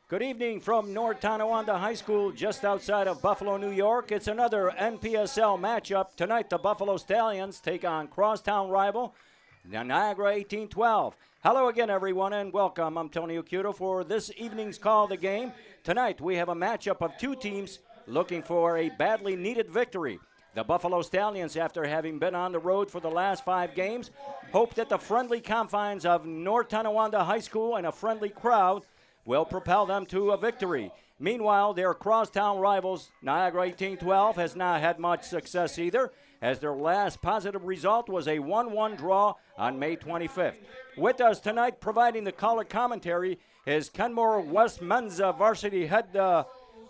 Good evening from North Tonawanda High School, just outside of Buffalo, New York. It's another NPSL matchup. Tonight, the Buffalo Stallions take on crosstown rival the Niagara 1812. Hello again, everyone, and welcome. I'm Tony Occhiuto for this evening's Call of the Game. Tonight, we have a matchup of two teams looking for a badly needed victory. The Buffalo Stallions, after having been on the road for the last 5 games, hope that the friendly confines of North Tonawanda High School and a friendly crowd will propel them to a victory. Meanwhile, their crosstown rivals, Niagara 1812, has not had much success either, as their last positive result was a 1-1 draw on May 25th. With us tonight, providing the color commentary, is Kenmore West men's varsity head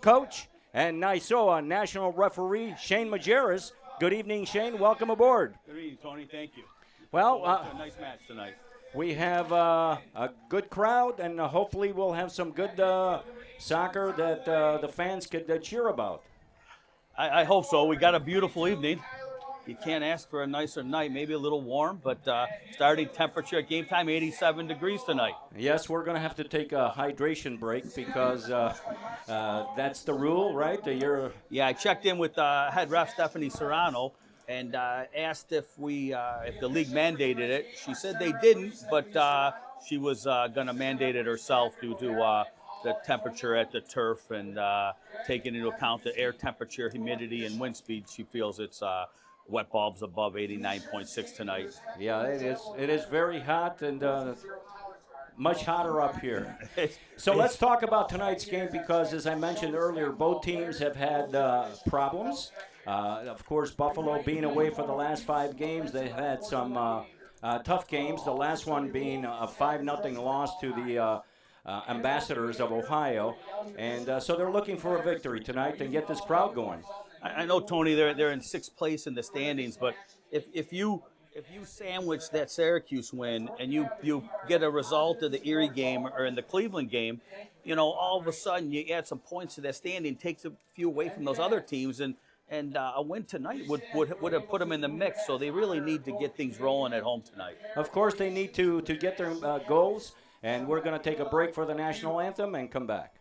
coach and NYSOA national referee Shane Majerus. Good evening, Shane. Welcome aboard. Good evening, Tony. Thank you. Well, a nice match tonight. We have a good crowd, and hopefully we'll have some good soccer that the fans could cheer about. I hope so. We got a beautiful evening. You can't ask for a nicer night. Maybe a little warm, but starting temperature at game time, 87 degrees tonight. Yes, we're going to have to take a hydration break because that's the rule, right? Yeah, I checked in with head ref Stephanie Serrano and asked if the league mandated it. She said they didn't, but she was going to mandate it herself due to the temperature at the turf and taking into account the air temperature, humidity, and wind speed. She feels it's wet bulbs above 89.6 tonight. Yeah, it is. It is very hot and much hotter up here. So let's talk about tonight's game because, as I mentioned earlier, both teams have had problems. Of course, Buffalo being away for the last 5 games, they've had some tough games, the last one being a 5-0 loss to the Ambassadors of Ohio. And so they're looking for a victory tonight and get this crowd going. I know, Tony, they're in 6th place in the standings, but if you sandwich that Syracuse win and you get a result of the Erie game or in the Cleveland game, all of a sudden you add some points to that standing, takes a few away from those other teams, and a win tonight would have put them in the mix. So they really need to get things rolling at home tonight. Of course, they need to get their goals, and we're going to take a break for the national anthem and come back.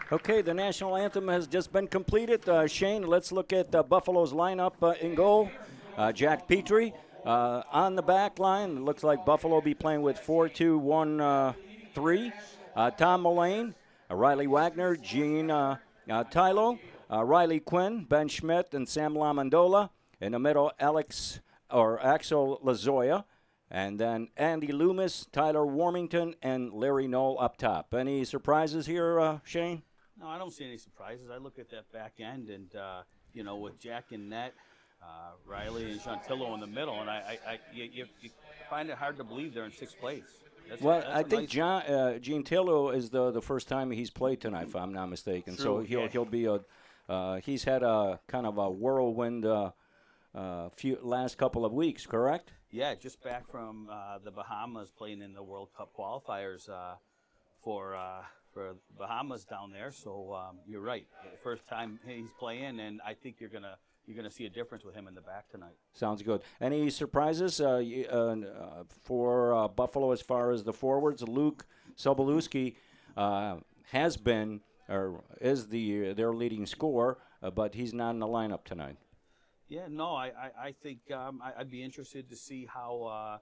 Okay, the national anthem has just been completed. Shane, let's look at Buffalo's lineup in goal. Jack Petrie on the back line. It looks like Buffalo will be playing with 4-2-1-3. Tom Mullane, Riley Wagner, Gene Tylo, Riley Quinn, Ben Schmidt, and Sam Lamondola. In the middle, Axel Lazoya. And then Andy Loomis, Tyler Warmington, and Larry Knoll up top. Any surprises here, Shane? No, I don't see any surprises. I look at that back end, and with Jack in net, Riley and Chantillo in the middle, and you find it hard to believe they're in sixth place. I think Gene Tillo is the first time he's played tonight, if I'm not mistaken. True, so he'll be he's had a kind of a whirlwind last couple of weeks, correct? Yeah, just back from the Bahamas, playing in the World Cup qualifiers for Bahamas down there. So you're right. First time he's playing, and I think you're gonna see a difference with him in the back tonight. Sounds good. Any surprises for Buffalo as far as the forwards? Luke Sobolewski has been or is their leading scorer, but he's not in the lineup tonight. Yeah, no, I think I'd be interested to see how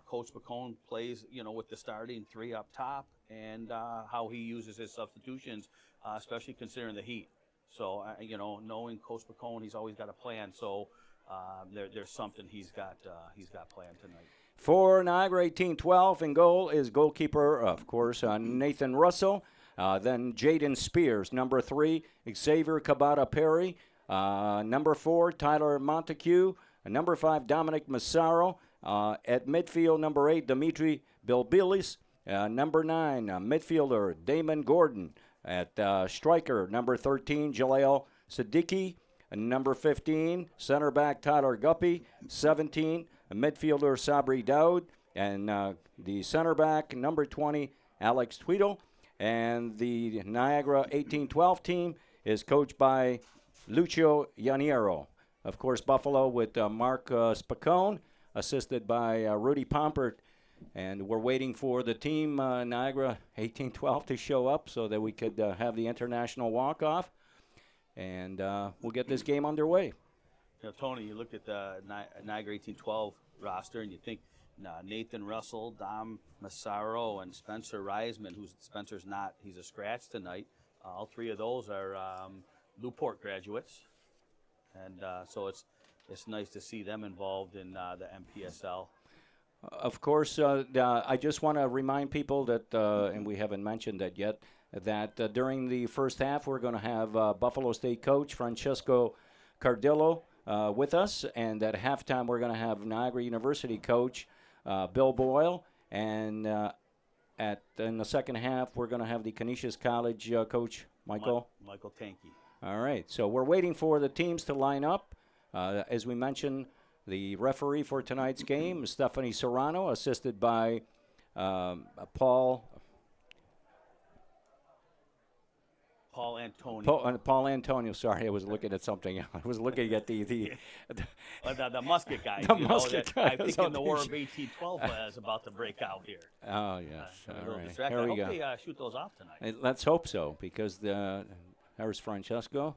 Coach McCone plays, with the starting three up top, and how he uses his substitutions, especially considering the heat. So, knowing Coach McCone, he's always got a plan. So there's something he's got planned tonight. For Niagara 18-12 in goal is goalkeeper, of course, Nathan Russell. Then Jaden Spears, number 3, Xavier Cabada-Perry. Number 4, Tyler Montague. Number 5, Dominic Massaro. At midfield, number 8, Dimitri Bilbilis. Number 9, midfielder Damon Gordon. At striker, number 13, Jaleel Siddiqui. Number 15, center back Tyler Guppy. 17, midfielder Sabri Daoud. And the center back, number 20, Alex Tweedle. And the Niagara 18-12 team is coached by Lucio Yaniero. Of course, Buffalo with Mark Spacone, assisted by Rudy Pompert. And we're waiting for the team, Niagara 18-12, to show up so that we could have the international walk-off. And we'll get this game underway. Tony, you look at the Niagara 18-12 roster, and you think Nathan Russell, Dom Massaro, and Spencer Reisman, Spencer's not, he's a scratch tonight. All three of those are Newport graduates. And so it's nice to see them involved in the MPSL. Of course, I just want to remind people that, and we haven't mentioned that yet, that during the first half we're going to have Buffalo State coach Francesco Cardillo with us, and at halftime we're going to have Niagara University coach Bill Boyle, and in the second half we're going to have the Canisius College coach Michael Tanky. All right, so we're waiting for the teams to line up. As we mentioned, the referee for tonight's game is Stephanie Serrano, assisted by Paul Antonio. Paul Antonio. Sorry, I was looking at something. I was looking at the musket guy. The musket guy. I think in the War of 1812 is about to break out here. Oh, yes. All right. Here we go. I hope they shoot those off tonight. Let's hope so, because there's Francesco.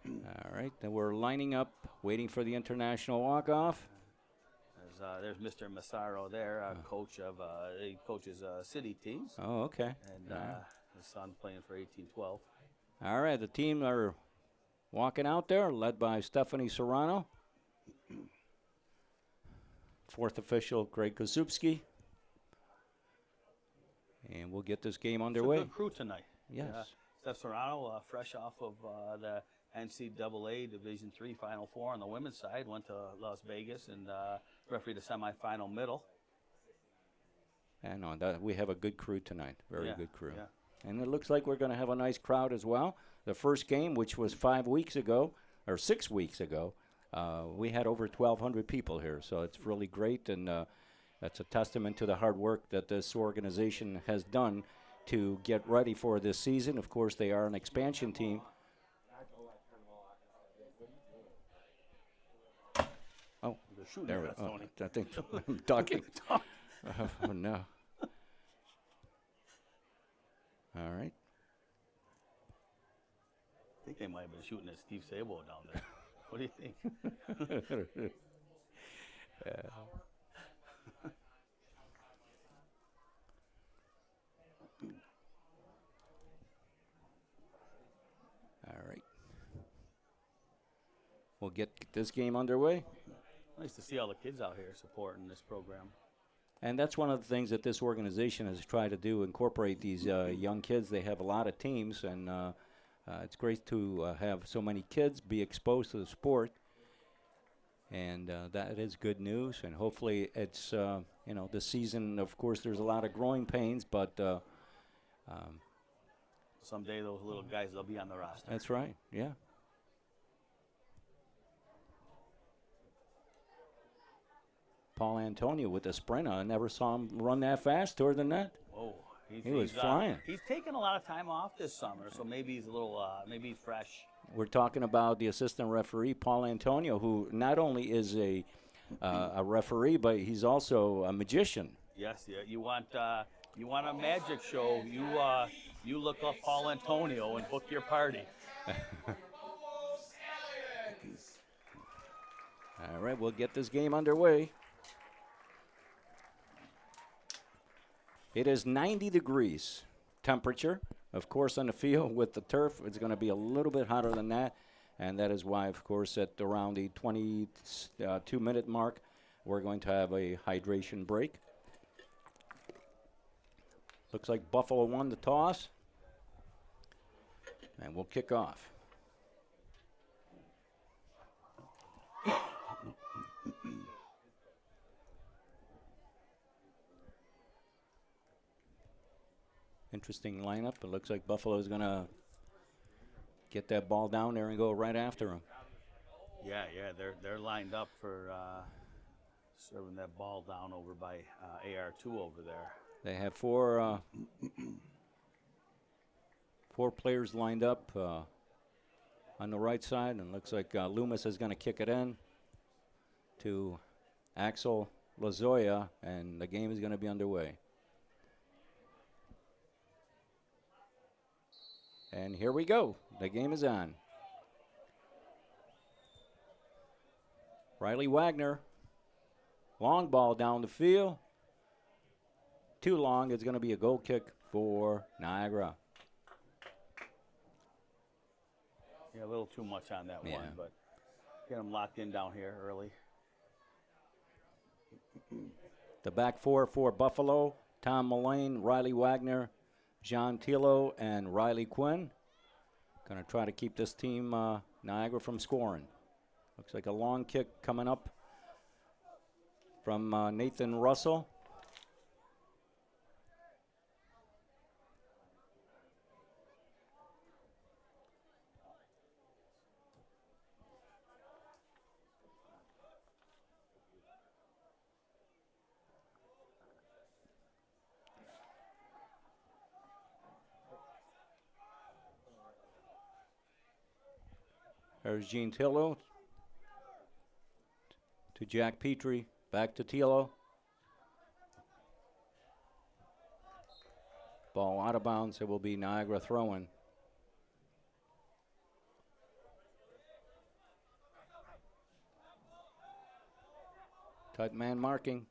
All right, then we're lining up, waiting for the international walk-off. There's Mr. Massaro there, coach of he coaches city teams. Oh, okay. And his son playing for 18-12. All right, the team are walking out there, led by Stephanie Serrano. Fourth official, Greg Kozubski. And we'll get this game underway. It's a good crew tonight. Yes. Steph Serrano, fresh off of the NCAA Division III Final Four on the women's side, went to Las Vegas and refereed the semifinal middle. And on that, we have a good crew tonight. Very good crew. Yeah. And it looks like we're going to have a nice crowd as well. The first game, which was 5 weeks ago, or 6 weeks ago, we had over 1,200 people here. So it's really great, and that's a testament to the hard work that this organization has done to get ready for this season. Of course, they are an expansion team. Oh, there we go. I think I'm ducking. Oh, no. All right. think they might have been shooting at Steve Sabo down there. What do you think? All right. We'll get this game underway. Nice to see all the kids out here supporting this program. And that's one of the things that this organization has tried to do, incorporate these young kids. They have a lot of teams, and it's great to have so many kids be exposed to the sport. And that is good news. And hopefully it's, this season, of course, there's a lot of growing pains, but someday those little guys, they'll be on the roster. That's right, yeah. Paul Antonio with the sprint. I never saw him run that fast toward the net. Oh, he was flying. He's taken a lot of time off this summer, so maybe he's a little, maybe he's fresh. We're talking about the assistant referee, Paul Antonio, who not only is a referee, but he's also a magician. Yes, yeah. You want a magic show? You look up Paul Antonio and book your party. All right, we'll get this game underway. It is 90 degrees temperature. Of course, on the field with the turf, it's going to be a little bit hotter than that. And that is why, of course, at around the 22-minute mark, we're going to have a hydration break. Looks like Buffalo won the toss. And we'll kick off. Interesting lineup. It looks like Buffalo's going to get that ball down there and go right after him. Yeah, they're lined up for serving that ball down over by AR2 over there. They have four players lined up on the right side, and looks like Loomis is going to kick it in to Axel Lazoya, and the game is going to be underway. And here we go. The game is on. Riley Wagner. Long ball down the field. Too long. It's going to be a goal kick for Niagara. Yeah, a little too much on that one, but get him locked in down here early. The back four for Buffalo: Tom Mullane, Riley Wagner, John Tilo, and Riley Quinn. Going to try to keep this team, Niagara, from scoring. Looks like a long kick coming up from Nathan Russell. There's Gene Tillo to Jack Petrie, back to Tillo. Ball out of bounds. It will be Niagara throwing. Tight man marking.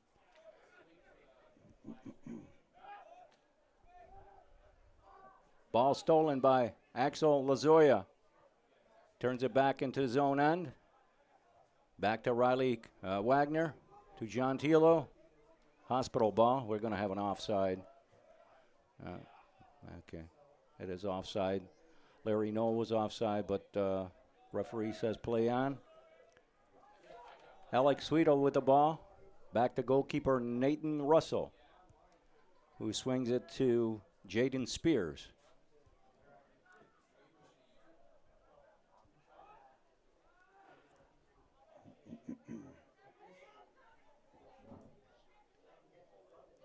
Ball stolen by Axel Lazoya. Turns it back into zone end. Back to Riley Wagner, to John Tilo. Hospital ball. We're going to have an offside. Okay, it is offside. Larry Noel was offside, but referee says play on. Alex Sweeto with the ball. Back to goalkeeper Nathan Russell, who swings it to Jaden Spears.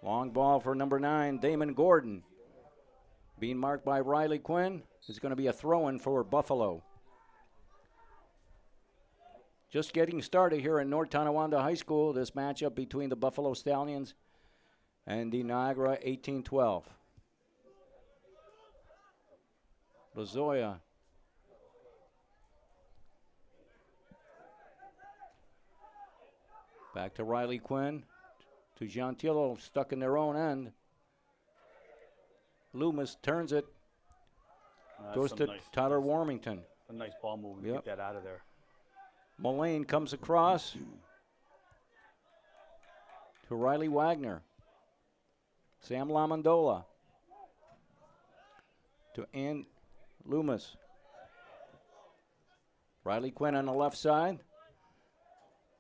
Long ball for number 9, Damon Gordon. Being marked by Riley Quinn. It's going to be a throw-in for Buffalo. Just getting started here in North Tonawanda High School, this matchup between the Buffalo Stallions and the Niagara 1812. Lazoya Back to Riley Quinn. To Gentile, stuck in their own end. Loomis turns it. Goes to Tyler Warmington. A nice ball movement to get that out of there. Mullane comes across to Riley Wagner. Sam Lamondola to Ann Loomis. Riley Quinn on the left side.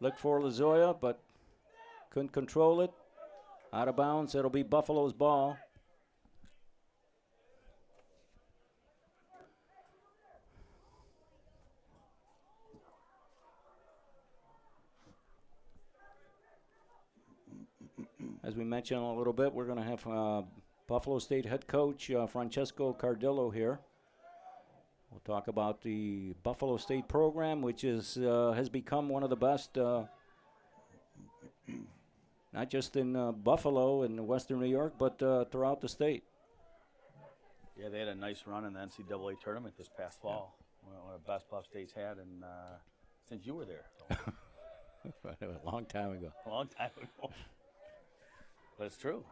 Look for Lazoya, but couldn't control it. Out of bounds. It'll be Buffalo's ball. As we mentioned a little bit, we're going to have Buffalo State head coach Francesco Cardillo here. We'll talk about the Buffalo State program, which is has become one of the best, not just in Buffalo and Western New York, but throughout the state. Yeah, they had a nice run in the NCAA tournament this past fall. One of the best Buff State's had, and since you were there. A long time ago. A long time ago. But it's true.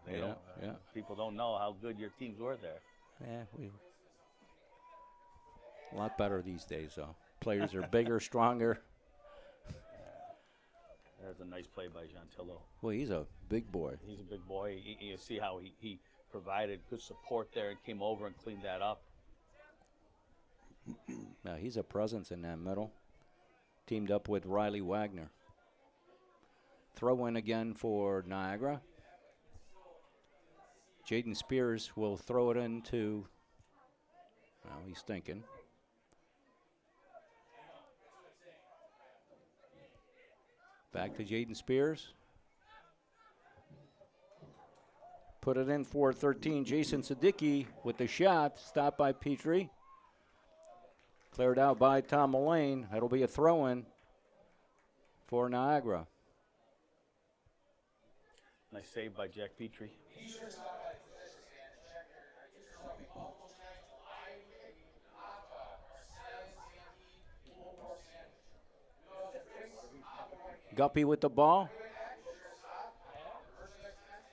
People don't know how good your teams were there. Yeah, a lot better these days, though. Players are bigger, stronger. There's a nice play by Gentile. Well, he's a big boy. He's a big boy. You see how he provided good support there and came over and cleaned that up. Now, he's a presence in that middle. Teamed up with Riley Wagner. Throw in again for Niagara. Jaden Spears will throw it into, well, he's thinking. Back to Jaden Spears. Put it in for 13. Jason Siddiqui with the shot. Stopped by Petrie. Cleared out by Tom Mullane. That'll be a throw-in for Niagara. Nice save by Jack Petrie. Guppy with the ball.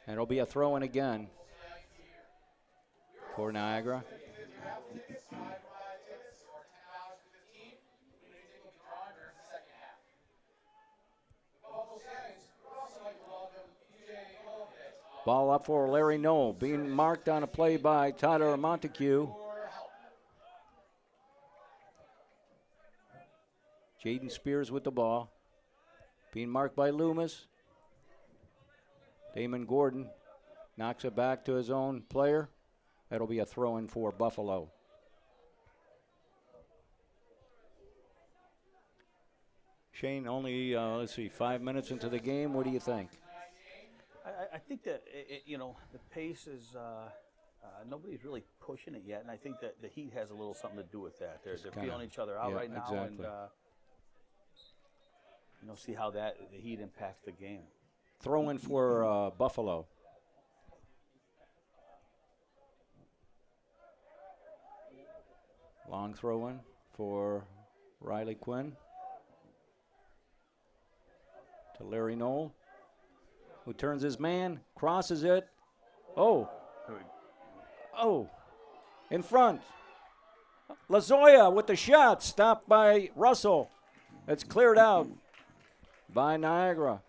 And it'll be a throw-in again for Niagara. Ball up for Larry Knoll, being marked on a play by Tyler Montague. Jaden Spears with the ball. Being marked by Loomis. Damon Gordon knocks it back to his own player. That'll be a throw-in for Buffalo. Shane, only, 5 minutes into the game. What do you think? I think that, the pace is, nobody's really pushing it yet, and I think that the heat has a little something to do with that. They're feeling each other out right now, exactly. and see how the heat impacts the game. Throw in for Buffalo. Long throw in for Riley Quinn. To Larry Knoll, who turns his man, crosses it. Oh, in front. Lazoya with the shot, stopped by Russell. It's cleared out by Niagara.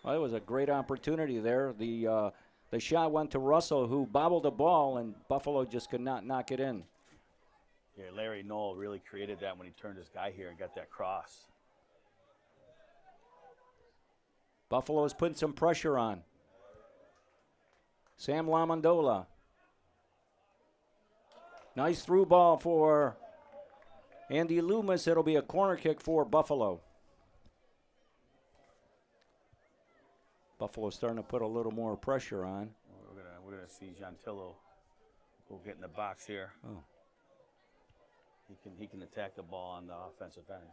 Well, it was a great opportunity there. The shot went to Russell, who bobbled the ball, and Buffalo just could not knock it in. Yeah, Larry Knoll really created that when he turned his guy here and got that cross. Buffalo's putting some pressure on. Sam Lamondola. Nice through ball for Andy Loomis. It'll be a corner kick for Buffalo. Buffalo's starting to put a little more pressure on. We're gonna see Gentile go get in the box here. Oh. He can attack the ball on the offensive end.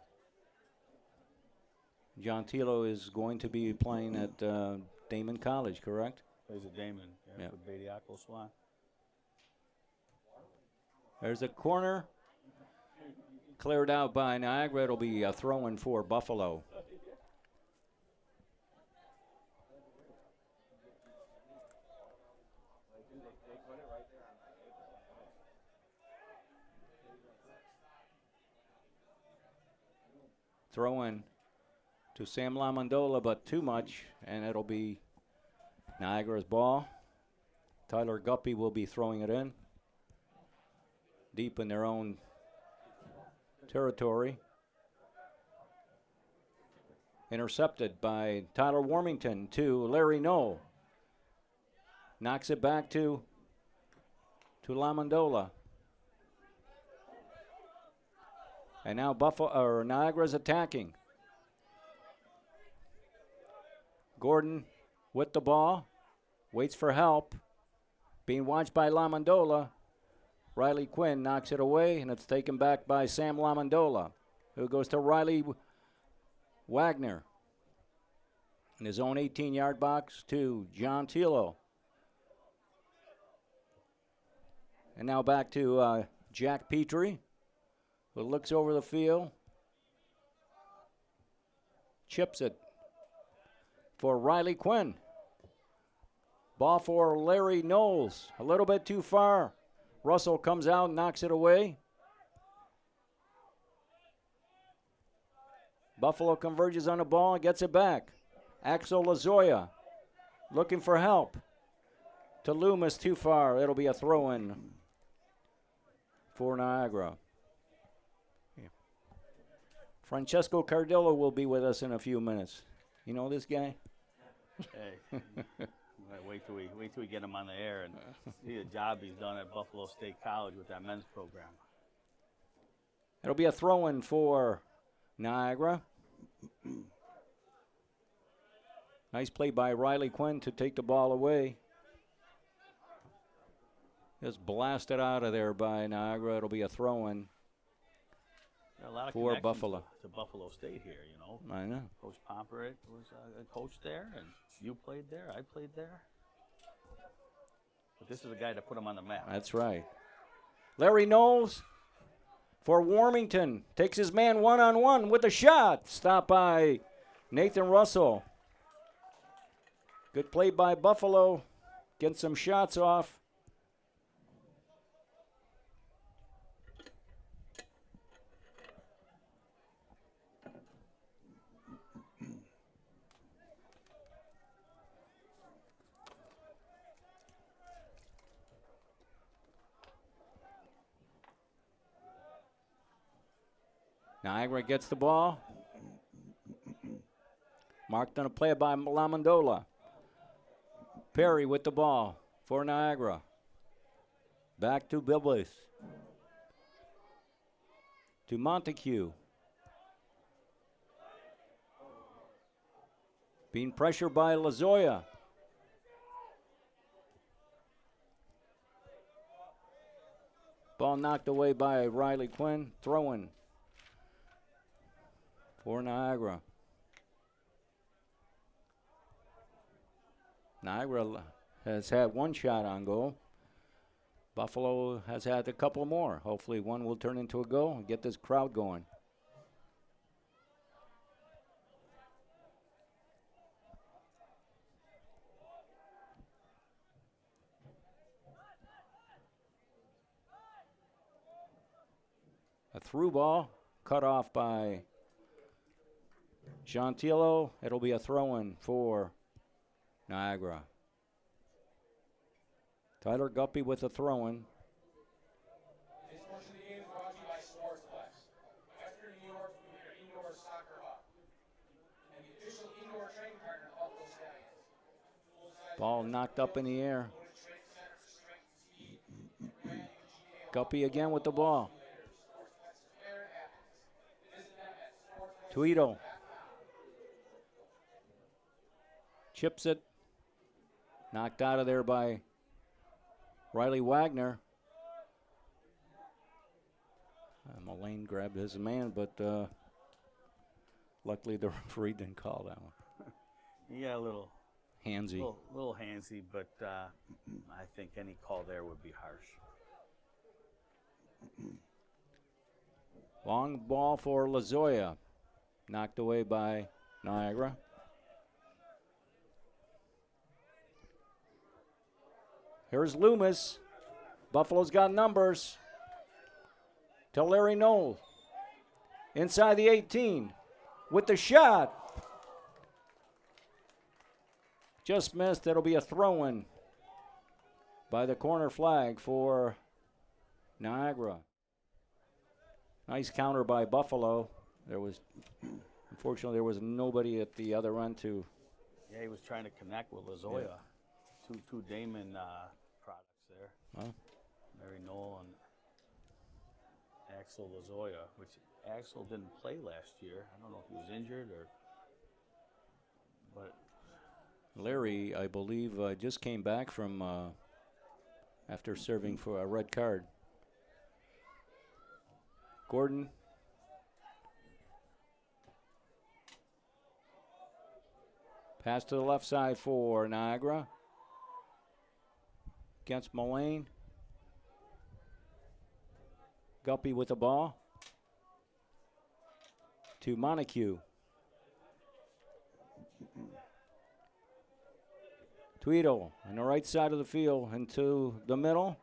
Gentile is going to be playing at Damon College, correct? Plays at Damon for Bediaco Swan. There's a corner. Cleared out by Niagara. It'll be a throw-in for Buffalo. Throw in to Sam Lamondola, but too much, and it'll be Niagara's ball. Tyler Guppy will be throwing it in deep in their own territory. Intercepted by Tyler Warmington to Larry Knoll. Knocks it back to Lamondola. And now Niagara's attacking. Gordon with the ball. Waits for help. Being watched by Lamondola. Riley Quinn knocks it away, and it's taken back by Sam Lamondola, who goes to Riley Wagner. In his own 18-yard box to John Tilo. And now back to Jack Petrie, who looks over the field. Chips it for Riley Quinn. Ball for Larry Knowles. A little bit too far. Russell comes out and knocks it away. Buffalo converges on the ball and gets it back. Axel Lazoya looking for help. To Loomis, too far. It'll be a throw-in for Niagara. Yeah. Francesco Cardillo will be with us in a few minutes. You know this guy? Hey, wait till we get him on the air and see the job he's done at Buffalo State College with that men's program. It'll be a throw-in for Niagara. Nice play by Riley Quinn to take the ball away. Just blasted out of there by Niagara. It'll be a throw-in a lot of for Buffalo. To Buffalo State here, you know. I know. Coach Pomperate was a coach there, and you played there. I played there. But this is a guy that put him on the map. That's right. Larry Knowles for Warmington. Takes his man one-on-one with a shot. Stopped by Nathan Russell. Good play by Buffalo. Getting some shots off. Niagara gets the ball. Marked on a play by Lamondola. Perry with the ball for Niagara. Back to Bilbis. To Montague. Being pressured by Lazoya. Ball knocked away by Riley Quinn. Throwing for Niagara. Niagara has had one shot on goal. Buffalo has had a couple more. Hopefully one will turn into a goal and get this crowd going. A through ball cut off by Gentilo. It'll be a throw-in for Niagara. Tyler Guppy with a throw-in. This portion of the game is brought to you by Sportsplex, Western New York's premier indoor soccer hub, and the official indoor training partner of Buffalo Stallions. Ball knocked up in the air. Guppy again with the ball. Tweedle. Chips it. Knocked out of there by Riley Wagner. Mullane grabbed his man, but luckily the referee didn't call that one. He got a little handsy. Little handsy, but I think any call there would be harsh. Long ball for Lazoya. Knocked away by Niagara. Here's Loomis. Buffalo's got numbers. To Larry Knoll. Inside the 18. With the shot. Just missed. It'll be a throw-in by the corner flag for Niagara. Nice counter by Buffalo. Unfortunately, there was nobody at the other end to. Yeah, he was trying to connect with Lazoya. Yeah. Two Damon products there. Well, Mary Knoll and Axel Lazoya, which Axel didn't play last year. I don't know if he was injured but Larry, I believe, just came back from after serving for a red card. Gordon. Pass to the left side for Niagara. Against Mullane. Guppy with the ball. To Montague. Tweedle on the right side of the field into the middle.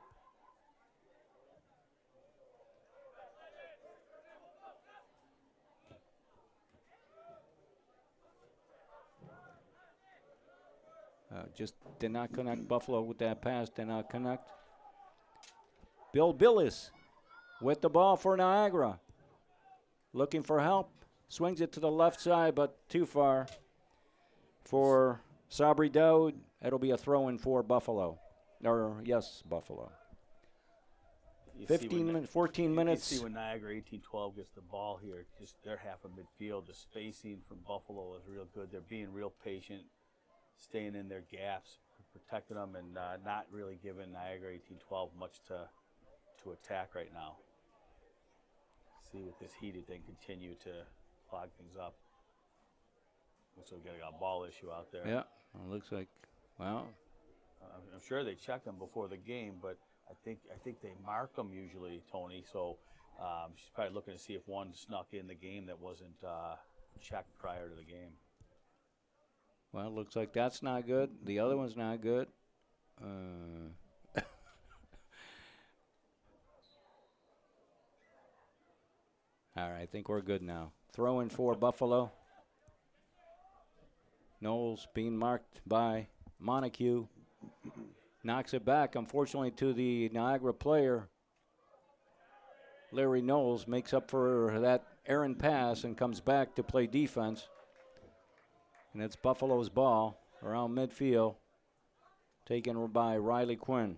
Just did not connect. Buffalo with that pass, did not connect. Bill Billis with the ball for Niagara. Looking for help. Swings it to the left side, but too far for Sabri Dowd. It'll be a throw-in for Buffalo. Buffalo. 14 minutes. You see when Niagara 18-12 gets the ball here, just they're half of midfield. The spacing from Buffalo is real good. They're being real patient, staying in their gaps, protecting them, and not really giving Niagara 18-12 much to attack right now. See with this heat if they can continue to clog things up. Looks like we got a ball issue out there. Yeah, it looks like, well. I'm sure they check them before the game, but I think they mark them usually, Tony. So she's probably looking to see if one snuck in the game that wasn't checked prior to the game. Well, it looks like that's not good. The other one's not good. All right, I think we're good now. Throw in for Buffalo. Knowles being marked by Montague. Knocks it back, unfortunately, to the Niagara player. Larry Knowles makes up for that errant pass and comes back to play defense. And it's Buffalo's ball around midfield, taken by Riley Quinn.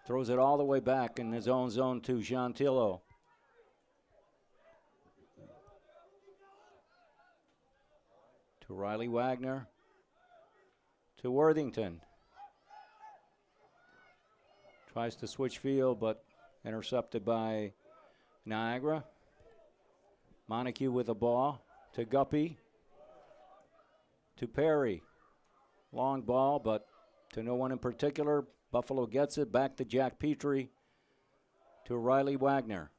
Throws it all the way back in his own zone to Gentilo. To Riley Wagner. To Worthington. Tries to switch field, but intercepted by Niagara. Montague with the ball to Guppy. To Perry. Long ball, but to no one in particular. Buffalo gets it back to Jack Petrie. To Riley Wagner.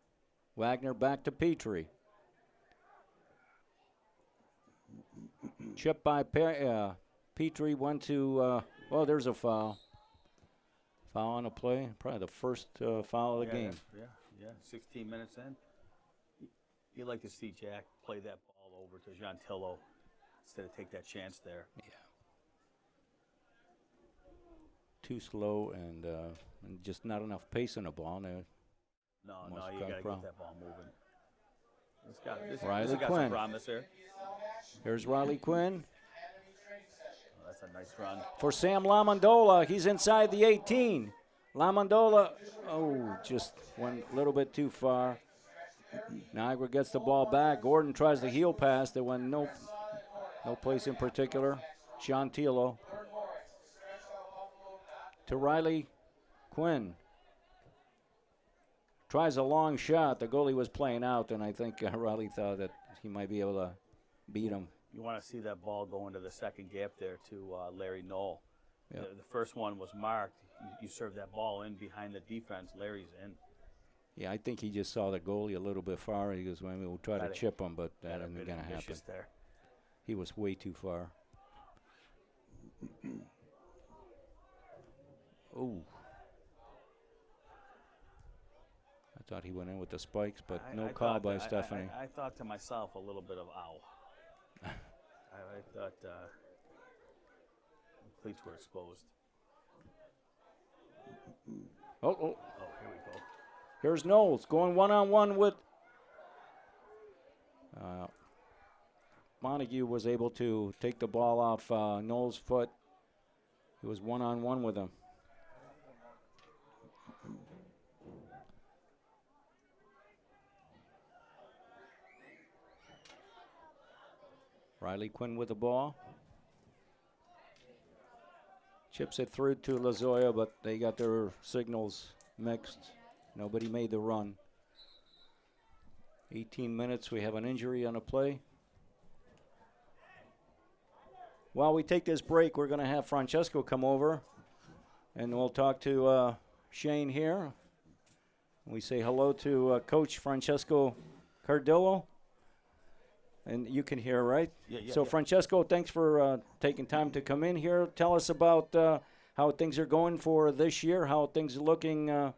Wagner back to Petrie. Chip by Petrie went to, there's a foul. Foul on a play. Probably the first foul of the game. Yeah, 16 minutes in. You'd like to see Jack play that ball over to Gentilo instead of take that chance there. Yeah. Too slow and just not enough pace in the ball. No, you got to get that ball moving. Riley got Quinn. Some promise here. Here's Riley Quinn. Oh, that's a nice run. For Sam Lamondola, he's inside the 18. Lamondola, just went a little bit too far. Niagara gets the ball back. Gordon tries the heel pass. There went no place in particular. Gentilo. To Riley Quinn. Tries a long shot. The goalie was playing out, and I think Riley thought that he might be able to beat him. You want to see that ball go into the second gap there to Larry Knoll. Yep. The first one was marked. You serve that ball in behind the defense. Larry's in. Yeah, I think he just saw the goalie a little bit far. He goes, well, we'll try to chip him, but that isn't going to happen. There. He was way too far. Ooh. I thought he went in with the spikes, but no call by Stephanie. I thought to myself a little bit of ow. I thought cleats were exposed. Oh, Oh, here we go. here's Knowles going one-on-one with Montague. Was able to take the ball off Knowles' foot. He was one-on-one with him. Riley Quinn with the ball. Chips it through to Lazoya, but they got their signals mixed. Nobody made the run. 18 minutes, we have an injury on a play. While we take this break, we're going to have Francesco come over, and we'll talk to Shane here. We say hello to Coach Francesco Cardillo. And you can hear, right? Yeah. So, Francesco, thanks for taking time to come in here. Tell us about how things are going for this year, how things are looking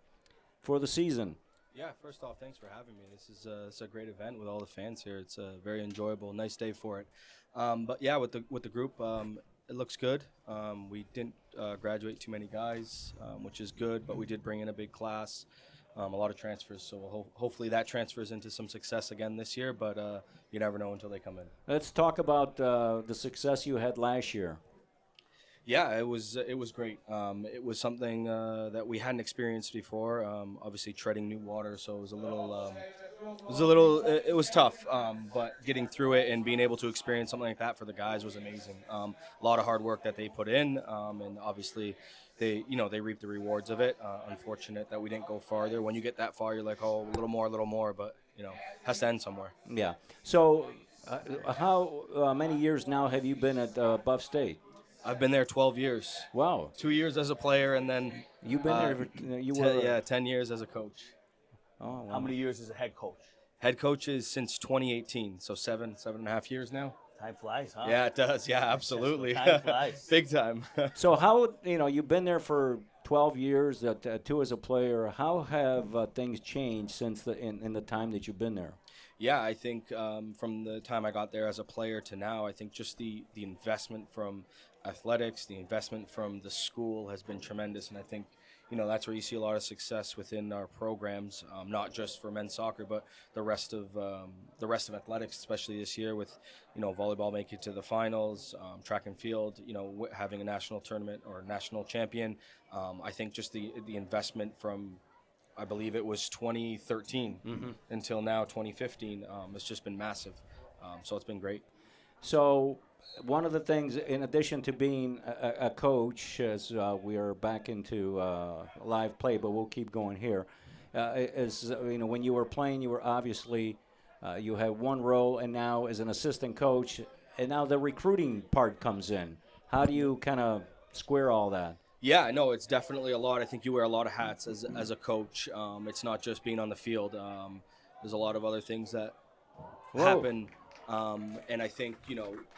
for the season. Yeah, first off, thanks for having me. This is it's a great event with all the fans here. It's a very enjoyable, nice day for it. But yeah, with the group, it looks good. We didn't graduate too many guys, which is good, but we did bring in a big class. A lot of transfers, so hopefully that transfers into some success again this year, but you never know until they come in. Let's talk about the success you had last year. Yeah, it was great. It was something that we hadn't experienced before. Obviously, treading new water, so it was it was tough. But getting through it and being able to experience something like that for the guys was amazing. A lot of hard work that they put in, and obviously, they reap the rewards of it. Unfortunate that we didn't go farther. When you get that far, you're like, oh, a little more, but has to end somewhere. Yeah. So, how many years now have you been at Buff State? I've been there 12 years. Wow. 2 years as a player, and then You've been there. You were 10 years as a coach. Oh, wow. How many years as a head coach? Head coaches since 2018, so seven and a half years now. Time flies, huh? Yeah, it does. Yeah, absolutely. Time flies. Big time. So how, you've been there for 12 years, 2 as a player. How have things changed since in the time that you've been there? Yeah, I think from the time I got there as a player to now, I think just the investment from athletics, the investment from the school has been tremendous, and I think that's where you see a lot of success within our programs, not just for men's soccer, but the rest of athletics, especially this year with volleyball making it to the finals, track and field, having a national tournament or national champion. I think just the investment from, I believe it was 2013 until now 2015, it's just been massive. So it's been great. So one of the things, in addition to being a coach, as we are back into live play, but we'll keep going here, is when you were playing, you were obviously you had one role, and now as an assistant coach, and now the recruiting part comes in. How do you kind of square all that? Yeah, no, it's definitely a lot. I think you wear a lot of hats as a coach. It's not just being on the field. There's a lot of other things that happen. And I think,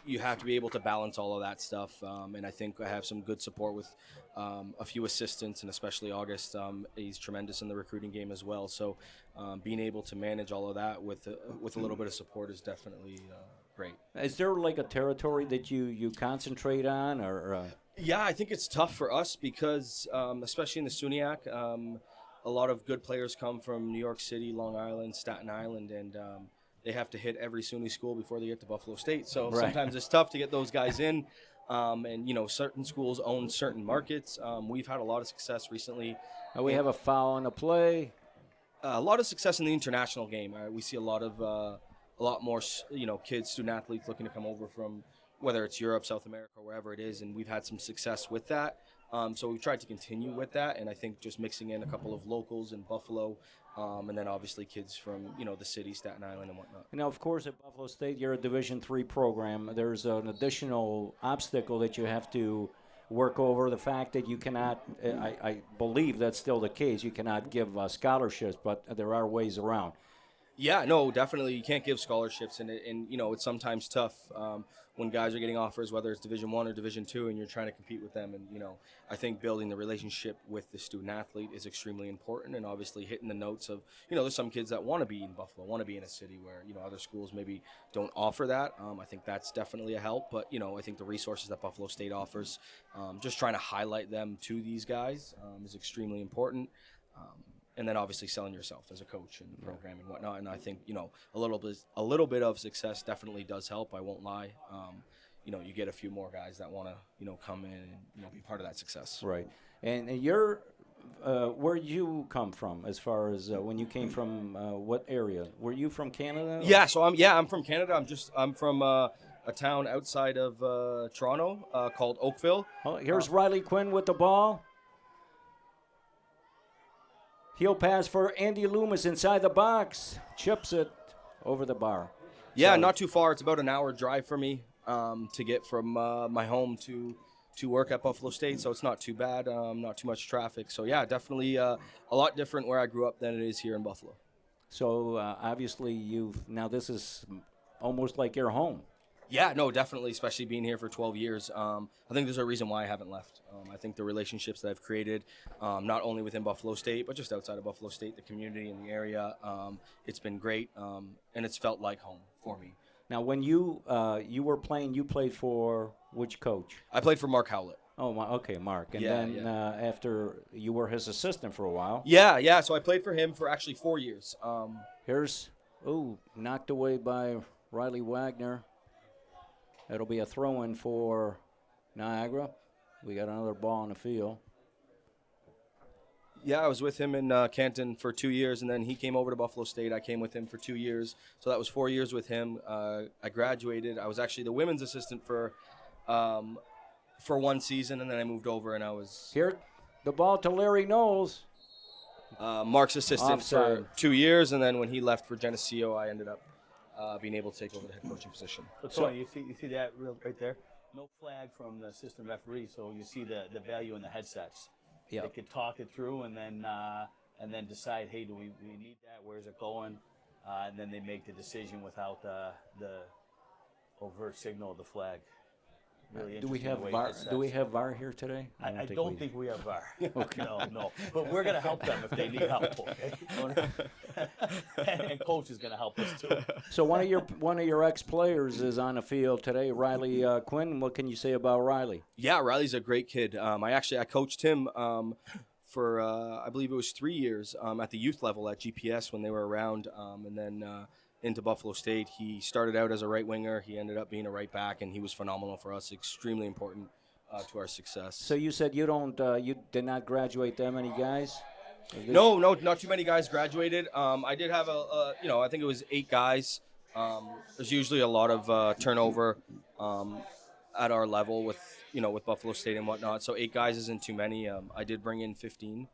you have to be able to balance all of that stuff. And I think I have some good support with a few assistants, and especially August. He's tremendous in the recruiting game as well. So being able to manage all of that with a little bit of support is definitely great. Is there like a territory that you concentrate on, or? Yeah, I think it's tough for us because, especially in the SUNYAC, a lot of good players come from New York City, Long Island, Staten Island, and they have to hit every SUNY school before they get to Buffalo State. So sometimes it's tough to get those guys in. And, certain schools own certain markets. We've had a lot of success recently. We have a foul on the play. A lot of success in the international game. We see a lot more, kids, student athletes looking to come over from whether it's Europe, South America, or wherever it is, and we've had some success with that. So we've tried to continue with that, and I think just mixing in a couple of locals in Buffalo, and then obviously kids from, the city, Staten Island, and whatnot. Now, of course, at Buffalo State, you're a Division III program. There's an additional obstacle that you have to work over, the fact that you cannot, I believe that's still the case, you cannot give scholarships, but there are ways around. Yeah, no, definitely. You can't give scholarships, and it's sometimes tough when guys are getting offers, whether it's Division 1 or Division 2, and you're trying to compete with them. And I think building the relationship with the student athlete is extremely important, and obviously hitting the notes of there's some kids that want to be in Buffalo, want to be in a city where other schools maybe don't offer that. I think that's definitely a help, but I think the resources that Buffalo State offers, just trying to highlight them to these guys is extremely important. And then obviously selling yourself as a coach and program and whatnot. And I think a little bit of success definitely does help. I won't lie. You get a few more guys that want to come in and be part of that success. Right. And you're where you come from as far as when you came from what area? Were you from Canada? Yeah. So I'm from Canada. I'm from a town outside of Toronto called Oakville. Oh, here's Riley Quinn with the ball. He'll pass for Andy Loomis inside the box. Chips it over the bar. Yeah, not too far. It's about an hour drive for me to get from my home to work at Buffalo State, so it's not too bad. Not too much traffic. So yeah, definitely a lot different where I grew up than it is here in Buffalo. So obviously now this is almost like your home. Yeah, no, definitely, especially being here for 12 years. I think there's a reason why I haven't left. I think the relationships that I've created, not only within Buffalo State, but just outside of Buffalo State, the community and the area, it's been great, and it's felt like home for me. Now, when you were playing, you played for which coach? I played for Mark Howlett. Oh, okay, Mark. And Yeah, then after you were his assistant for a while. Yeah, so I played for him for actually 4 years. Here's, knocked away by Riley Wagner. It'll be a throw-in for Niagara. We got another ball on the field. Yeah, I was with him in Canton for 2 years, and then he came over to Buffalo State. I came with him for 2 years, so that was 4 years with him. I graduated. I was actually the women's assistant for 1 season, and then I moved over, and I was Here, the ball to Larry Knowles. Mark's assistant Offside. for 2 years, and then when he left for Geneseo, I ended up being able to take over the head coaching position. So Tony, you see that right there? No flag from the assistant referee, so you see the value in the headsets. Yeah. They could talk it through and then decide, hey, do we need that? Where's it going? And then they make the decision without the overt signal of the flag. Really Do we interesting have way VAR? headsets. Do we have VAR here today? I don't think we have VAR. No. But we're going to help them if they need help, okay? And coach is going to help us too. So one of your ex-players is on the field today, Riley Quinn. What can you say about Riley? Yeah, Riley's a great kid. I coached him for I believe it was 3 years at the youth level at GPS when they were around, and then into Buffalo State. He started out as a right winger. He ended up being a right back, and he was phenomenal for us. Extremely important to our success. So you said you did not graduate that many guys? No, not too many guys graduated. I did have I think it was 8 guys. There's usually a lot of turnover at our level with Buffalo State and whatnot. So 8 guys isn't too many. I did bring in 15.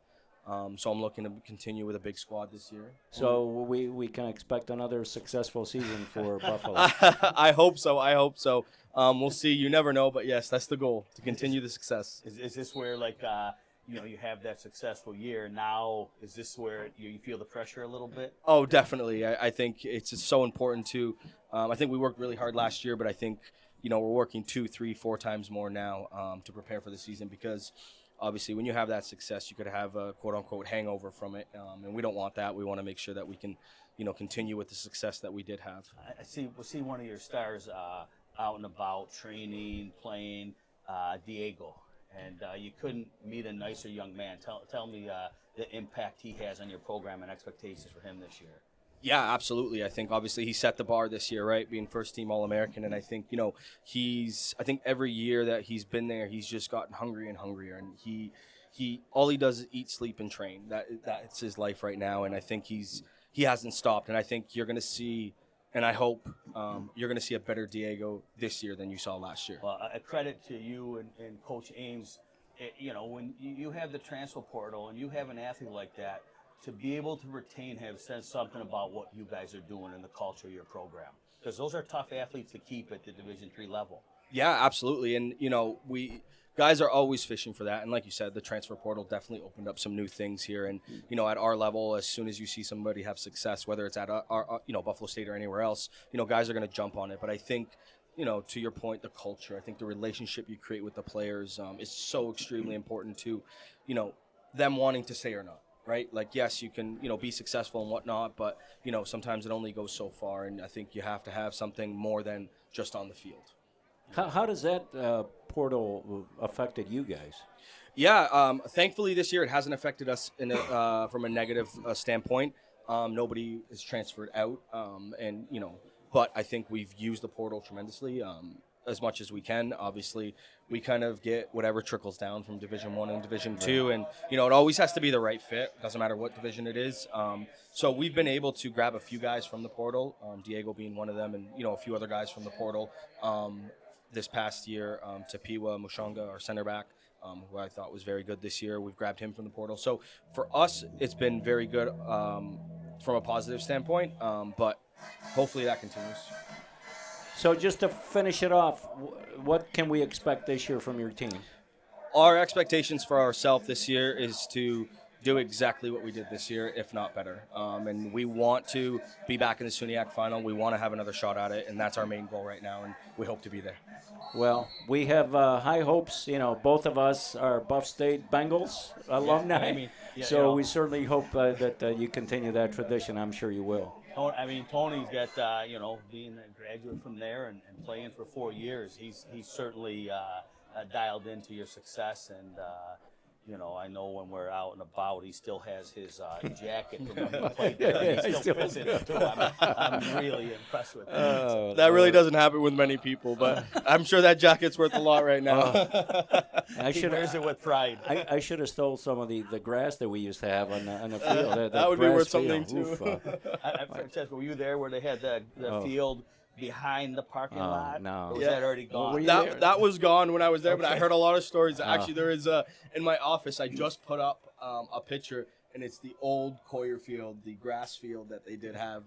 So I'm looking to continue with a big squad this year. So we can expect another successful season for Buffalo. I hope so. We'll see. You never know, but yes, that's the goal, to continue the success. Is this where you have that successful year now? Is this where you feel the pressure a little bit? Oh, definitely. I think it's just so important to. I think we worked really hard last year, but I think we're working 2, 3, 4 times more now to prepare for the season, because obviously when you have that success, you could have a quote-unquote hangover from it, and we don't want that. We want to make sure that we can continue with the success that we did have. We'll see one of your stars out and about, training, playing, Diego. And you couldn't meet a nicer young man. Tell me the impact he has on your program and expectations for him this year. Yeah, absolutely. I think obviously he set the bar this year, right? Being first team All-American, and I think I think every year that he's been there, he's just gotten hungrier and hungrier, and he all he does is eat, sleep, and train. That's his life right now, and I think he hasn't stopped. And I think you're going to see, and I hope you're going to see a better Diego this year than you saw last year. Well, a credit to you and Coach Ames. When you have the transfer portal and you have an athlete like that, to be able to retain him says something about what you guys are doing in the culture of your program. because those are tough athletes to keep at the Division III level. Yeah, absolutely. And, we guys are always fishing for that. And like you said, the transfer portal definitely opened up some new things here. And, at our level, as soon as you see somebody have success, whether it's at our Buffalo State or anywhere else, guys are going to jump on it. But I think, to your point, the culture, I think the relationship you create with the players is so extremely important to, them wanting to stay or not. Right? Like, yes, you can, be successful and whatnot, but, sometimes it only goes so far. And I think you have to have something more than just on the field. How does that portal affected you guys? Yeah, thankfully this year it hasn't affected us from a negative standpoint. Nobody is transferred out, but I think we've used the portal tremendously as much as we can. Obviously, we kind of get whatever trickles down from Division I and Division II, and it always has to be the right fit. Doesn't matter what division it is. So we've been able to grab a few guys from the portal, Diego being one of them, and a few other guys from the portal. This past year, Tapiwa Mushonga, our center back, who I thought was very good this year. We've grabbed him from the portal. So for us, it's been very good from a positive standpoint, but hopefully that continues. So just to finish it off, what can we expect this year from your team? Our expectations for ourselves this year is to do exactly what we did this year, if not better. And we want to be back in the SUNYAC final. We want to have another shot at it, and that's our main goal right now, and we hope to be there. Well, we have high hopes. Both of us are Buff State Bengals alumni, we certainly hope that you continue that tradition. I'm sure you will. Tony's got, being a graduate from there and playing for 4 years, he's certainly dialed into your success, and I know when we're out and about, he still has his jacket from when he played there. He still fits in it, too. I'm really impressed with that. That really doesn't happen with many people, but I'm sure that jacket's worth a lot right now. He wears it with pride. I should have stole some of the grass that we used to have on the field. That would be worth something, too. Francesco, were you there where they had the field behind the parking lot? No. Or was that already gone? That was gone when I was there, but I heard a lot of stories. Actually, there is in my office, I just put up a picture, and it's the old Coyer field, the grass field that they did have.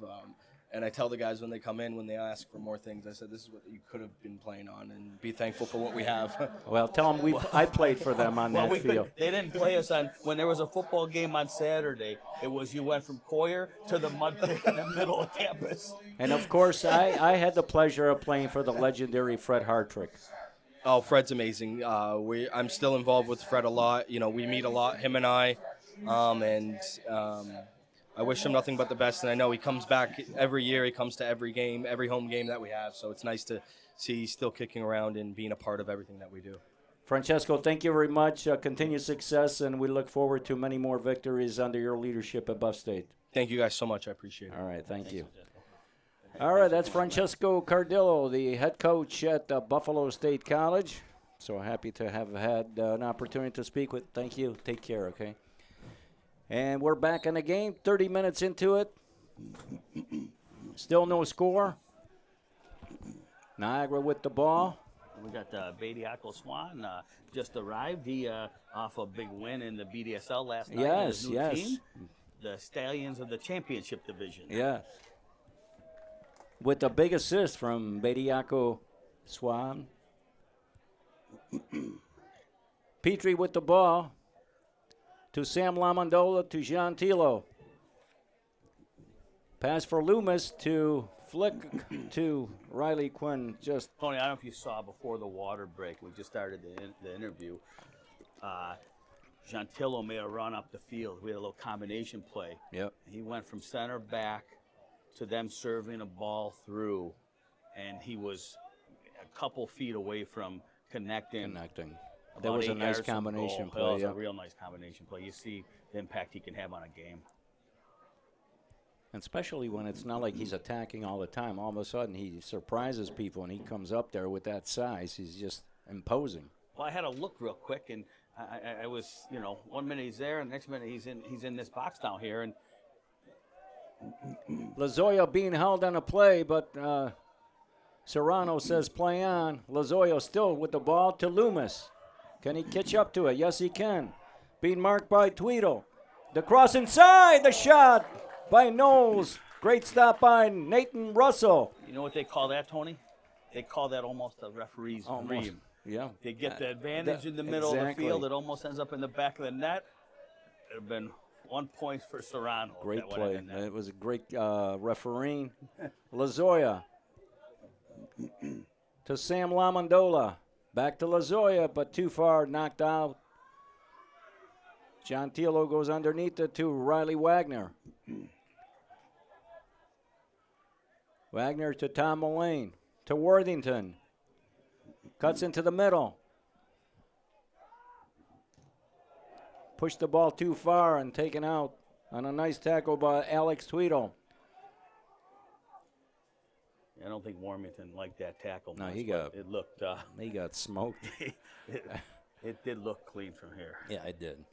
And I tell the guys when they come in, when they ask for more things, I said, this is what you could have been playing on, and be thankful for what we have. Well, tell them I played for them on that field. They didn't play us on, when there was a football game on Saturday, you went from Coyer to the mud pit in the middle of campus. And, of course, I had the pleasure of playing for the legendary Fred Hartrick. Oh, Fred's amazing. I'm still involved with Fred a lot. We meet a lot, him and I, I wish him nothing but the best, and I know he comes back every year. He comes to every game, every home game that we have, so it's nice to see he's still kicking around and being a part of everything that we do. Francesco, thank you very much. Continued success, and we look forward to many more victories under your leadership at Buff State. Thank you guys so much. I appreciate it. All right, thank you. All right, that's Francesco Cardillo, the head coach at Buffalo State College. So happy to have had an opportunity to speak with. Thank you. Take care, okay? And we're back in the game, 30 minutes into it. Still no score. Niagara with the ball. We got Bediaco Swan just arrived. He off a big win in the BDSL last night. Yes, his new team, the Stallions of the championship division. Yes. With a big assist from Bediaco Swan. Petrie with the ball. To Sam Lamondola, to Jean Tilo. Pass for Loomis to flick to Riley Quinn. Just Tony, I don't know if you saw before the water break, we just started the interview. Jean Tilo made a run up the field. We had a little combination play. Yep. He went from center back to them serving a ball through, and he was a couple feet away from connecting. That was a nice combination play. That was a real nice combination play. You see the impact he can have on a game. And especially when it's not like he's attacking all the time. All of a sudden, he surprises people, and he comes up there with that size. He's just imposing. Well, I had to look real quick, and I was, 1 minute he's there, and the next minute he's in this box down here. And Lazoya being held on a play, but Serrano says play on. Lazoya still with the ball to Loomis. Can he catch up to it? Yes, he can. Being marked by Tweedle. The cross inside. The shot by Knowles. Great stop by Nathan Russell. You know what they call that, Tony? They call that almost a referee's dream. Yeah. They get the advantage in the middle of the exactly. field. It almost ends up in the back of the net. It would have been 1 point for Serrano. if Great that went in play. the net. It was a great refereeing. Lazoya to Sam Lamondola. Back to Lazoya, but too far, knocked out. John Tilo goes underneath it to Riley Wagner. Wagner to Tom Mullane. To Worthington. Cuts into the middle. Pushed the ball too far and taken out on a nice tackle by Alex Tweedle. I don't think Warmington liked that tackle. No, much, he but got- It looked. He got smoked. It did look clean from here. Yeah, it did.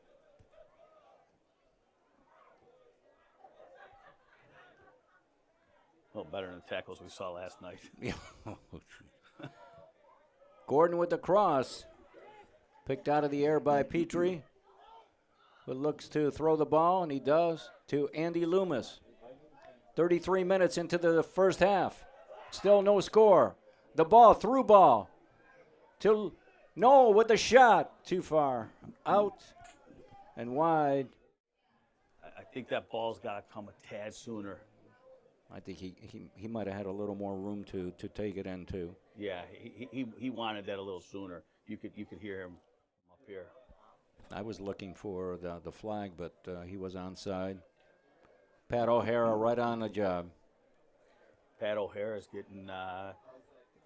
A little better than the tackles we saw last night. Gordon with the cross. Picked out of the air by Petrie. But looks to throw the ball, and he does, to Andy Loomis. 33 minutes into the first half. Still no score. The ball, through ball. To Noel with the shot. Too far. Out and wide. I think that ball's got to come a tad sooner. I think he might have had a little more room to take it in, too. Yeah, he wanted that a little sooner. You could hear him up here. I was looking for the flag, but he was onside. Pat O'Hara right on the job. Pat O'Hara's getting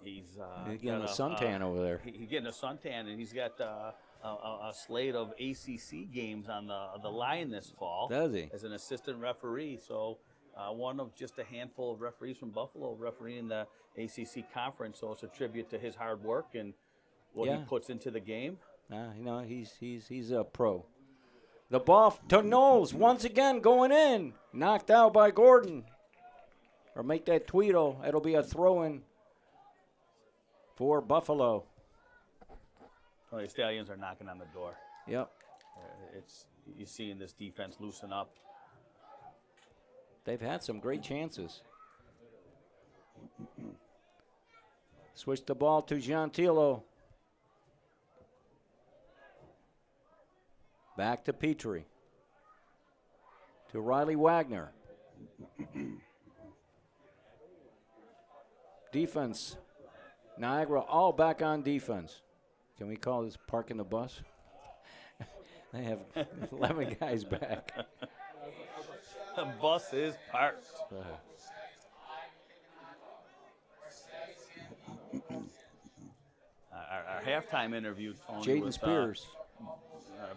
he's getting got a suntan over there. He's getting a suntan, and he's got a slate of ACC games on the line this fall. Does he? As an assistant referee, so one of just a handful of referees from Buffalo refereeing the ACC conference. So it's a tribute to his hard work and what he puts into the game. He's a pro. The ball to Knowles once again going in. Knocked out by Gordon. Or make that Tweedle. It'll be a throw-in for Buffalo. Well, the Stallions are knocking on the door. Yep. You're seeing this defense loosen up. They've had some great chances. Switch the ball to Gentilo. Back to Petrie. To Riley Wagner. Defense. Niagara all back on defense. Can we call this parking the bus? They have 11 guys back. The bus is parked. Our halftime interview, Tony, Jaden with Spears.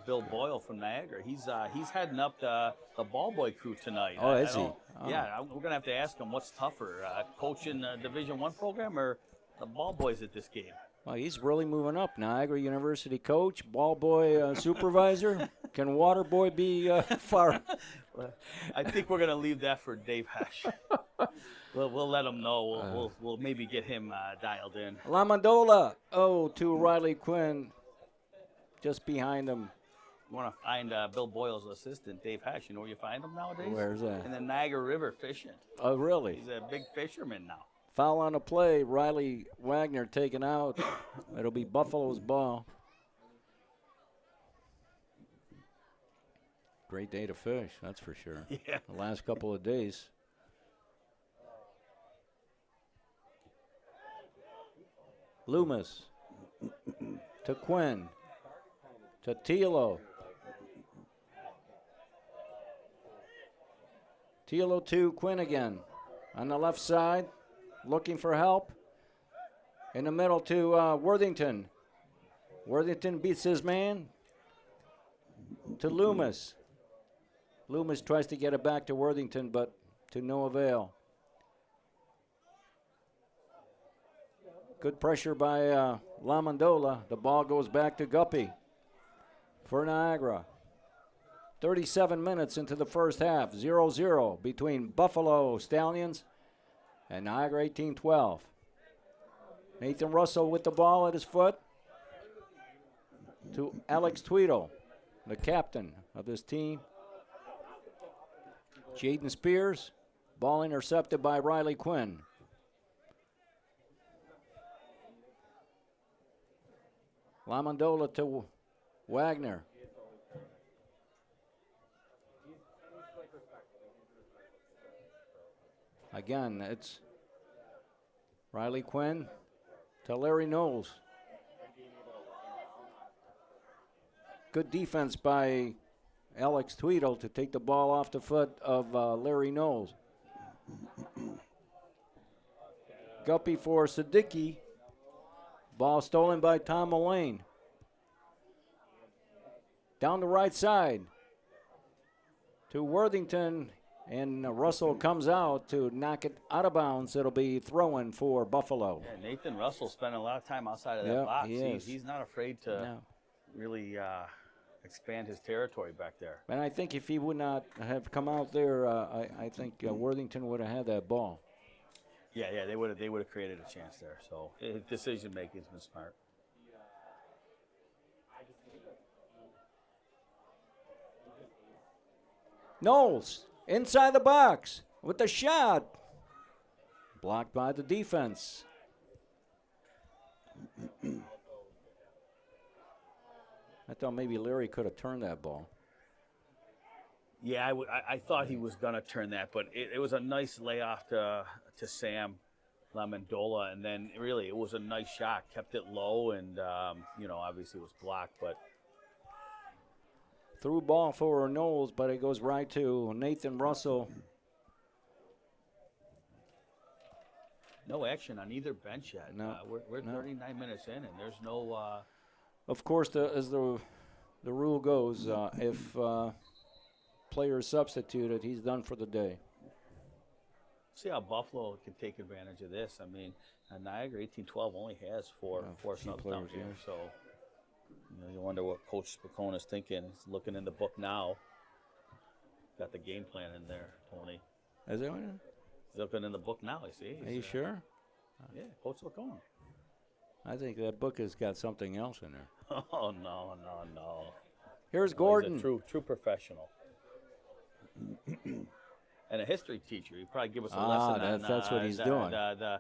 Bill Boyle from Niagara. He's heading up the ball boy crew tonight. Oh, is he? don't- Oh. Yeah, we're gonna have to ask him what's tougher, coaching the Division I program or the ball boys at this game. Well, he's really moving up. Niagara University coach, ball boy supervisor. Can water boy be far? I think we're gonna leave that for Dave Hesh. We'll let him know. We'll maybe get him dialed in. Lamondola. Oh, to Riley Quinn. Just behind him. You want to find Bill Boyle's assistant, Dave Hesh. You know where you find him nowadays? Where's that? In the Niagara River fishing. Oh, really? He's a big fisherman now. Foul on the play. Riley Wagner taken out. It'll be Buffalo's ball. Great day to fish, that's for sure. Yeah. The last couple of days. Loomis to Quinn to Tilo. Tilo to Quinn again. On the left side, looking for help. In the middle to Worthington. Worthington beats his man to Loomis. Loomis tries to get it back to Worthington, but to no avail. Good pressure by Lamondola. The ball goes back to Guppy for Niagara. 37 minutes into the first half, 0-0 between Buffalo Stallions and Niagara 18-12. Nathan Russell with the ball at his foot to Alex Tweedle, the captain of this team. Jaden Spears, ball intercepted by Riley Quinn. Lamondola to Wagner. Again, it's Riley Quinn to Larry Knowles. Good defense by Alex Tweedle to take the ball off the foot of Larry Knowles. Guppy for Siddiqui. Ball stolen by Tom Mullane. Down the right side to Worthington, and Russell comes out to knock it out of bounds. It'll be throwing for Buffalo. Yeah, Nathan Russell spent a lot of time outside of that box. He's not afraid to really expand his territory back there. And I think if he would not have come out there, I think Worthington would have had that ball. Yeah, they would have created a chance there. So his decision making's been smart. Knowles inside the box with the shot. Blocked by the defense. I thought maybe Larry could have turned that ball. Yeah, I thought he was going to turn that, but it was a nice layoff to Sam Lamondola, and then really it was a nice shot. Kept it low, and, obviously it was blocked, but Through ball for Knowles, but it goes right to Nathan Russell. no action on either bench yet. No, We're 39 minutes in, and there's no. Of course, as the rule goes, if player is substituted, he's done for the day. See how Buffalo can take advantage of this. I mean, Niagara 1812 only has four subs down here, so you wonder what Coach Spicone is thinking. He's looking in the book now. Got the game plan in there, Tony. Is it? He's looking in the book now. I see. Are you sure? Yeah, Coach Spicone. I think that book has got something else in there. Oh no! Here's No, Gordon. he's a true professional. And a history teacher. He'd probably give us a lesson on that's what he's doing. The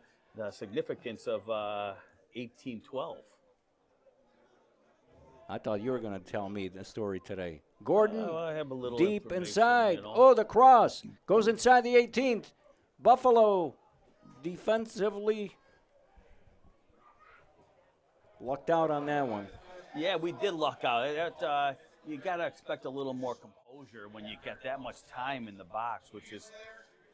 significance of 1812. I thought you were going to tell me the story today. Gordon, I have a little deep information, inside. you know. Oh, the cross goes inside the 18th. Buffalo defensively lucked out on that one. Yeah, we did luck out. You got to expect a little more composure when you get that much time in the box, which is,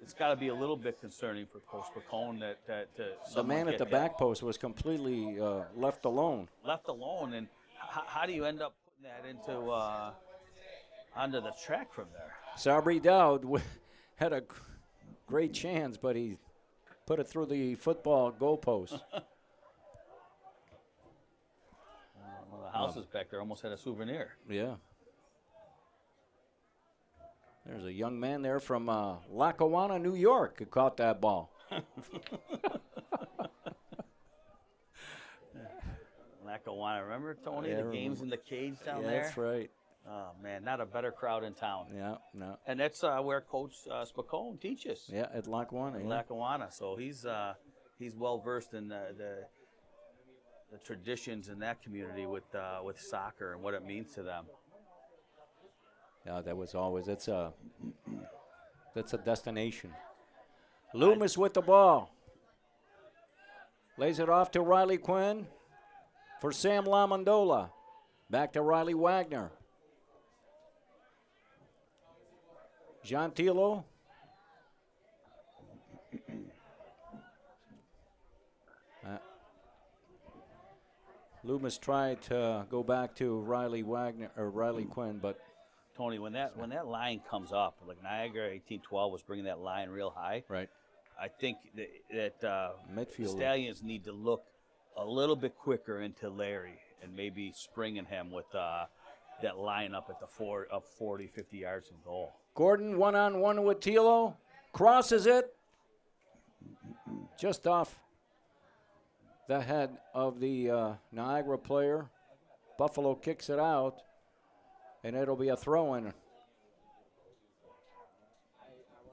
it's got to be a little bit concerning for Coach Spicone that The man at the back post was completely left alone. Left alone, and how do you end up putting that into onto the track from there? Sabri Dowd had a great chance, but he put it through the football goalpost. One of the houses back there almost had a souvenir. Yeah. There's a young man there from Lackawanna, New York, who caught that ball. Lackawanna, remember, Tony? Yeah, The games in the cage down there? That's right. Oh, man, not a better crowd in town. Yeah, no. And that's where Coach Spicone teaches. Yeah, at Lackawanna. In Yeah. Lackawanna. So he's well versed in the traditions in that community with soccer and what it means to them. Yeah, that was always that's a destination. Loomis with the ball. Lays it off to Riley Quinn for Sam Lamondola. Back to Riley Wagner. Gentilo. Loomis tried to go back to Riley Quinn, but Tony, when that line comes up, like Niagara 1812 was bringing that line real high. right. I think that Midfield. Stallions need to look a little bit quicker into Larry and maybe springing him with that line up at the 40, 50 yards from goal. Gordon one-on-one with Tilo. Crosses it. Just off the head of the Niagara player. Buffalo kicks it out, and it'll be a throw-in.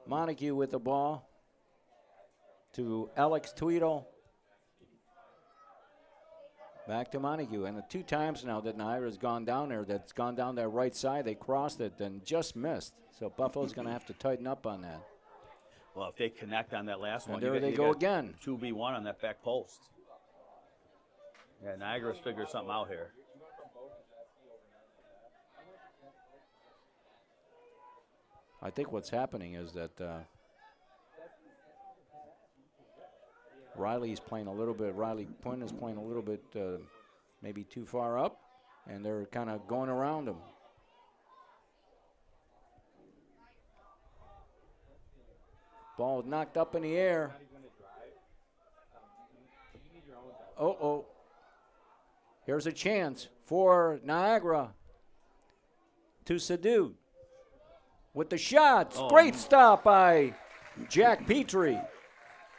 Montague with the ball to Alex Tweedle. Back to Montague. And the 2 times now that Niagara's gone down there, that's gone down that right side, they crossed it and just missed. So Buffalo's going to have to tighten up on that. Well, if they connect on that last one, And there you they got go again. 2v1 on that back post. Yeah, Niagara's figured something out here. I think what's happening is that Riley Quinn is playing a little bit maybe too far up, and they're kind of going around him. Ball knocked up in the air. Oh. Here's a chance for Niagara to Sadu. With the shots. Oh. Great stop by Jack Petrie.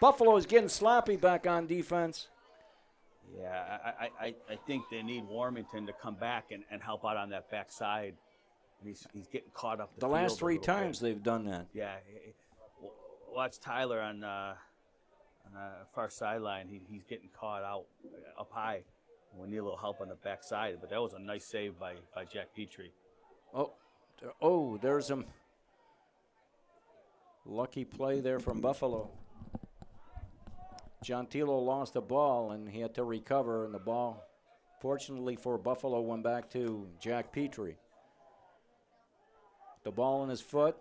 Buffalo is getting sloppy back on defense. Yeah, I think they need Warmington to come back and help out on that back side. And he's getting caught up The last 3 times they've done that. Yeah. Watch Tyler on the far sideline. He's getting caught out up high. We need a little help on the back side. But that was a nice save by Jack Petrie. There's some lucky play there from Buffalo. Gentilo lost the ball, and he had to recover, and the ball, fortunately for Buffalo, went back to Jack Petrie. The ball in his foot.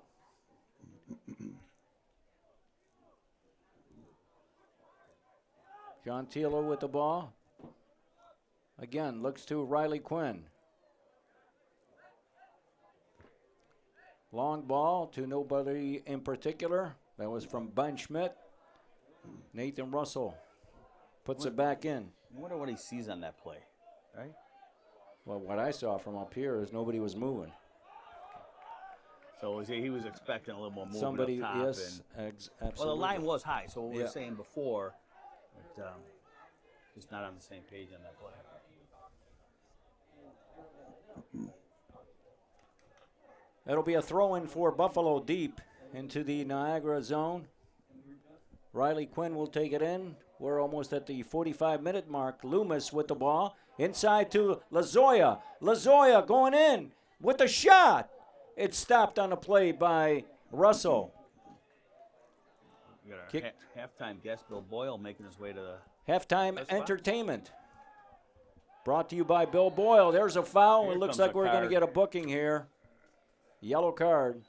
Gentilo with the ball. Again, looks to Riley Quinn. Long ball to nobody in particular. That was from Ben Schmidt. Nathan Russell puts it back in. I wonder what he sees on that play, right? Well, what I saw from up here is nobody was moving. So he was expecting a little more movement Somebody, up top. yes, absolutely. Well, the line was high, so what we were Yeah. saying before, but, just not on the same page on that play. That'll be a throw-in for Buffalo deep into the Niagara zone. Riley Quinn will take it in. We're almost at the 45-minute mark. Loomis with the ball. Inside to Lazoya. Lazoya going in with the shot. It's stopped on the play by Russell. We got our Kick. halftime guest, Bill Boyle, making his way to the Halftime That's fine. entertainment. Brought to you by Bill Boyle. There's a foul. Here It looks comes like a we're going to card. get a booking here. Yellow card.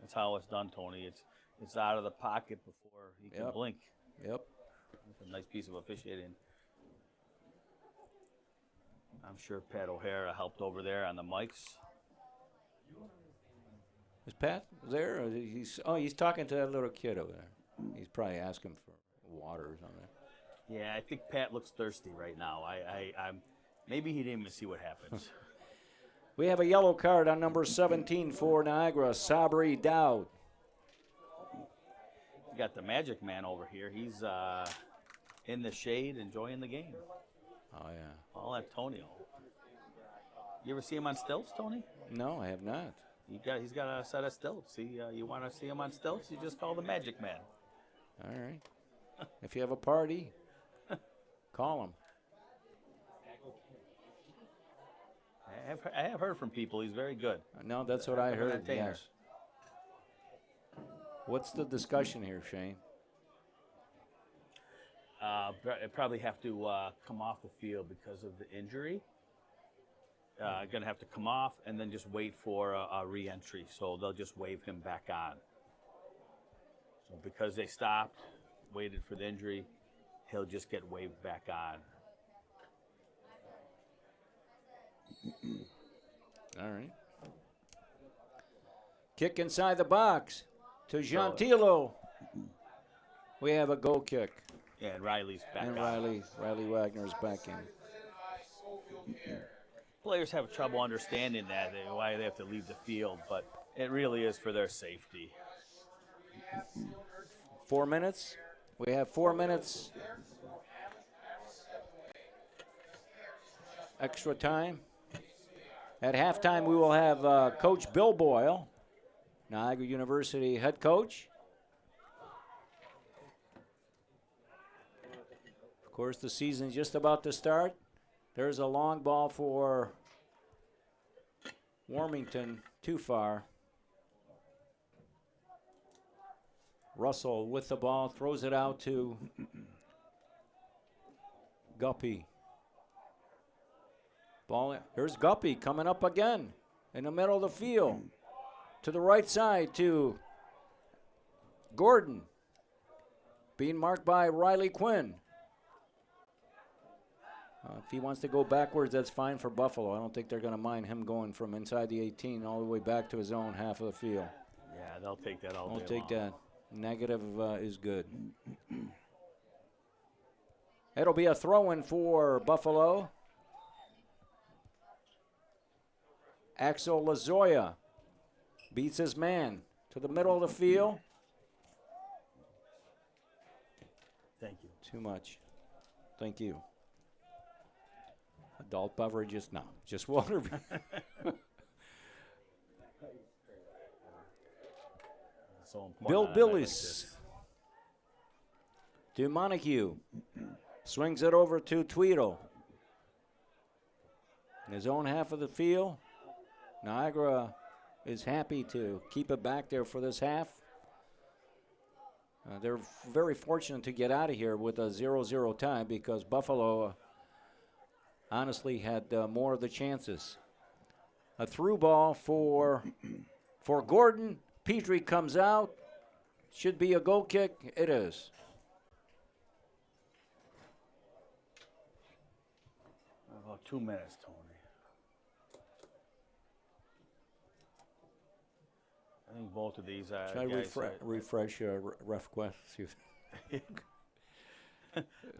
That's how it's done, Tony. It's out of the pocket before he can Yep. blink. Yep. It's a nice piece of officiating. I'm sure Pat O'Hara helped over there on the mics. Is Pat there? Or he's talking to that little kid over there. He's probably asking for water or something. Yeah, I think Pat looks thirsty right now. I'm maybe he didn't even see what happens. We have a yellow card on number 17 for Niagara, Sabri Dowd. You got the Magic Man over here. He's in the shade enjoying the game. Oh, yeah. All Antonio. You ever see him on stilts, Tony? No, I have not. He's got a set of stilts. You want to see him on stilts? You just call the Magic Man. All right. If you have a party, call him. I have heard from people he's very good. No, that's what I heard, entertainer. yes. What's the discussion here, Shane? Probably have to come off the field because of the injury. Going to have to come off and then just wait for a re-entry. So they'll just wave him back on. So because they stopped, waited for the injury, he'll just get waved back on. All right. Kick inside the box to Gentilo. We have a goal kick. Yeah, and Riley's back And on. Riley Wagner's back in. Players have trouble understanding that, why they have to leave the field, but it really is for their safety. 4 minutes. We have 4 minutes. Extra time. At halftime, we will have Coach Bill Boyle, Niagara University head coach. Of course, the season's just about to start. There's a long ball for Warmington, too far. Russell with the ball, throws it out to Guppy. Ball, here's Guppy coming up again in the middle of the field. To the right side to Gordon. Being marked by Riley Quinn. If he wants to go backwards, that's fine for Buffalo. I don't think they're going to mind him going from inside the 18 all the way back to his own half of the field. Yeah, they'll take that all day I'll take long. that. Negative is good. It'll be a throw-in for Buffalo. Axel Lazoya beats his man to the middle of the field. Thank you. Too much. Thank you. Adult beverages? No, just water. So important Bill on a night like Billis this. to Montague. Swings it over to Tweedle. In his own half of the field. Niagara is happy to keep it back there for this half. They're very fortunate to get out of here with a 0-0 tie because Buffalo honestly had more of the chances. A through ball for Gordon. Petrie comes out. Should be a goal kick. It is. About 2 minutes, Tony. I think both of these Try to guys. refresh ref questions.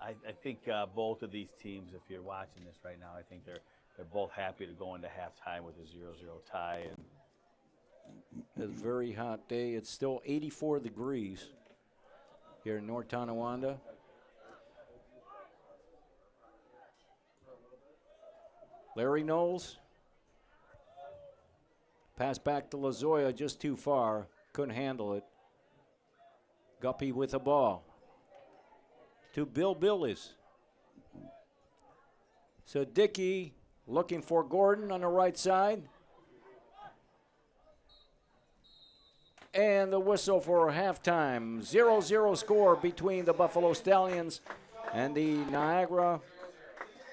I think both of these teams, if you're watching this right now, I think they're both happy to go into halftime with a 0-0 tie. And It's a very hot day. It's still 84 degrees here in North Tonawanda. Larry Knowles. Pass back to Lazoya, just too far. Couldn't handle it. Guppy with the ball. To Bill Billis. So Dickey looking for Gordon on the right side. And the whistle for halftime. 0-0 score between the Buffalo Stallions and the Niagara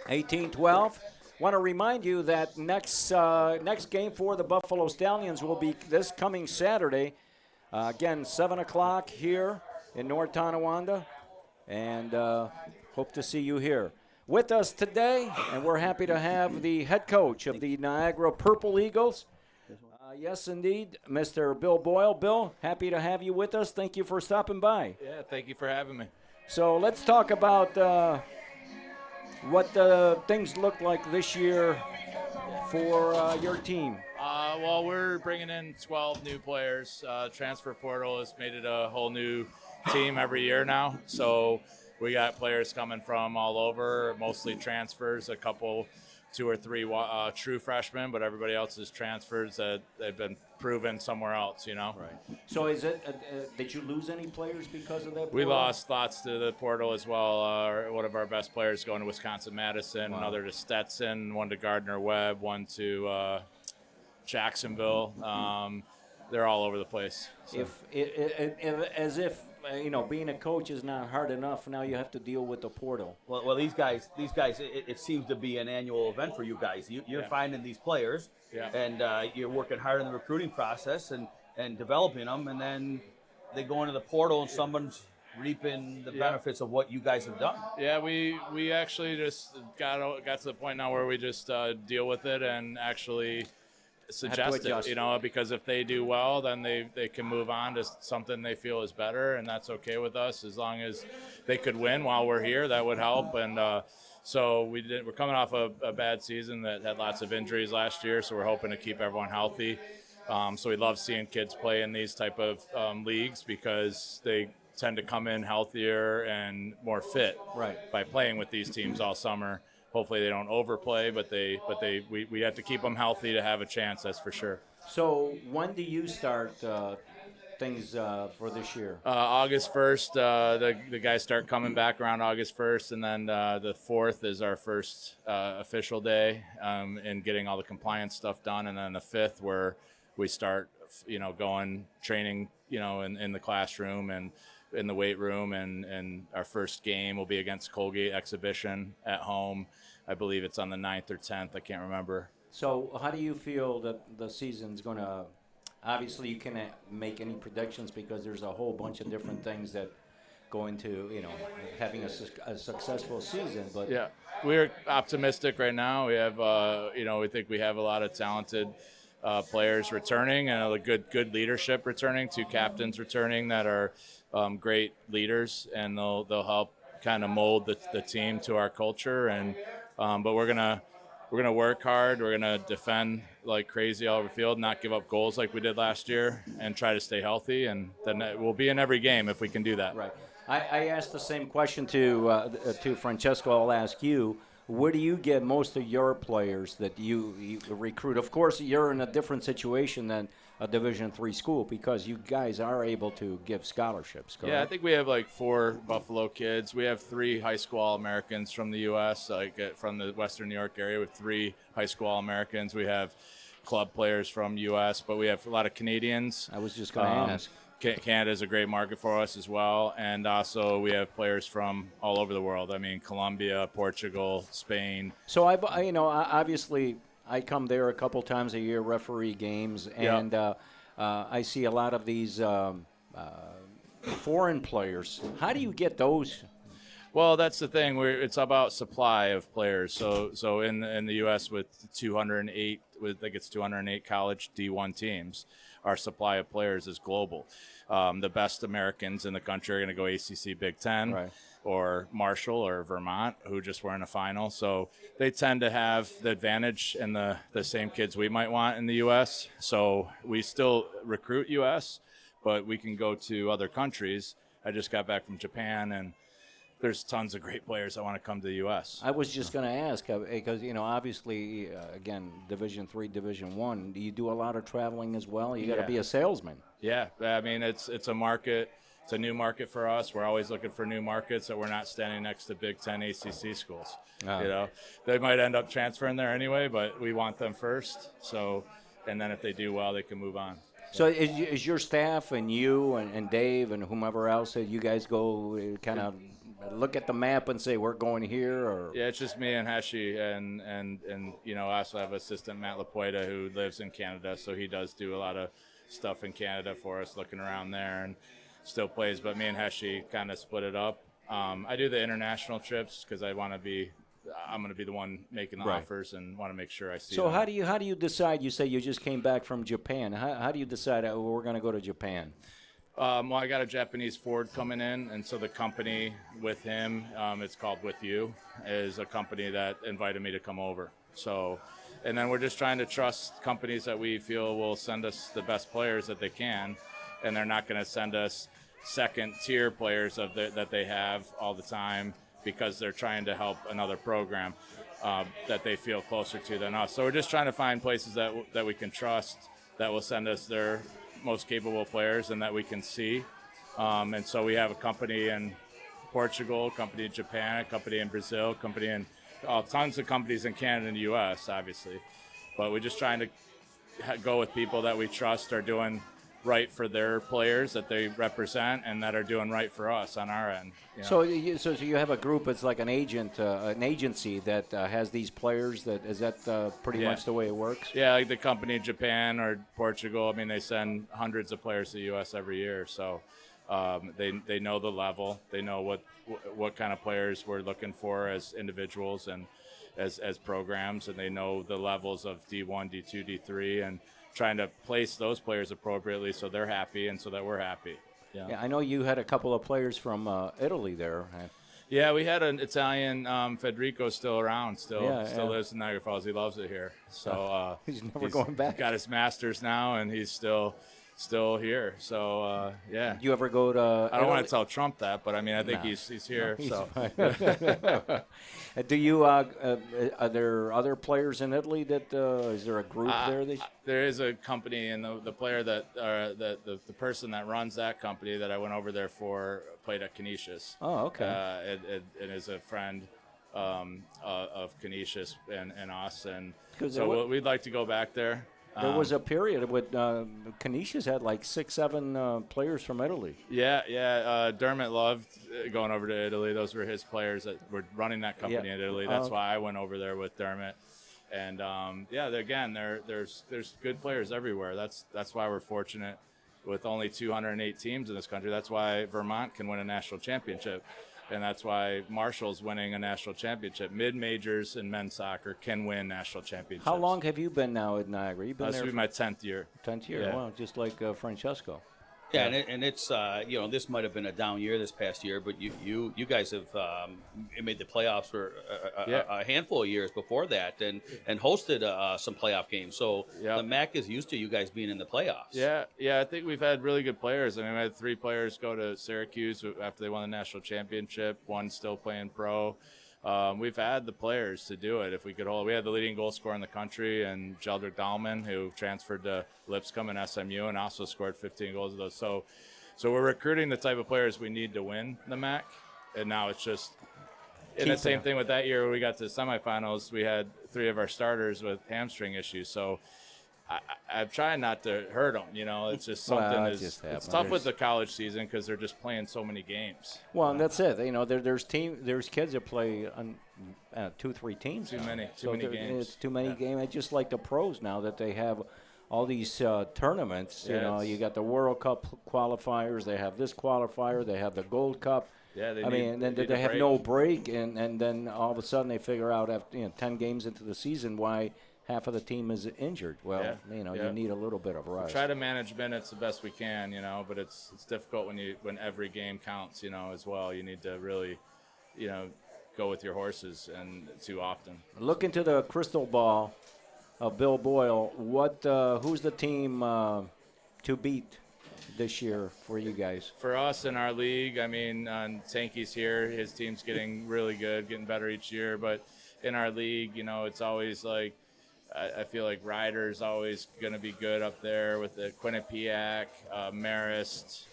18-12. Want to remind you that next game for the Buffalo Stallions will be this coming Saturday. Again, 7 o'clock here in North Tonawanda. And hope to see you here. With us today, and we're happy to have the head coach of the Niagara Purple Eagles. Yes, indeed, Mr. Bill Boyle. Bill, happy to have you with us. Thank you for stopping by. Yeah, thank you for having me. So let's talk about what things look like this year for your team. Well, we're bringing in 12 new players. Transfer portal has made it a whole new team every year now. So we got players coming from all over, mostly transfers, a couple, 2 or 3 true freshmen, but everybody else is transfers that they've been proven somewhere else, you know. Right. So is it? Did you lose any players because of that? We portal? lost lots to the portal as well. One of our best players going to Wisconsin-Madison, another to Stetson, one to Gardner-Webb, one to Jacksonville. They're all over the place. So. Being a coach is not hard enough. Now you have to deal with the portal. well, these guys, it seems to be an annual event for you guys. You're finding these players, and you're working hard in the recruiting process and developing them, and then they go into the portal and someone's reaping the benefits of what you guys have done. Yeah, we actually just got to the point now where we just deal with it and actually suggest it, because if they do well, then they can move on to something they feel is better, and that's okay with us as long as they could win while we're here. That would help, and so we're coming off a bad season that had lots of injuries last year, so we're hoping to keep everyone healthy. So we love seeing kids play in these type of leagues because they tend to come in healthier and more fit by playing with these teams all summer. Hopefully they don't overplay, but we have to keep them healthy to have a chance. That's for sure. So when do you start things for this year? August 1st, the guys start coming back around August 1st, and then the 4th is our first official day in getting all the compliance stuff done, and then the 5th where we start, going training, in the classroom and in the weight room, and our first game will be against Colgate Exhibition at home. I believe it's on the 9th or 10th. I can't remember. So how do you feel that the season's going to – obviously you can't make any predictions because there's a whole bunch of different things that go into, having a successful season. But yeah, we're optimistic right now. We have, we think we have a lot of talented players returning and a good leadership returning, 2 captains returning that are great leaders, and they'll help kind of mold the team to our culture. And but we're gonna work hard. We're gonna defend like crazy all over the field, not give up goals like we did last year, and try to stay healthy. And then we'll be in every game if we can do that. Right. I asked the same question to Francesco. I'll ask you. Where do you get most of your players that you recruit? Of course, you're in a different situation than a Division III school because you guys are able to give scholarships, correct? Yeah, I think we have like 4 Buffalo kids. We have 3 high school All-Americans from the U.S., from the Western New York area with 3 high school All-Americans. We have club players from U.S., but we have a lot of Canadians. I was just going to ask. Canada is a great market for us as well, and also we have players from all over the world. I mean, Colombia, Portugal, Spain. So obviously I come there a couple times a year, referee games, and I see a lot of these foreign players. How do you get those? Well, that's the thing. It's about supply of players. So in the U.S. with 208, I think it's 208 college D1 teams, our supply of players is global. The best Americans in the country are going to go ACC Big Ten, right, or Marshall or Vermont, who just were in a final. So they tend to have the advantage and the same kids we might want in the U.S. So we still recruit U.S., but we can go to other countries. I just got back from Japan, and there's tons of great players that want to come to the U.S. I was just going to ask because obviously again Division III, Division I. Do you do a lot of traveling as well? You got to be a salesman. Yeah, I mean it's a market. It's a new market for us. We're always looking for new markets that we're not standing next to Big Ten ACC schools. They might end up transferring there anyway, but we want them first. So, and then if they do well, they can move on. So is your staff and you and Dave and whomever else, you guys go kind of look at the map and say we're going here? Or yeah, it's just me and Heshi, and I also have assistant Matt Lapoita who lives in Canada, so he does do a lot of stuff in Canada for us, looking around there, and still plays. But me and Heshi kind of split it up. I do the international trips because I'm going to be the one making the offers and want to make sure I see. So them. how do you decide? You say you just came back from Japan. How do you decide we're going to go to Japan? Well, I got a Japanese Ford coming in, and so the company with him, it's called With You, is a company that invited me to come over. So, and then we're just trying to trust companies that we feel will send us the best players that they can, and they're not going to send us second-tier players that they have all the time because they're trying to help another program that they feel closer to than us. So we're just trying to find places that we can trust that will send us their most capable players and that we can see. And so we have a company in Portugal, a company in Japan, a company in Brazil, tons of companies in Canada and the U.S., obviously. But we're just trying to go with people that we trust are doing right for their players that they represent and that are doing right for us on our end. So you have a group. It's like an agency that has these players. Is that pretty much the way it works? Yeah, like the company in Japan or Portugal. I mean, they send hundreds of players to the U.S. every year. So they know the level. They know what kind of players we're looking for as individuals and as programs, and they know the levels of D1, D2, D3, and trying to place those players appropriately so they're happy and so that we're happy. Yeah, I know you had a couple of players from Italy there. Yeah, we had an Italian, Federico, still around, still lives in Niagara Falls. He loves it here. So he's never going back. Got his master's now, and he's still still here. So yeah. Do you ever go to? I don't want to tell Trump that, but I mean, I think No. he's here. He's so fine. Do you? Are there other players in Italy that? Is there a group there? There is a company, and the player that the person that runs that company that I went over there for played at Canisius. Oh, okay. And is a friend of Canisius and us, and 'Cause so we'd like to go back there. There was a period when Canisius had like 6, 7 players from Italy. Yeah. Dermot loved going over to Italy. Those were his players that were running that company in Italy. That's why I went over there with Dermot. And there's good players everywhere. That's why we're fortunate with only 208 teams in this country. That's why Vermont can win a national championship. And that's why Marshall's winning a national championship. Mid-majors in men's soccer can win national championships. How long have you been now at Niagara? You've been there this will be my 10th year. 10th year, Yeah. Wow, just like Francesco. Yeah, and it's this might have been a down year this past year, but you guys have made the playoffs for a handful of years before that, and hosted some playoff games. So the MAC is used to you guys being in the playoffs. Yeah. I think we've had really good players. I mean, we had 3 players go to Syracuse after they won the national championship. One still playing pro. We've had the players to do it if we could hold. We had the leading goal scorer in the country, and Jeldrick Dahlman, who transferred to Lipscomb and SMU and also scored 15 goals of those. So we're recruiting the type of players we need to win the MAC, and now it's just in the same thing with that year when we got to the semifinals. We had 3 of our starters with hamstring issues, so I'm trying not to hurt them. It's just something. It's tough with the college season because they're just playing so many games. Well, and that's it. There's kids that play on 2, 3 teams. Too many games. It's too many games. It's just like the pros now that they have all these tournaments. You got the World Cup qualifiers. They have this qualifier. They have the Gold Cup. Yeah, they have no break, and then all of a sudden they figure out after 10 games into the season why half of the team is injured. Well, you need a little bit of rest. We try to manage minutes the best we can, but it's difficult when every game counts, as well. You need to really, go with your horses, and too often. Look into the crystal ball of Bill Boyle. Who's the team to beat this year for you guys? For us in our league, I mean, Sankey's here. His team's getting really good, getting better each year. But in our league, it's always like, I feel like Ryder's always going to be good up there with the Quinnipiac, Marist,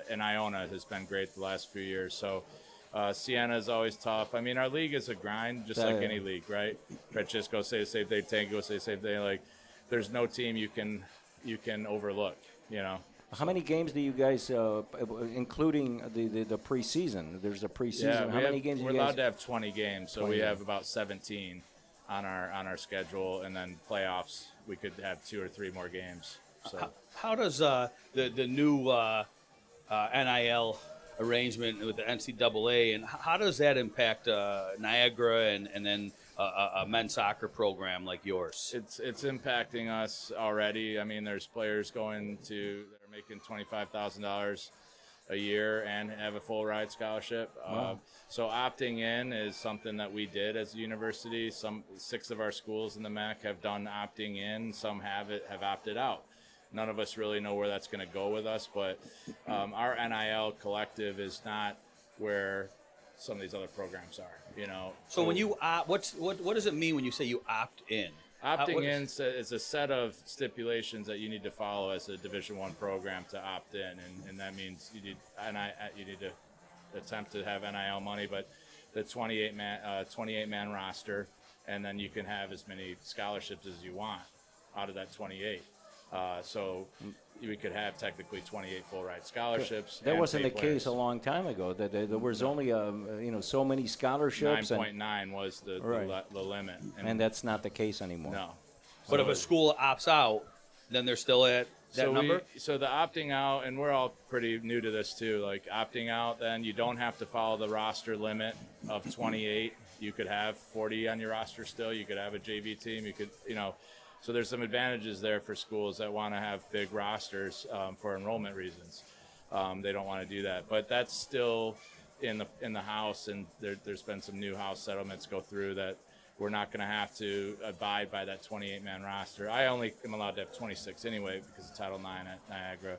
and Iona has been great the last few years. So Siena is always tough. I mean, our league is a grind, just like any league, right? Francisco say the same thing, Tango say the same thing. Like, there's no team you can overlook, How many games do you guys, including the preseason? There's a preseason. Yeah, How many games? We're allowed to have 20 games, so we have about 17 on our schedule, and then playoffs we could have 2 or 3 more games. So how does the new NIL arrangement with the NCAA, and how does that impact Niagara and then a men's soccer program like yours? It's impacting us already. I mean, there's players that are making $25,000 a year and have a full ride scholarship. Wow. So opting in is something that we did as a university. 6 of our schools in the MAC have done opting in. Some have opted out. None of us really know where that's going to go with us, but our NIL collective is not where some of these other programs are. So when you what does it mean when you say you opt in? Opting in is a set of stipulations that you need to follow as a Division I program to opt in, and that means you need to attempt to have NIL money, but the 28-man roster, and then you can have as many scholarships as you want out of that 28. So we could have technically 28 full ride scholarships. That wasn't the case a long time ago. That there was only so many scholarships. 9.9 was the limit, and that's not the case anymore. No. But if a school opts out, then they're still at that number? So the opting out, and we're all pretty new to this too, like opting out, then you don't have to follow the roster limit of 28. You could have 40 on your roster still. You could have a JV team. You could, so there's some advantages there for schools that want to have big rosters for enrollment reasons. They don't want to do that, but that's still in the House, and there's been some new House settlements go through that we're not going to have to abide by that 28-man roster. I only am allowed to have 26 anyway because of Title IX at Niagara.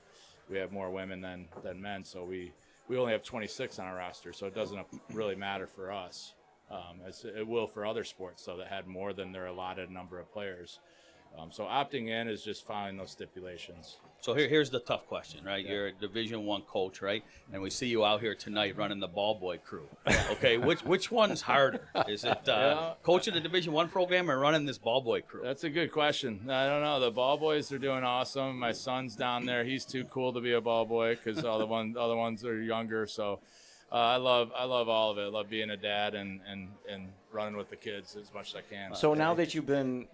We have more women than men, so we only have 26 on our roster, so it doesn't really matter for us, as it will for other sports, though, that had more than their allotted number of players. So opting in is just following those stipulations. So here's the tough question, right? You're a Division I coach, right? And we see you out here tonight running the ball boy crew. Okay, which one's harder? Is it coaching the Division I program or running this ball boy crew? That's a good question. I don't know. The ball boys are doing awesome. My son's down there. He's too cool to be a ball boy because all the other ones are younger. So I love all of it. I love being a dad and running with the kids as much as I can. So now that you've been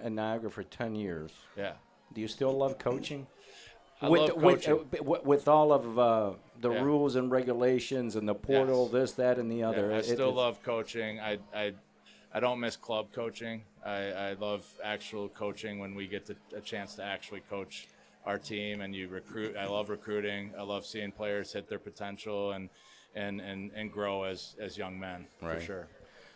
in Niagara for 10 years. Yeah. Do you still love coaching? I love coaching. With all of the rules and regulations and the portal, this, that, and the other. Yeah, I still love coaching. I don't miss club coaching. I love actual coaching when we get a chance to actually coach our team and you recruit. I love recruiting. I love seeing players hit their potential and grow as young men, for sure.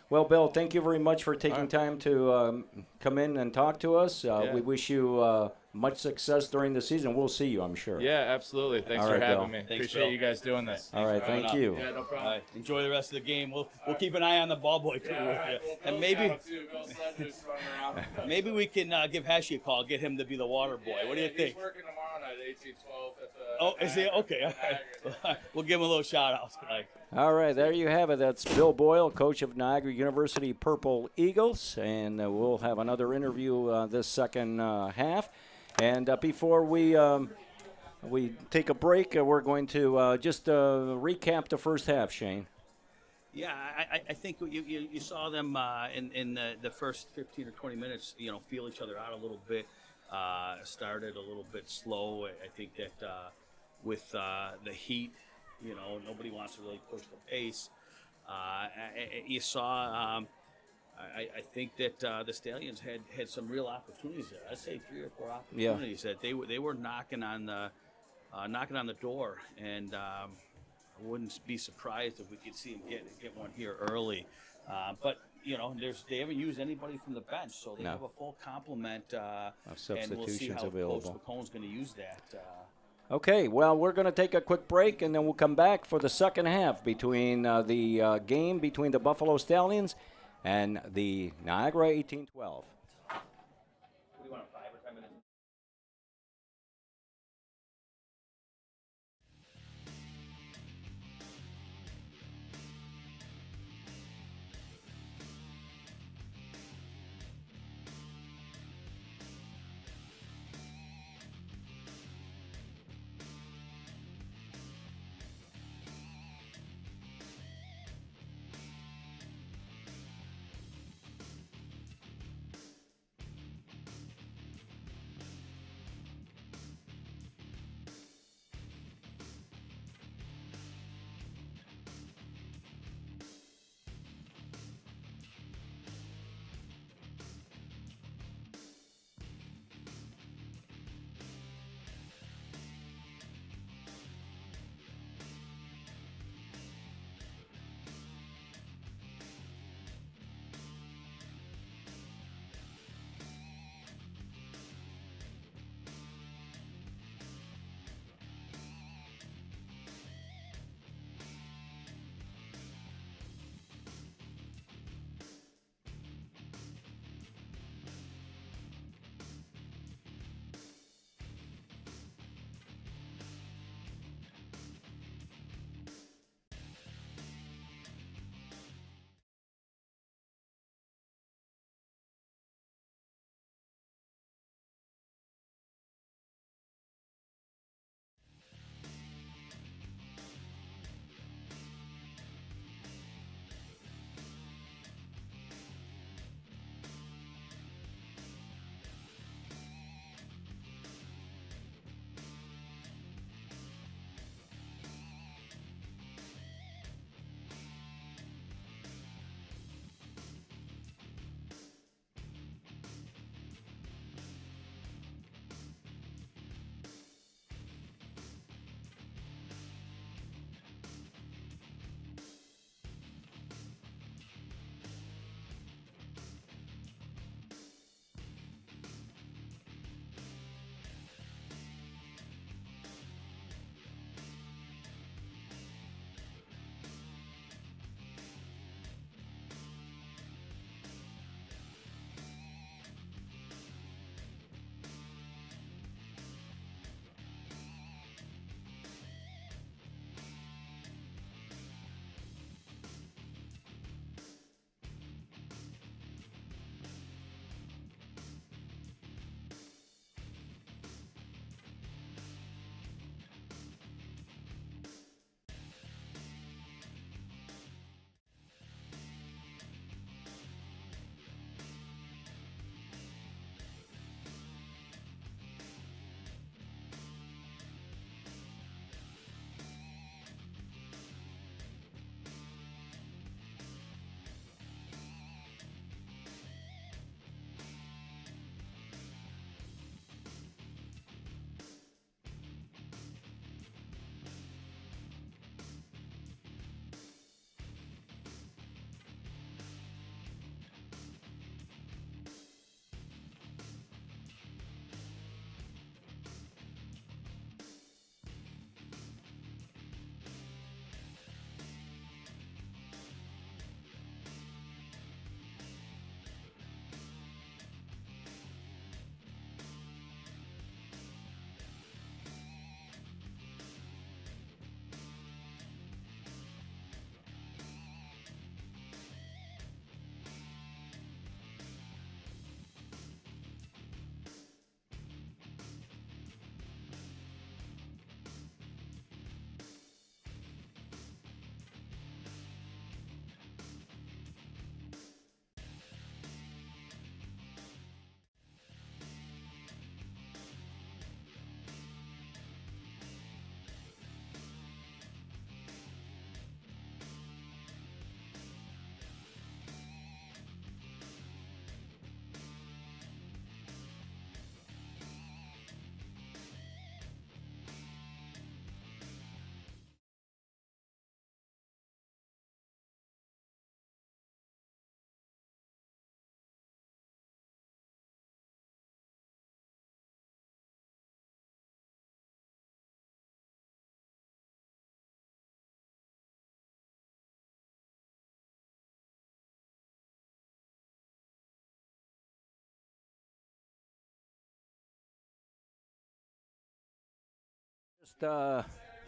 Well, Bill, thank you very much for taking time to come in and talk to us. We wish you much success during the season. We'll see you, I'm sure. Yeah, absolutely. Thanks All for right, having Bill. me. Thanks, Appreciate Bill. you guys doing this. All right, thank you. Yeah, no problem. All right, enjoy the rest of the game. We'll keep an eye on the ball boy crew with you. And maybe we can give Hashi a call, get him to be the water boy. What do you think? He's working tomorrow night at 1812 at the Oh, is he? Okay. All right. We'll give him a little shout out tonight. All right, there you have it. That's Bill Boyle, coach of Niagara University Purple Eagles, and we'll have another interview this second half. And before we take a break, we're going to just recap the first half, Shane. Yeah, I think you saw them in the first 15 or 20 minutes, feel each other out a little bit. Started a little bit slow. I think that with the heat, nobody wants to really push the pace. You saw, I think that the Stallions had some real opportunities there. I'd say 3 or 4 opportunities that they were knocking on the door, and I wouldn't be surprised if we could see them get one here early. But they haven't used anybody from the bench, so they have a full complement of substitutions and we'll see how available. Coach McCone's going to use that. Okay, well, we're going to take a quick break, and then we'll come back for the second half between the game between the Buffalo Stallions and the Niagara 1812.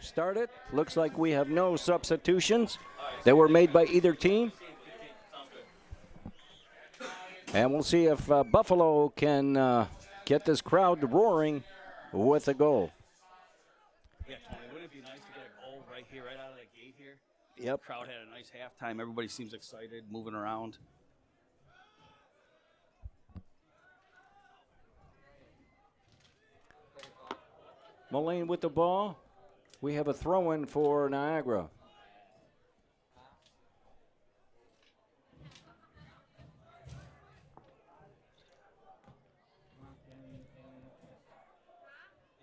Started. Looks like we have no substitutions that were made by either team. And we'll see if Buffalo can get this crowd roaring with a goal. Yeah, Tony, wouldn't it be nice to get a goal right here, right out of the gate here? Yep. The crowd had a nice halftime. Everybody seems excited, moving around. Mullane with the ball. We have a throw-in for Niagara.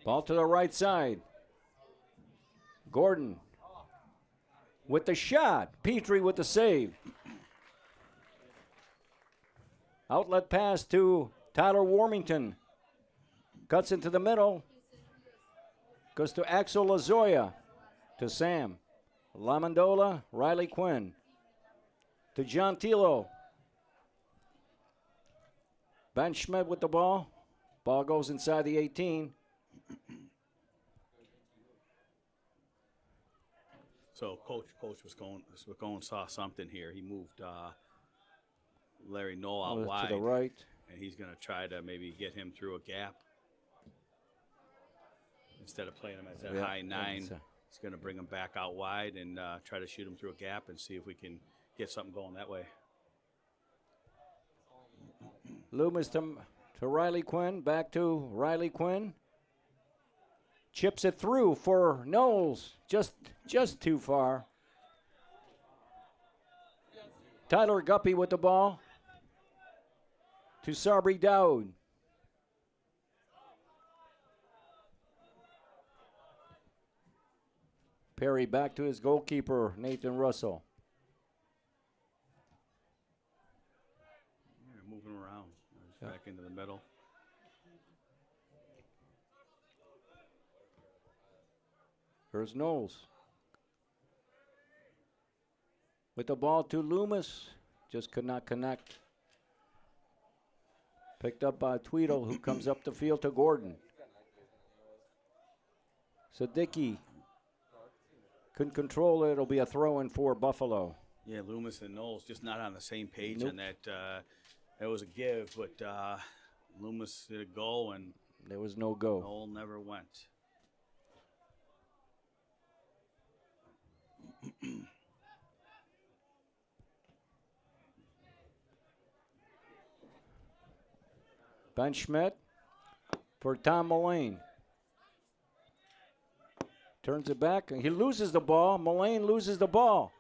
Ball to the right side. Gordon with the shot. Petrie with the save. Outlet pass to Tyler Warmington. Cuts into the middle. Goes to Axel Lazoya. To Sam. Lamondola, Riley Quinn. To John Tilo. Ben Schmidt with the ball. Ball goes inside the 18. So coach saw something here. He moved Larry Knoll out wide to the right. and he's going to try to maybe get him through a gap. Instead of playing him as that high 9, he's going to bring him back out wide and try to shoot him through a gap and see if we can get something going that way. Loomis to Riley Quinn. Back to Riley Quinn. Chips it through for Knowles. Just too far. Tyler Guppy with the ball. To Sabri Dowd. Perry back to his goalkeeper, Nathan Russell. Yeah, moving around. Back into the middle. Here's Knowles. With the ball to Loomis. Just could not connect. Picked up by Tweedle, who comes up the field to Gordon. Sadicki couldn't control it. It'll be a throw-in for Buffalo. Yeah, Loomis and Knowles just not on the same page on that. That was a give, but Loomis did a goal and there was no go. Knoll never went. Ben Schmidt for Tom Mullane. Turns it back. He loses the ball. Mullane loses the ball.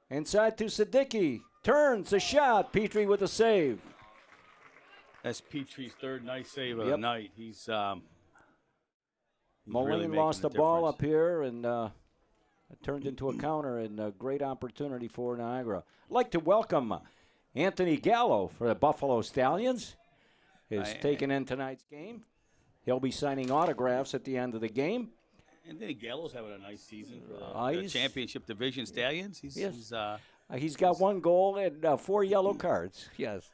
Inside to Sadicki. Turns a shot. Petrie with a save. That's Petrie's third nice save of the night. He's Mullane really lost the ball difference. up here and it turned into a counter and a great opportunity for Niagara. I'd like to welcome Anthony Gallo for the Buffalo Stallions. Is taken in tonight's game. He'll be signing autographs at the end of the game. Anthony Gallo's having a nice season for the He's- championship division Stallions. He's got one goal and 4 yellow cards. Yes.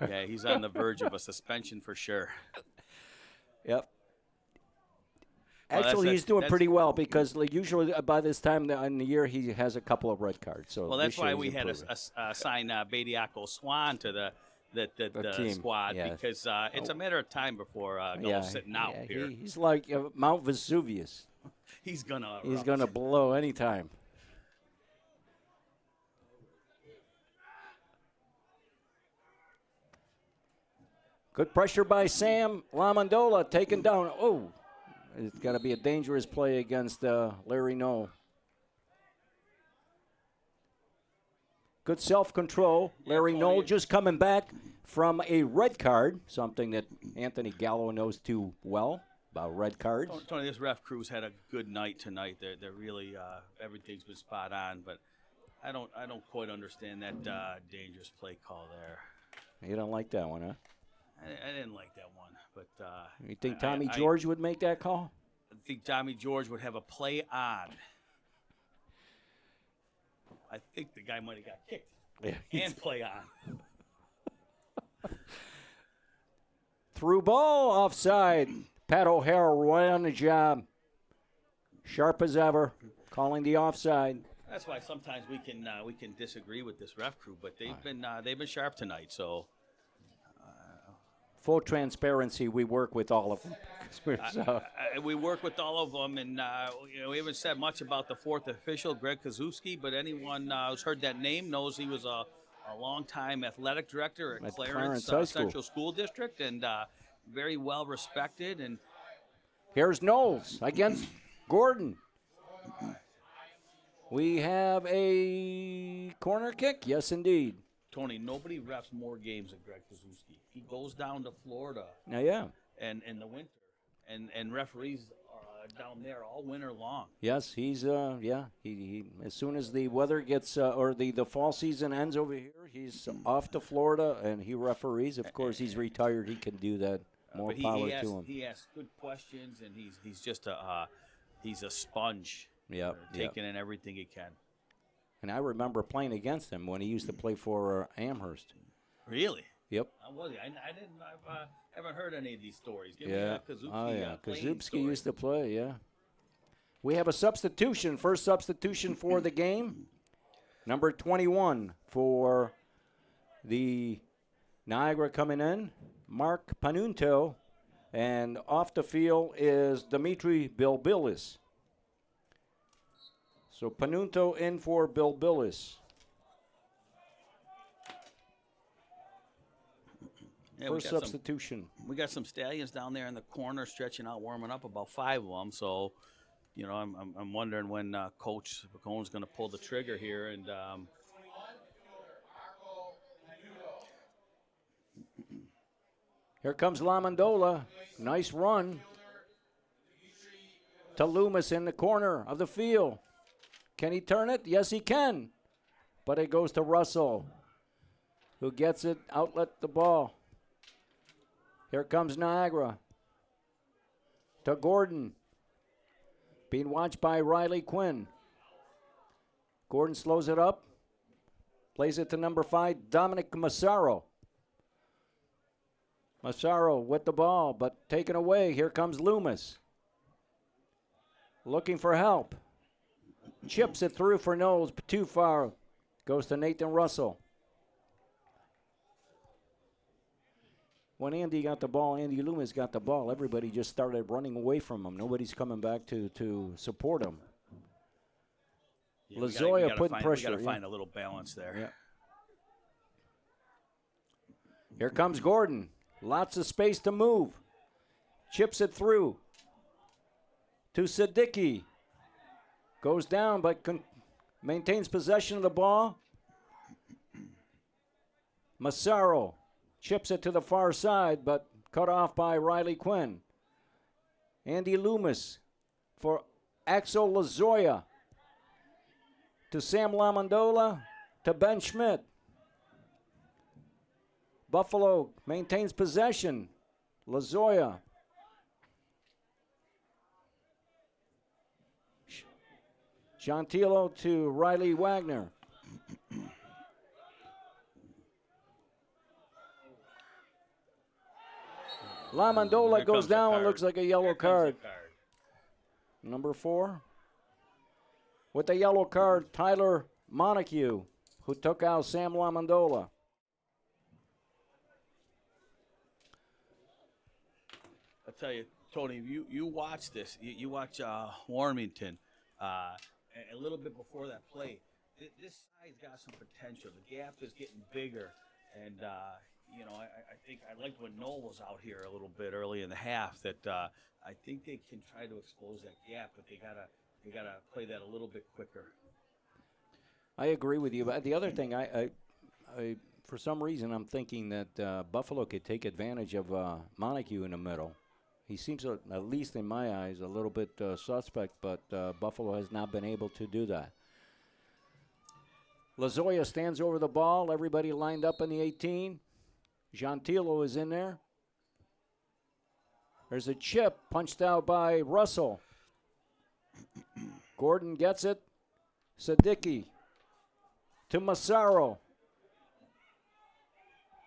Yeah, he's on the verge of a suspension for sure. Yep. Well, Actually, he's doing that's- pretty well because usually by this time in the year he has a couple of red cards. So Well, that's this year why he's we had improving. to sign Bediako Swan to the team, squad yes. because it's a matter of time before Gallo's sitting out here. He's like Mount Vesuvius. He's gonna blow anytime. Good pressure by Sam Lamondola, taken down. Oh, it's got to be a dangerous play against Larry Knoll. Good self-control. Larry Knoll just coming back from a red card, something that Anthony Gallo knows too well about red cards. Tony, this ref crew's had a good night tonight. They're really everything's been spot on, but I don't quite understand that dangerous play call there. You don't like that one, huh? I didn't like that one, but You think Tommy George would make that call? I think Tommy George would have a play on. I think the guy might have got kicked and play on. Through ball, offside. Pat O'Hara right on the job. Sharp as ever, calling the offside. That's why sometimes we can disagree with this ref crew, but they've been sharp tonight. So Full transparency, we work with all of them. we work with all of them, and we haven't said much about the fourth official, Greg Kazuski, but anyone who's heard that name knows he was a longtime athletic director at Clarence Central School District, and very well respected. And here's Knowles against Gordon. We have a corner kick. Yes, indeed. Tony, nobody refs more games than Greg Kazuski. He goes down to Florida. Yeah. And in the winter, and referees down there all winter long. Yes, he's He as soon as the weather gets or the fall season ends over here, he's off to Florida and he referees. Of course, he's retired. He can do that. More power to him. He asks good questions, and he's just he's a sponge. Yeah, taking in everything he can. And I remember playing against him when he used to play for Amherst. Really? Yep. How was he? I haven't heard any of these stories. Give me Kazuki. Kazuki used to play. Yeah. We have a substitution. First substitution for the game. Number 21 for the Niagara coming in, Mark Panunto, and off the field is Dimitri Bilbilis. So Panunto in for Bilbilis. Yeah, first substitution. We got some Stallions down there in the corner stretching out, warming up, about 5 of them. So, I'm wondering when Coach Bacone's going to pull the trigger here. And here comes Lamondola. Nice run to Loomis in the corner of the field. Can he turn it? Yes, he can. But it goes to Russell, who gets it, outlet the ball. Here comes Niagara. To Gordon. Being watched by Riley Quinn. Gordon slows it up. Plays it to number 5, Dominic Massaro. Massaro with the ball, but taken away. Here comes Loomis. Looking for help. Chips it through for Knowles, but too far. Goes to Nathan Russell. When Andy Loomis got the ball, everybody just started running away from him. Nobody's coming back to support him. Yeah, Lazoya putting pressure. We got to find a little balance there. Yeah. Here comes Gordon. Lots of space to move. Chips it through to Siddiqui. Goes down, but maintains possession of the ball. Massaro chips it to the far side, but cut off by Riley Quinn. Andy Loomis for Axel Lazoya. To Sam Lamondola, to Ben Schmidt. Buffalo maintains possession. Lazoya. Chantillo to Riley Wagner. Lamondola goes down and looks like a yellow card. Number 4. With the yellow card, Tyler Montague, who took out Sam Lamondola. I'll tell you, Tony, you watch this. You watch Warmington. A little bit before that play, this side's got some potential. The gap is getting bigger, and I think I liked when Noel was out here a little bit early in the half. That I think they can try to expose that gap, but they gotta play that a little bit quicker. I agree with you, but the other thing, I for some reason I'm thinking that Buffalo could take advantage of Montague in the middle. He seems, at least in my eyes, a little bit suspect, but Buffalo has not been able to do that. Lazoya stands over the ball. Everybody lined up in the 18. Gentilo is in there. There's a chip punched out by Russell. Gordon gets it. Siddiqui to Massaro.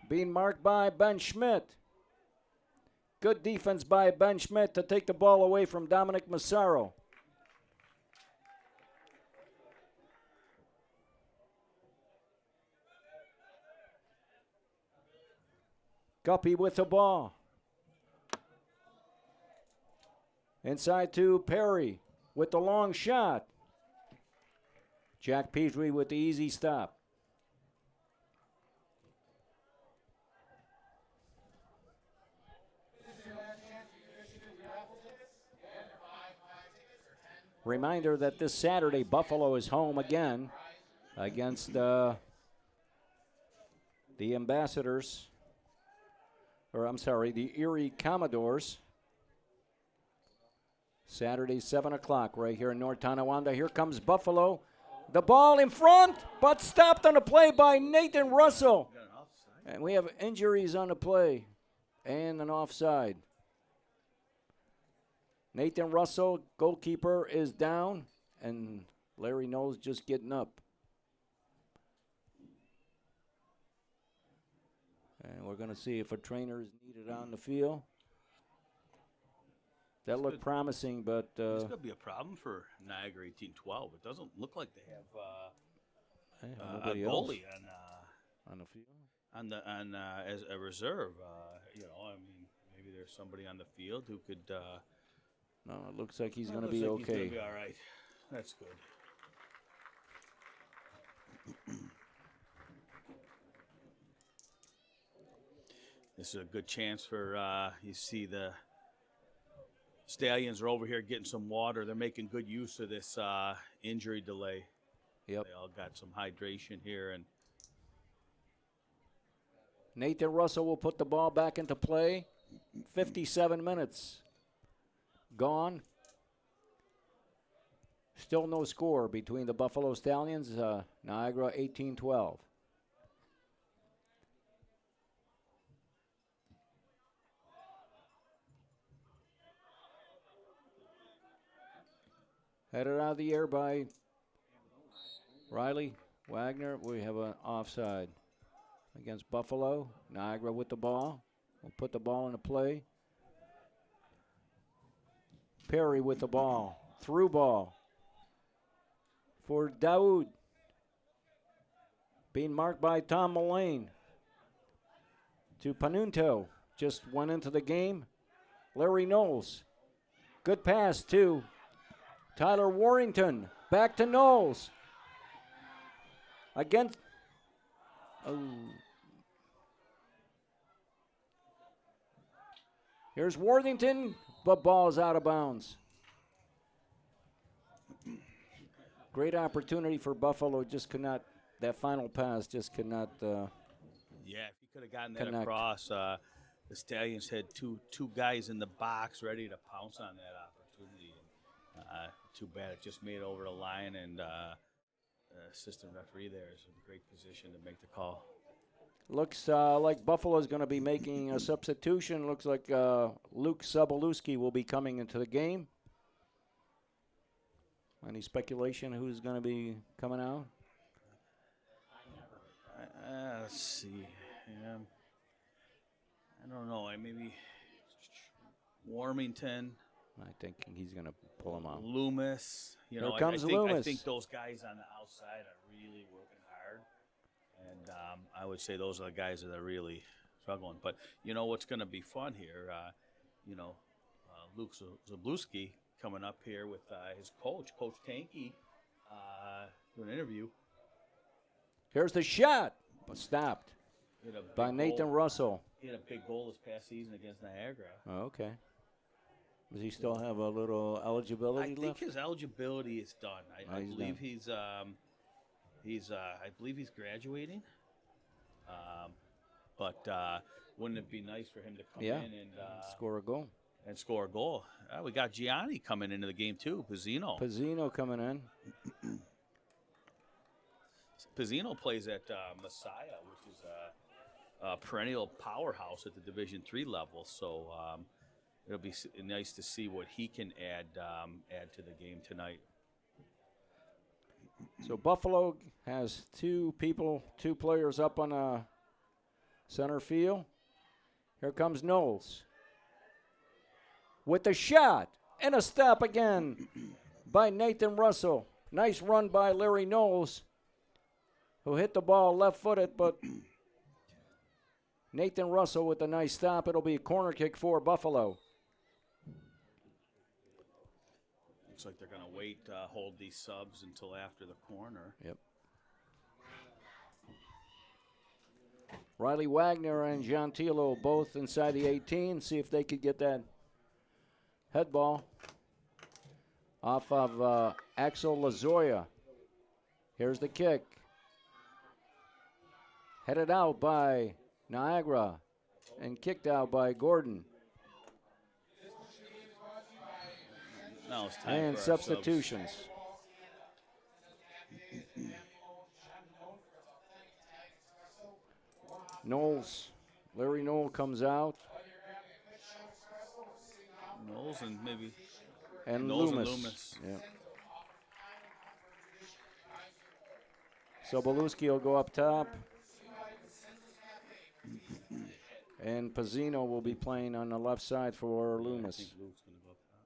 Being marked by Ben Schmidt. Good defense by Ben Schmidt to take the ball away from Dominic Massaro. Guppy with the ball. Inside to Perry with the long shot. Jack Petrie with the easy stop. Reminder that this Saturday, Buffalo is home again against the Ambassadors, or I'm sorry, the Erie Commodores. Saturday, 7 o'clock, right here in North Tonawanda. Here comes Buffalo. The ball in front, but stopped on the play by Nathan Russell. And we have injuries on the play and an offside. Nathan Russell, goalkeeper, is down, and Larry Knowles just getting up. And we're going to see if a trainer is needed on the field. That looked promising, but This could be a problem for Niagara 1812. It doesn't look like they have a goalie on the field. As a reserve. I mean, maybe there's somebody on the field who could. No, it looks like he's going to be okay. He's going to be all right. That's good. This is a good chance for, you see the Stallions are over here getting some water. They're making good use of this injury delay. Yep. They all got some hydration here. And Nathan Russell will put the ball back into play. 57 minutes gone. Still no score between the Buffalo Stallions, Niagara 18-12. Headed out of the air by Riley Wagner. We have an offside against Buffalo. Niagara with the ball. We'll put the ball into play. Perry with the ball. Through ball for Daoud. Being marked by Tom Mullane. To Panunto. Just went into the game. Larry Knowles. Good pass to Tyler Warrington. Back to Knowles. Against. Oh. Here's Worthington, but ball's out of bounds. Great opportunity for Buffalo, just could not, that final pass just could not yeah, if he could have gotten that connect. across, the Stallions had two guys in the box ready to pounce on that opportunity. Too bad it just made it over the line, and assistant referee there is in a great position to make the call. Looks like Buffalo's going to be making a substitution. Looks like Luke Sobolewski will be coming into the game. Any speculation who's going to be coming out? Let's see. Yeah. I don't know. Maybe Warmington. I think he's going to pull him out. Loomis. Here comes Loomis. I think those guys on the outside are really working hard. And I would say those are the guys that are really struggling. But, what's going to be fun here, Luke Zablewski coming up here with his coach, Coach Tanky, doing an interview. Here's the shot, but stopped by Nathan Russell. He had a big goal this past season against Niagara. Oh, okay. Does he still have a little eligibility left? I think his eligibility is done. I believe done. I believe he's graduating. But wouldn't it be nice for him to come in and score a goal? And score a goal. We got Gianni coming into the game too. Pizzino coming in. Pizzino plays at Messiah, which is a perennial powerhouse at the Division III level. So it'll be nice to see what he can add to the game tonight. So Buffalo has two players up on center field. Here comes Knowles. with the shot. And a stop again by Nathan Russell. Nice run by Larry Knowles, who hit the ball left-footed, but Nathan Russell with a nice stop. It'll be a corner kick for Buffalo. Looks like they're going to wait, hold these subs until after the corner. Yep. Riley Wagner and Gentilo both inside the 18. See if they could get that head ball off of Axel Lazoya. Here's the kick. Headed out by Niagara and kicked out by Gordon. Now it's time And for our substitutions. Knowles, Larry Knowles comes out. Knowles and maybe And Knowles Loomis. and Loomis. Yeah. So Beluski will go up top. And Pizzino will be playing on the left side for Loomis. I think Luke's going to go up top.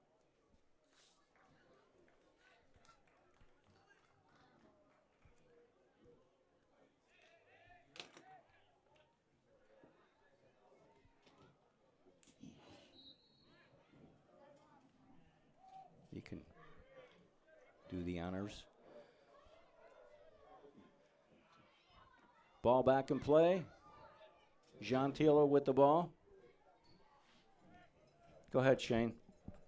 You can do the honors. Ball back in play. Gentilo with the ball. Go ahead, Shane.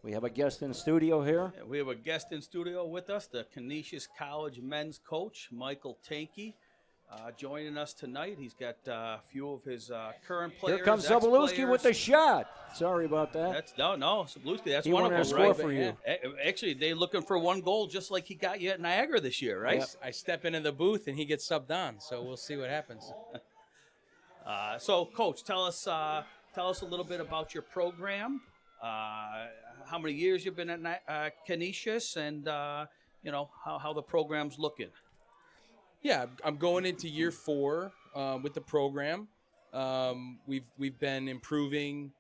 We have a guest in studio here. Yeah, we have a guest in studio with us, the Canisius College men's coach, Michael Tankey, joining us tonight. He's got a few of his current players. Here comes Sobolewski with the shot. Sorry about that. That's no, Sobolewski. That's He one of wanted them, to score right? for you. Actually, they're looking for one goal, just like he got you at Niagara this year, right? Yep. I step into the booth and he gets subbed on, so we'll see what happens. So, Coach, tell us a little bit about your program. How many years you've been at Canisius, and how the program's looking. Yeah, I'm going into year 4 with the program. We've been improving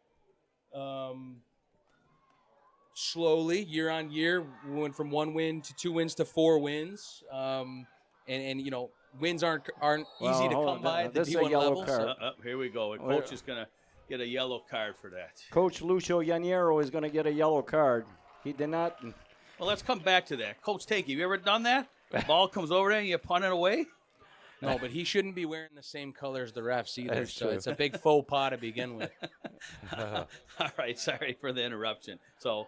slowly year on year. We went from 1 win to 2 wins to 4 wins, and wins aren't easy to come by at the This is a D1 yellow level. card. So Here we go. Coach is gonna get a yellow card for that. Coach Lucio Yaniero is going to get a yellow card. He did not. Well, let's come back to that. Coach Takey, have you ever done that? The ball comes over there and you punt it away? no, but he shouldn't be wearing the same color as the refs either. That's So true. it's a big faux pas to begin with. All right, sorry for the interruption. So,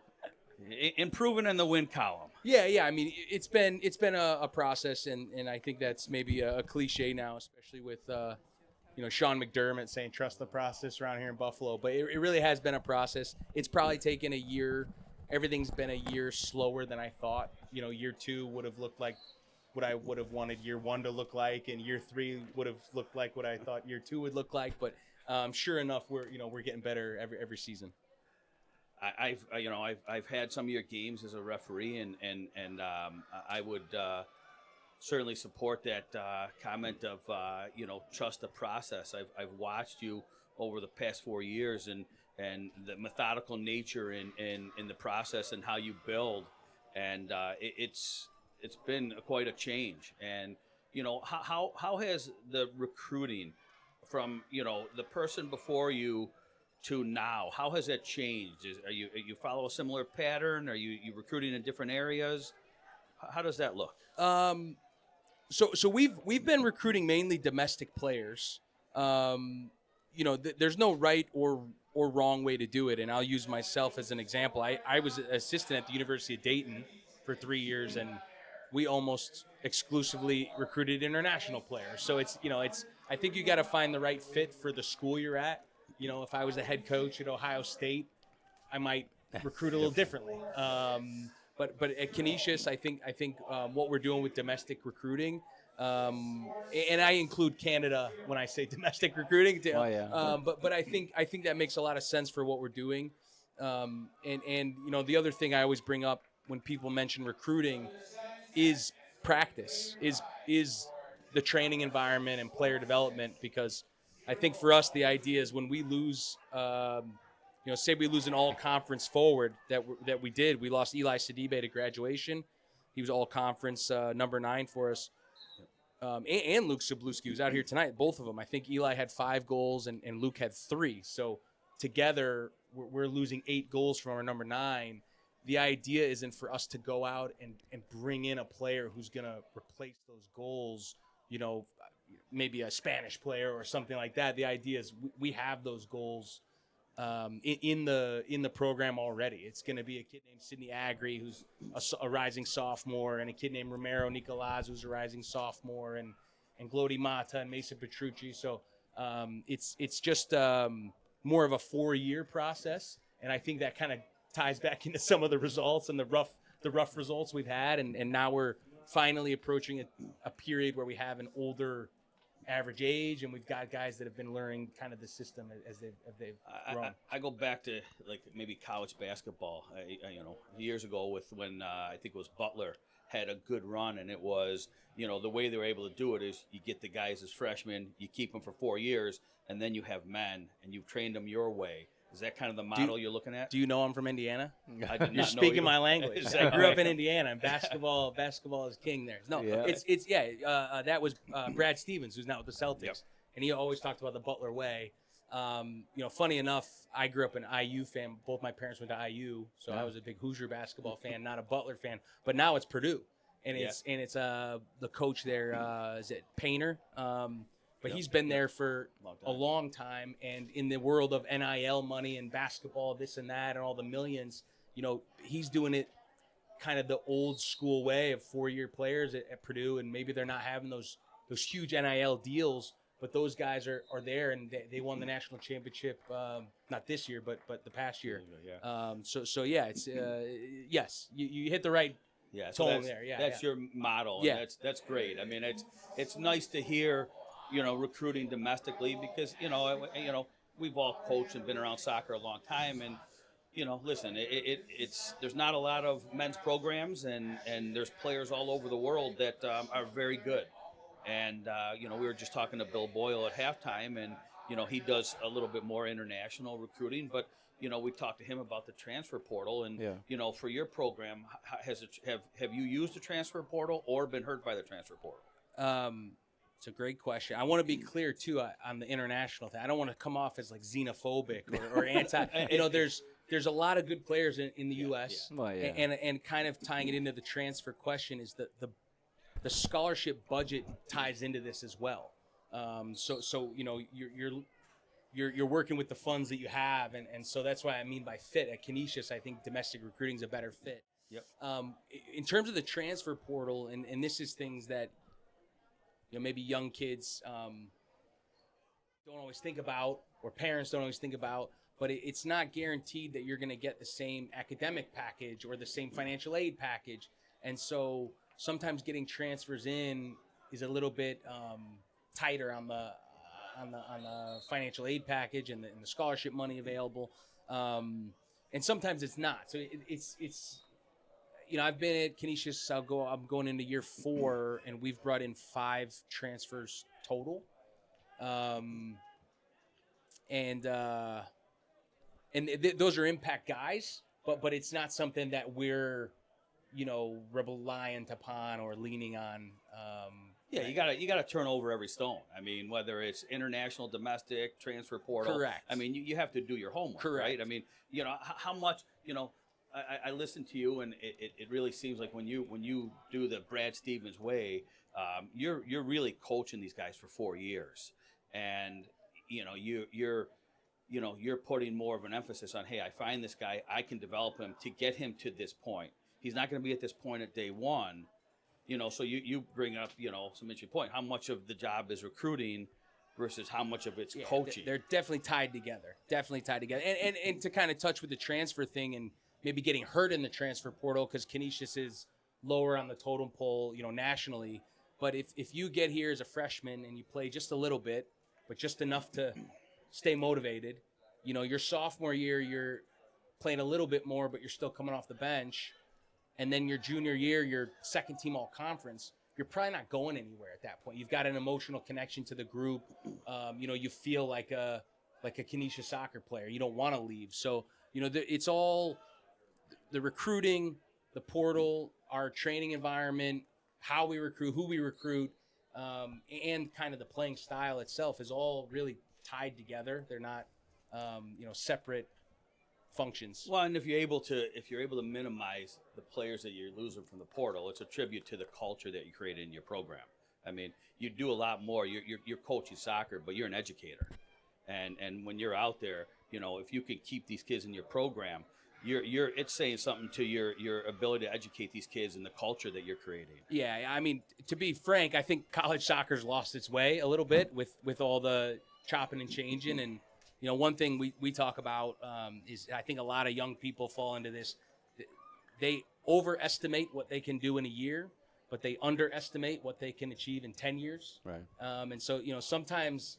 improving in the win column. Yeah. I mean, it's been a process, and I think that's maybe a cliche now, especially with Sean McDermott saying trust the process around here in Buffalo. But it really has been a process. It's probably taken a year. Everything's been a year slower than I thought. Year 2 would have looked like what I would have wanted year 1 to look like, and year 3 would have looked like what I thought year 2 would look like. But sure enough, we're getting better every season. I've had some of your games as a referee, and I would certainly support that comment of trust the process. I've watched you over the past 4 years, and the methodical nature in the process and how you build, and it's been quite a change. And how has the recruiting from the person before you to now, how has that changed? You follow a similar pattern? Are you recruiting in different areas? How does that look? So we've been recruiting mainly domestic players. There's no right or wrong way to do it, and I'll use myself as an example. I was an assistant at the University of Dayton for 3 years, and we almost exclusively recruited international players. So it's I think you got to find the right fit for the school you're at. If I was a head coach at Ohio State, I might recruit a little differently. But at Canisius, I think what we're doing with domestic recruiting, and I include Canada when I say domestic recruiting. Oh, yeah. But I think that makes a lot of sense for what we're doing. And the other thing I always bring up when people mention recruiting is practice, is the training environment and player development, because I think for us the idea is when we lose say we lose an all-conference forward that we did. We lost Eli Sidibe to graduation. He was all-conference number 9 for us. And Luke Sabluski was out here tonight, both of them. I think Eli had 5 goals and Luke had 3. So together, we're losing 8 goals from our number 9. The idea isn't for us to go out and bring in a player who's going to replace those goals, maybe a Spanish player or something like that. The idea is we have those goals in the program already. It's going to be a kid named Sidney Agri, who's a rising sophomore, and a kid named Romero Nicolaz, who's a rising sophomore, and Glody Mata and Mason Petrucci. So it's just more of a 4-year process, and I think that kind of ties back into some of the results and the rough results we've had, and now we're finally approaching a period where we have an older average age, and we've got guys that have been learning kind of the system as they've grown. I go back to like maybe college basketball, years ago with when I think it was Butler had a good run, and it was, the way they were able to do it is you get the guys as freshmen, you keep them for 4 years, and then you have men, and you've trained them your way. Is that kind of the model you're looking at? Do you know I'm from Indiana? I did You're not know speaking you. my language. I grew up in Indiana, and basketball is king there. No, Yeah. that was Brad Stevens, who's now with the Celtics, Yep. and he always talked about the Butler way. Funny enough, I grew up an IU fan. Both my parents went to IU, so I was a big Hoosier basketball fan, not a Butler fan. But now it's Purdue, and it's the coach there, is it Painter? But he's been there for a long time, and in the world of NIL money and basketball, this and that, and all the millions, he's doing it kind of the old school way of 4-year players at Purdue, and maybe they're not having those huge NIL deals, but those guys are there, and they won the national championship, not this year, but the past year. It's yes, you hit the right tone there. Yeah, that's your model. Yeah. And that's great. I mean, it's nice to hear, recruiting domestically because, we've all coached and been around soccer a long time. And, listen, it's there's not a lot of men's programs and there's players all over the world that are very good. And, we were just talking to Bill Boyle at halftime, and, he does a little bit more international recruiting. But, we talked to him about the transfer portal. And, for your program, have you used the transfer portal or been hurt by the transfer portal? It's a great question. I want to be clear too on the international thing. I don't want to come off as like xenophobic or anti. There's a lot of good players in the U.S. Yeah. Well, yeah. And kind of tying it into the transfer question is the scholarship budget ties into this as well. You're working with the funds that you have, and so that's why I mean by fit at Canisius. I think domestic recruiting is a better fit. Yep. In terms of the transfer portal, and this is things that maybe young kids don't always think about, or parents don't always think about, but it's not guaranteed that you're going to get the same academic package or the same financial aid package. And so sometimes getting transfers in is a little bit tighter on the financial aid package and the scholarship money available. And sometimes it's not. So it's I've been at Canisius. I'm going into year 4, and we've brought in 5 transfers total. Those are impact guys, but it's not something that we're, reliant upon or leaning on. You gotta turn over every stone. I mean, whether it's international, domestic, transfer portal. Correct. I mean, you have to do your homework, Correct. right? I mean, how much, I listen to you, and it really seems like when you do the Brad Stevens way, you're really coaching these guys for 4 years, and you're putting more of an emphasis on, hey, I find this guy, I can develop him to get him to this point. He's not going to be at this point at day one, So you bring up some interesting point. How much of the job is recruiting versus how much of it's coaching? They're definitely tied together. And to kind of touch with the transfer thing and maybe getting hurt in the transfer portal, because Canisius is lower on the totem pole, nationally. But if you get here as a freshman and you play just a little bit, but just enough to stay motivated, your sophomore year, you're playing a little bit more, but you're still coming off the bench. And then your junior year, your second team all conference, you're probably not going anywhere at that point. You've got an emotional connection to the group. You feel like a like a Kenesha soccer player. You don't want to leave. So, it's all the recruiting, the portal, our training environment, how we recruit, who we recruit, and kind of the playing style itself is all really tied together. They're not, separate functions. Well, and if you're able to minimize the players that you're losing from the portal, it's a tribute to the culture that you created in your program. I mean, you do a lot more. You're coaching soccer, but you're an educator, and when you're out there, if you can keep these kids in your program, it's saying something to your ability to educate these kids and the culture that you're creating. Yeah, I mean, to be frank, I think college soccer's lost its way a little bit with all the chopping and changing. And one thing we talk about is I think a lot of young people fall into this. They overestimate what they can do in a year, but they underestimate what they can achieve in 10 years. Right. And so, sometimes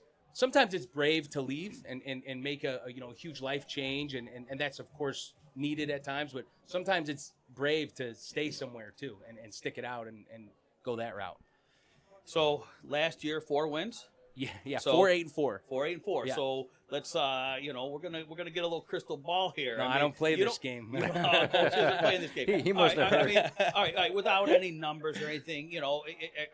it's brave to leave and make a huge life change. And that's, of course, needed at times. But sometimes it's brave to stay somewhere, too, and stick it out and go that route. So last year, 4 wins. Yeah. So 4-8-4. 4-8-4. Yeah. So let's we're gonna get a little crystal ball here. No, I don't play this game. Coach isn't playing this game. He must have heard. All right, without any numbers or anything,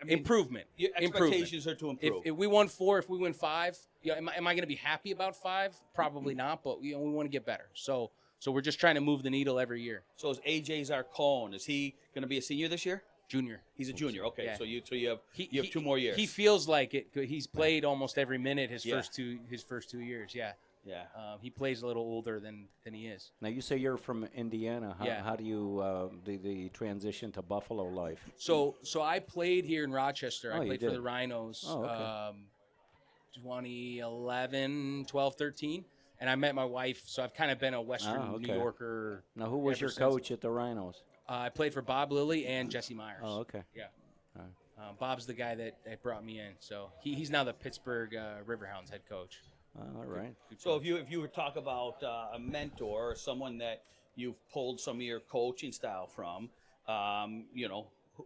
Improvement. Your expectations are to improve. If we won 4, if we win 5, am I going to be happy about 5? Probably not, but we want to get better. So we're just trying to move the needle every year. So is AJ Zarcone, is he going to be a senior this year? Junior. He's a junior. Okay, Yeah. so you have 2 more years. He feels like it. He's played almost every minute his Yeah. first 2 years. Yeah. Yeah. He plays a little older than he is. Now you say you're from Indiana. Yeah. How do you the transition to Buffalo life? So I played here in Rochester. Oh, I you played for did. the Rhinos. Oh, okay. 2011, 12, 13. And I met my wife, so I've kind of been a Western Oh, okay. New Yorker. Now who was ever your since. coach at the Rhinos? I played for Bob Lilly and Jesse Myers. Oh, okay. Yeah. All Bob's the guy that brought me in. So he's now the Pittsburgh Riverhounds head coach. All right. So if you were to talk about a mentor or someone that you've pulled some of your coaching style from,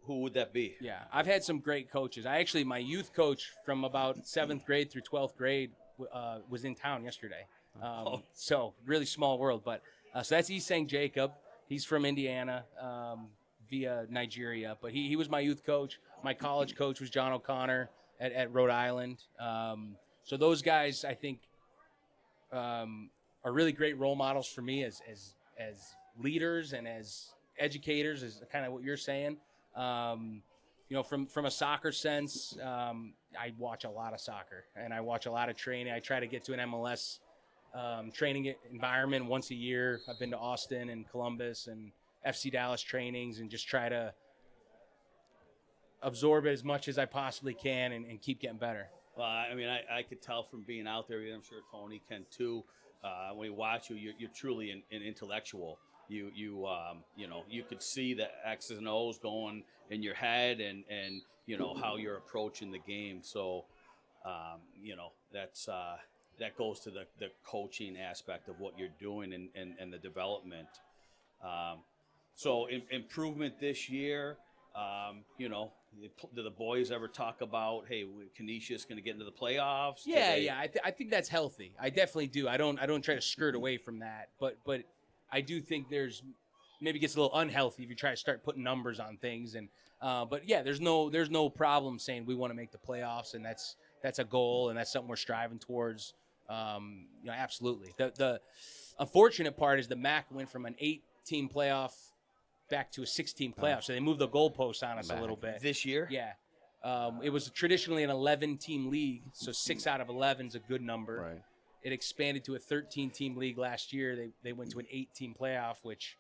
who would that be? Yeah, I've had some great coaches. My youth coach from about 7th grade through 12th grade was in town yesterday. So really small world. But so that's Isang Jacob. He's from Indiana via Nigeria. But he was my youth coach. My college coach was John O'Connor at Rhode Island. So those guys, I think, are really great role models for me as leaders and as educators, is kind of what you're saying. From a soccer sense, I watch a lot of soccer and I watch a lot of training. I try to get to an MLS training environment once a year. I've been to Austin and Columbus and FC Dallas trainings and just try to absorb it as much as I possibly can and keep getting better. Well, I mean, I could tell from being out there, I'm sure Tony can too. When we watch you, you're truly an intellectual. You could see the X's and O's going in your head and how you're approaching the game. So, that goes to the coaching aspect of what you're doing and the development. So improvement this year. Do the boys ever talk about, hey, Kenesha's going to get into the playoffs? Yeah. I think that's healthy. I definitely do. I don't try to skirt away from that, but I do think maybe gets a little unhealthy if you try to start putting numbers on things. And but yeah, there's no problem saying we want to make the playoffs, and that's a goal, and that's something we're striving towards. Absolutely. The unfortunate part is the MAC went from an 8-team playoff back to a 6-team playoff, so they moved the goalposts on us a little bit This year? Yeah. It was traditionally an 11-team league, so 6 out of 11 is a good number. Right. It expanded to a 13-team league last year. They went to an 8-team playoff, which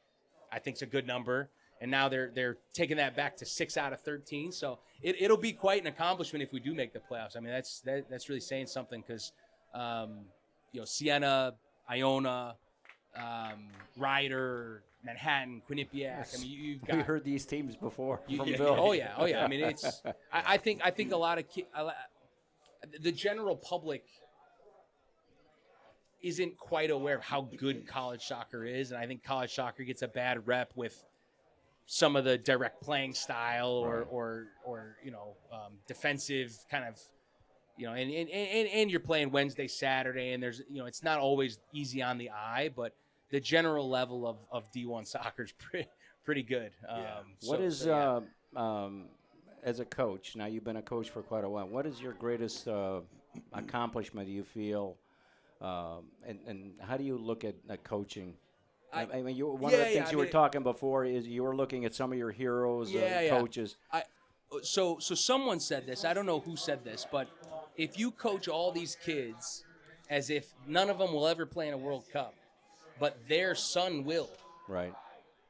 I think is a good number. And now they're taking that back to 6 out of 13. So it'll be quite an accomplishment if we do make the playoffs. I mean, that's really saying something because, Siena, Iona, Ryder, Manhattan, Quinnipiac. I mean, you've got. We heard these teams before from Yeah. Bill. Oh yeah. I mean, it's. I think a lot of the general public isn't quite aware of how good college soccer is, and I think college soccer gets a bad rep with some of the direct playing style or defensive kind of you know, and you're playing Wednesday, Saturday, and there's, you know, it's not always easy on the eye, but the general level of D1 soccer is pretty good. What is as a coach? Now you've been a coach for quite a while. What is your greatest accomplishment? Do you feel, and how do you look at coaching? I mean, one of the things you were talking before is you were looking at some of your heroes, coaches. So someone said this. I don't know who said this, but if you coach all these kids as if none of them will ever play in a World Cup, but their son will, right?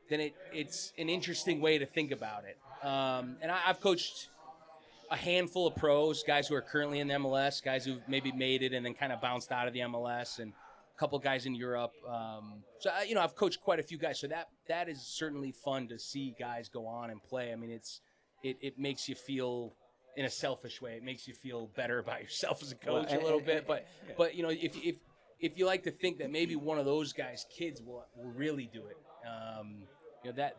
Then it's an interesting way to think about it. And I've coached a handful of pros, guys who are currently in the MLS, guys who've maybe made it and then kind of bounced out of the MLS, and a couple guys in Europe. So I've coached quite a few guys. So that is certainly fun to see guys go on and play. I mean, it makes you feel, in a selfish way, it makes you feel better about yourself as a coach a little bit. But you know, if you like to think that maybe one of those guys' kids will really do it, you know,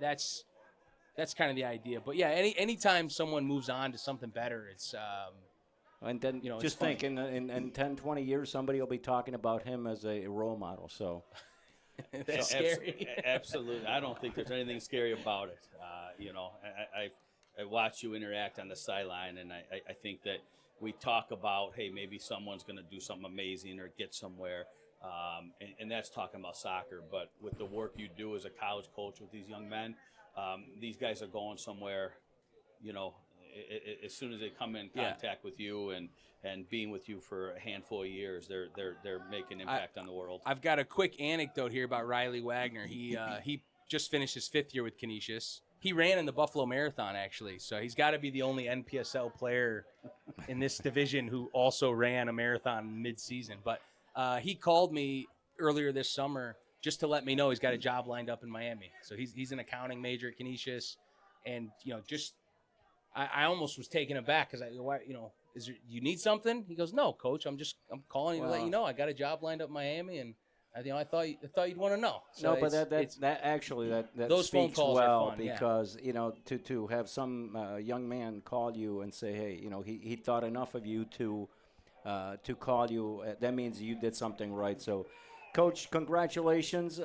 that's kind of the idea. But yeah, anytime someone moves on to something better, it's and then, you know, just think in 10, 20 years, somebody will be talking about him as a role model. So that's scary. Absolutely. I don't think there's anything scary about it. You know, I watch you interact on the sideline, and I think that we talk about, hey, maybe someone's going to do something amazing or get somewhere, and that's talking about soccer. But with the work you do as a college coach with these young men, these guys are going somewhere, you know, as soon as they come in contact with you and being with you for a handful of years, they're making impact on the world. I've got a quick anecdote here about Riley Wagner. He just finished his 5th year with Canisius. He ran in the Buffalo Marathon, actually, so he's got to be the only NPSL player in this division who also ran a marathon mid-season. But he called me earlier this summer just to let me know he's got a job lined up in Miami. So he's an accounting major at Canisius, and you know, I almost was taken aback because you need something? He goes, no, coach, I'm calling you to let you know I got a job lined up in Miami, and I thought you'd want to know. So no, but that those phone speaks calls well, are fun, because you know, to have some young man call you and say, hey, you know, he thought enough of you to call you. That means you did something right. So, Coach, congratulations.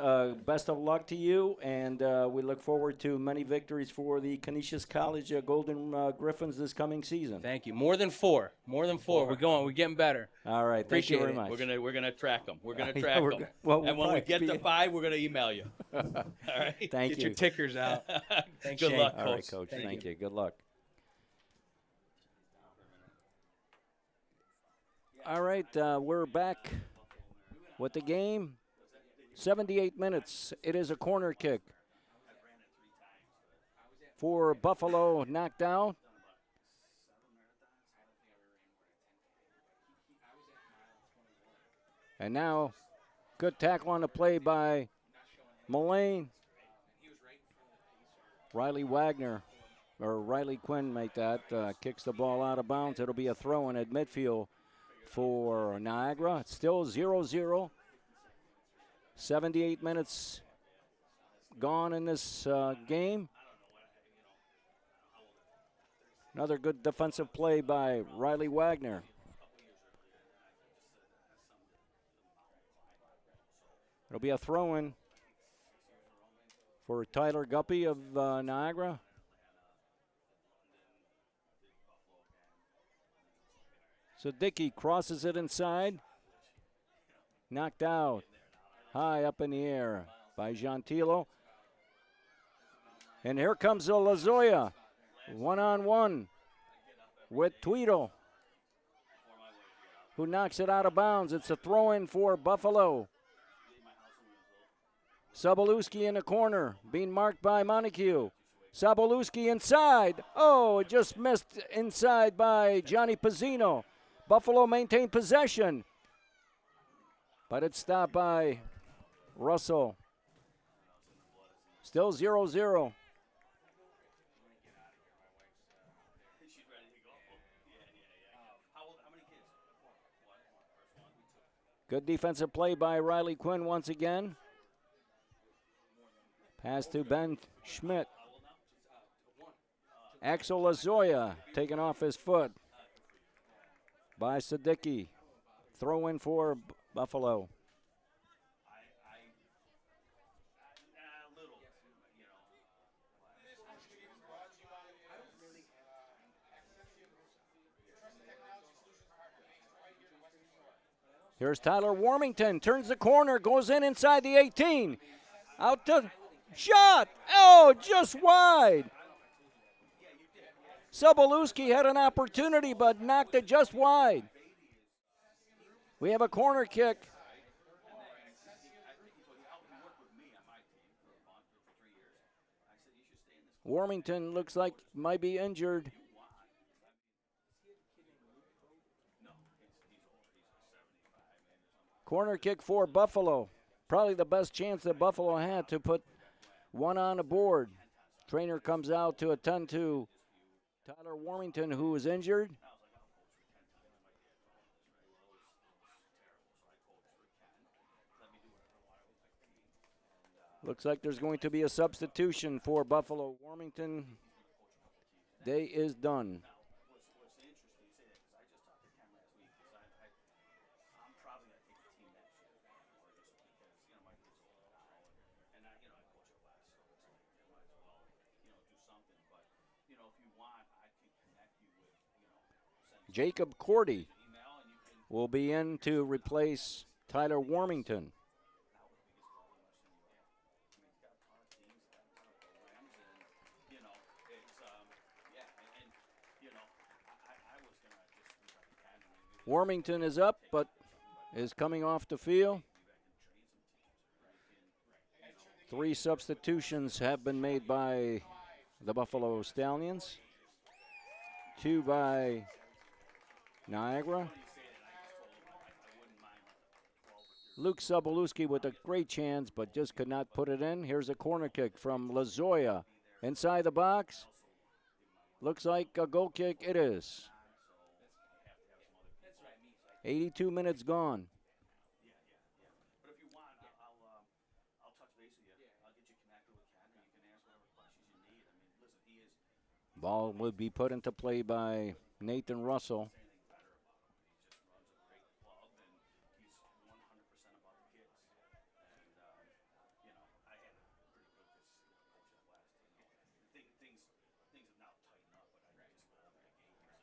Best of luck to you, and we look forward to many victories for the Canisius College Golden Griffins this coming season. Thank you. More than four. We're getting better. All right. Appreciate Thank you very much. We're gonna track them. We're gonna track them. Well, and when we get to 5, we're gonna email you. All right. Thank Get you. your tickers out. Thanks, Good Shane. luck, All right, Coach. Thank Thank you. Good luck. All right, we're back with the game. 78 minutes. It is a corner kick for Buffalo, knocked out. And now, good tackle on the play by Mullane. Riley Quinn make that. Kicks the ball out of bounds. It'll be a throw in at midfield for Niagara. It's still 0-0. 78 minutes gone in this game. Another good defensive play by Riley Wagner. It'll be a throw-in for Tyler Guppy of Niagara. So Dickey crosses it inside. Knocked out. High up in the air by Gentilo. And here comes Lazoya. One-on-one with Tweedle, who knocks it out of bounds. It's a throw-in for Buffalo. Sobolewski in the corner, being marked by Montague. Sobolewski inside. Oh, it just missed inside by Johnny Pizzino. Buffalo maintained possession, but it's stopped by Russell. Still 0-0. Good defensive play by Riley Quinn once again. Pass to Ben Schmidt. Axel Lazoya taken off his foot. by Siddiqui. Throw in for Buffalo. Here's Tyler Warmington, turns the corner, goes in inside the 18. Out to shot. Oh, just wide. Sobolewski had an opportunity but knocked it just wide. We have a corner kick. Warmington looks like might be injured. Corner kick for Buffalo. Probably the best chance that Buffalo had to put one on the board. Trainer comes out to attend to Tyler Warmington, who is injured. Looks like there's going to be a substitution for Buffalo. Warmington, day is done. Jacob Cordy will be in to replace Tyler Warmington. Warmington is up, but is coming off the field. 3 substitutions have been made by the Buffalo Stallions. 2 by Niagara. Luke Sobolewski with a great chance, but just could not put it in. Here's a corner kick from Lazoya. Inside the box. Looks like a goal kick. It is. 82 minutes gone. Ball would be put into play by Nathan Russell.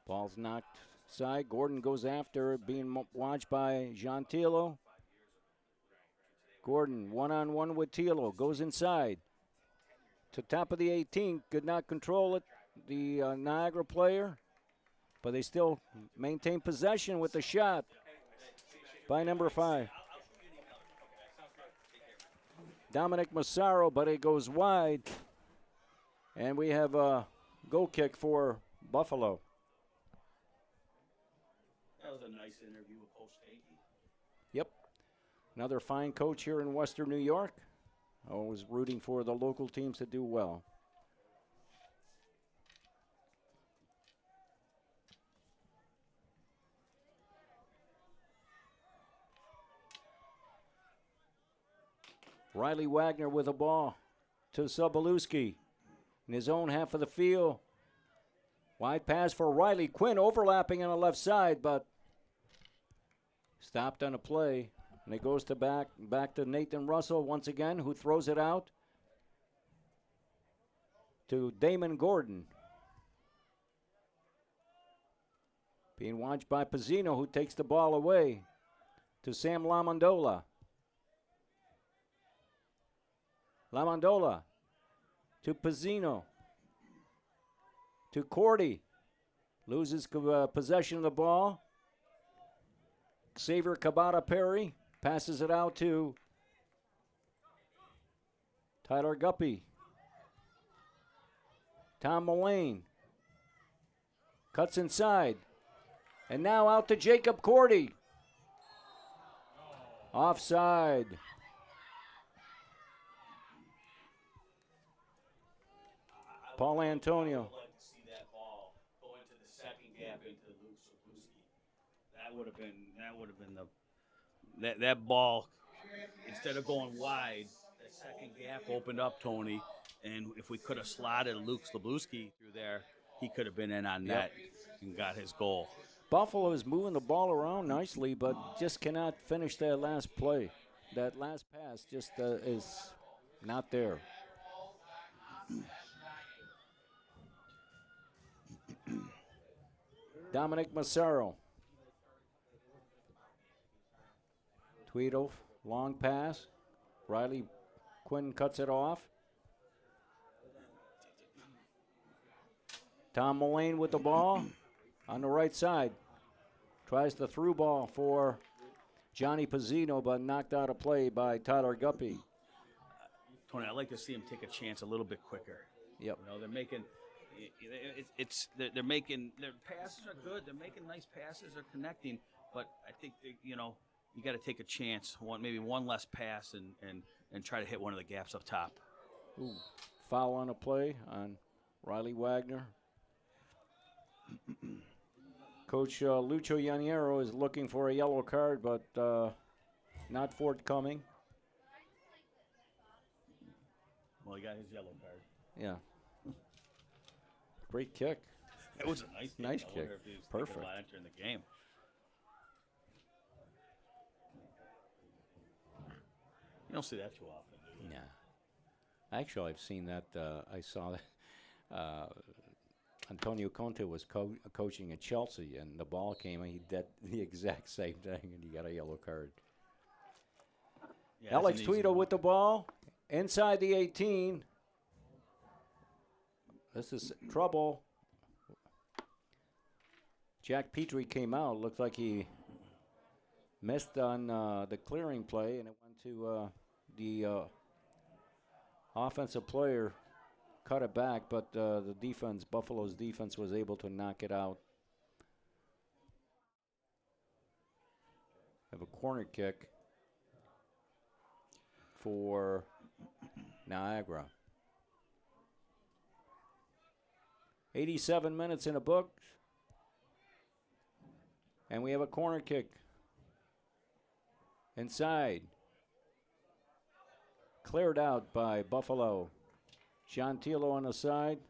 Ball's knocked aside. Gordon goes after, being watched by Jean Tilo. Gordon one-on-one with Tilo, goes inside. To top of the 18, could not control it, the Niagara player, but they still maintain possession with the shot by number 5. Dominic Massaro, but it goes wide. And we have a goal kick for Buffalo. That was a nice interview with Coach Stanky. Yep. Another fine coach here in Western New York. Always rooting for the local teams to do well. Riley Wagner with a ball to Sobolewski in his own half of the field. Wide pass for Riley. Quinn overlapping on the left side, but stopped on a play. And it goes to back to Nathan Russell once again, who throws it out to Damon Gordon. Being watched by Pizzino, who takes the ball away to Sam Lamondola. Lamondola to Pizzino. To Cordy. Loses possession of the ball. Xavier Cabada Perry passes it out to Tyler Guppy. Tom Mullane cuts inside. And now out to Jacob Cordy. Offside. Paul Antonio. I'd like to see that ball go into the second gap into Luke Sobolewski. That would have been that ball, instead of going wide, that second gap opened up, Tony, and if we could have slotted Luke Sobolewski through there, he could have been in on net and got his goal. Buffalo is moving the ball around nicely, but just cannot finish that last play. That last pass just is not there. Dominic Massaro. Tweedle, long pass. Riley Quinn cuts it off. Tom Mullane with the ball on the right side. Tries the through ball for Johnny Pizzino, but knocked out of play by Tyler Guppy. Tony, I'd like to see him take a chance a little bit quicker. Yep. You know, they're making they're making their passes are good. They're making nice passes. They're connecting, but I think you got to take a chance. Maybe one less pass and try to hit one of the gaps up top. Ooh, foul on a play on Riley Wagner. Coach Lucho Yaniero is looking for a yellow card, but not forthcoming. Well, he got his yellow card. Yeah. Great kick. It was a nice kick. Kick. Perfect. About entering the game. You don't see that too often, do you? Yeah. Actually, I've seen that. I saw that. Antonio Conte was coaching at Chelsea, and the ball came, and he did the exact same thing, and he got a yellow card. Yeah, Alex Tweedle with the ball inside the 18. This is trouble. Jack Petrie came out. Looked like he missed on the clearing play, and it went to the offensive player. Cut it back, but the defense, Buffalo's defense, was able to knock it out. Have a corner kick for Niagara. 87 minutes in the book, and we have a corner kick inside. Cleared out by Buffalo. Chantillo on the side,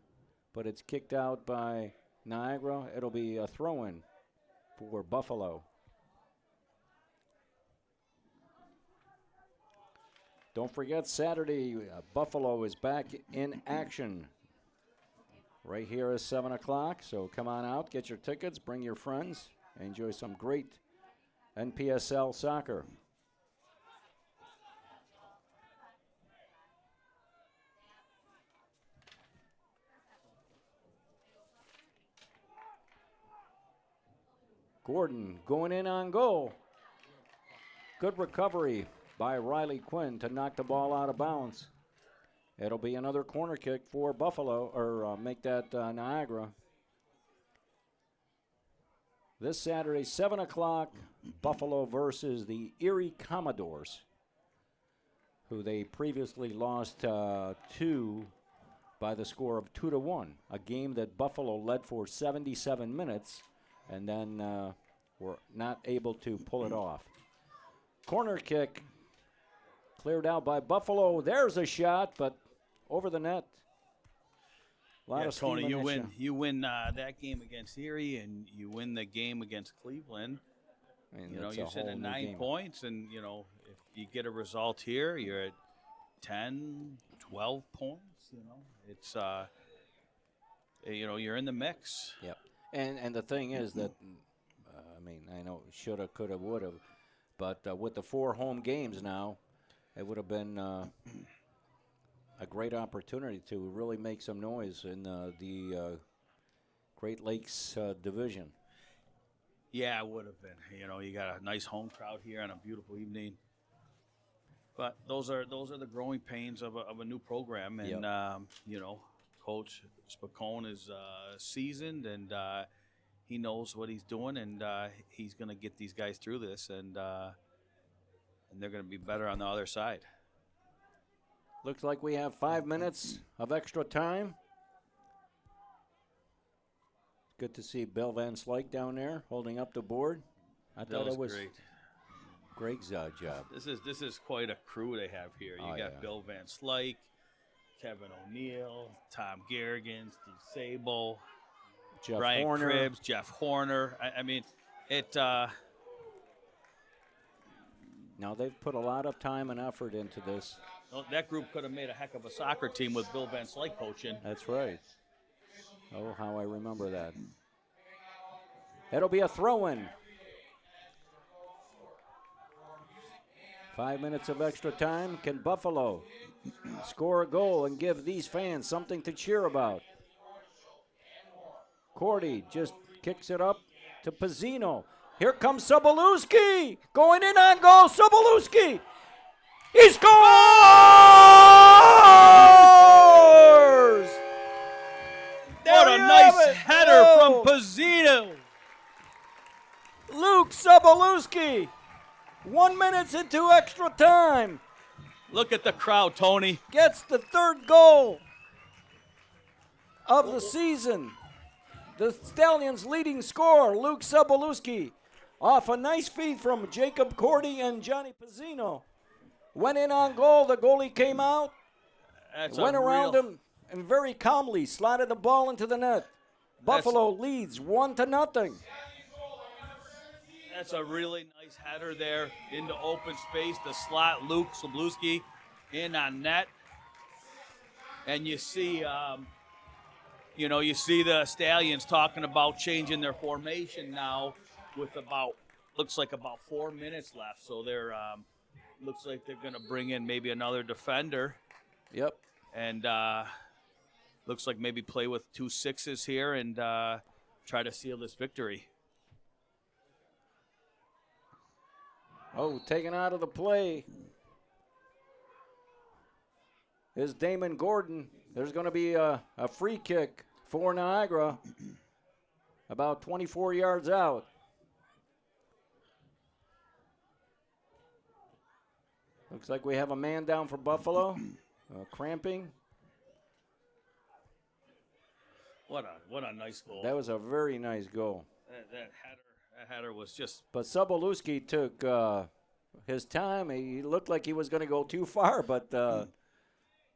but it's kicked out by Niagara. It'll be a throw-in for Buffalo. Don't forget, Saturday, Buffalo is back in action right here at 7 o'clock. So come on out, get your tickets, bring your friends, enjoy some great NPSL soccer. Gordon going in on goal. Good recovery by Riley Quinn to knock the ball out of bounds. It'll be another corner kick for Buffalo, or make that Niagara. This Saturday, 7 o'clock, Buffalo versus the Erie Commodores, who they previously lost to by the score of 2-1, a game that Buffalo led for 77 minutes. And then were not able to pull it off. Corner kick cleared out by Buffalo. There's a shot, but over the net. A lot of steam. Tony, you win. You win that game against Erie, and you win the game against Cleveland. And you're sitting at 9 points, and if you get a result here, you're at 10, 12 points. It's you're in the mix. Yep. And the thing is that, I know shoulda, coulda, woulda, but with the 4 home games now, it would have been a great opportunity to really make some noise in the Great Lakes division. Yeah, it would have been. You got a nice home crowd here on a beautiful evening. But those are the growing pains of a new program, and yep. Coach Spicone is seasoned, and he knows what he's doing, and he's going to get these guys through this, and they're going to be better on the other side. Looks like we have 5 minutes of extra time. Good to see Bill Van Slyke down there holding up the board. I thought it was great. Greg's job. This is quite a crew they have here. You got Bill Van Slyke, Kevin O'Neill, Tom Garrigan, Steve Sable. Jeff Brian Horner. Cribbs, Jeff Horner. I mean, it. Now they've put a lot of time and effort into this. Well, that group could have made a heck of a soccer team with Bill Van Slyke coaching. That's right. Oh, how I remember that. It'll be a throw-in. 5 minutes of extra time. Can Buffalo score a goal and give these fans something to cheer about? Cordy just kicks it up to Pizzino. Here comes Sobolewski. Going in on goal. Sobolewski. He scores! What a nice header from Pizzino. Luke Sobolewski. 1 minute into extra time. Look at the crowd, Tony. Gets the third goal of the season. The Stallions' leading scorer, Luke Sobolewski, off a nice feed from Jacob Cordy and Johnny Pizzino. Went in on goal. The goalie came out, went around him, and very calmly slotted the ball into the net. Buffalo leads 1-0. That's a really nice header there into open space. The slot, Luke Sobolewski in on net. And you see, you see the Stallions talking about changing their formation now with looks like about 4 minutes left. So they're, looks like they're going to bring in maybe another defender. Yep. And looks like maybe play with 2 6s here and try to seal this victory. Oh, taken out of the play is Damon Gordon. There's going to be a free kick for Niagara about 24 yards out. Looks like we have a man down for Buffalo, cramping. What a nice goal. That was a very nice goal. That header was just. But Sobolewski took his time. He looked like he was going to go too far, but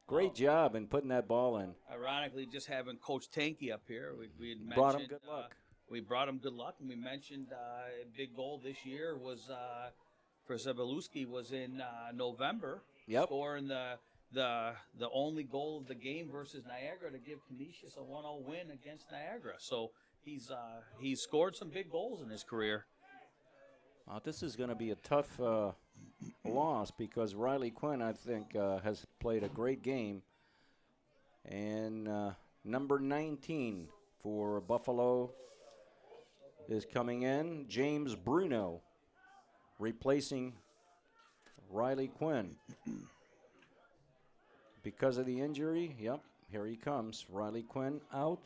great job in putting that ball in. Ironically, just having Coach Tanky up here, we had mentioned, brought him good luck. We brought him good luck, and we mentioned a big goal this year was for Sobolewski was in November. Yep. Scoring the only goal of the game versus Niagara to give Canisius a 1-0 win against Niagara. So he's scored some big goals in his career. This is going to be a tough loss because Riley Quinn, I think, has played a great game. And number 19 for Buffalo is coming in, James Bruno, replacing Riley Quinn. Because of the injury, yep, here he comes. Riley Quinn out.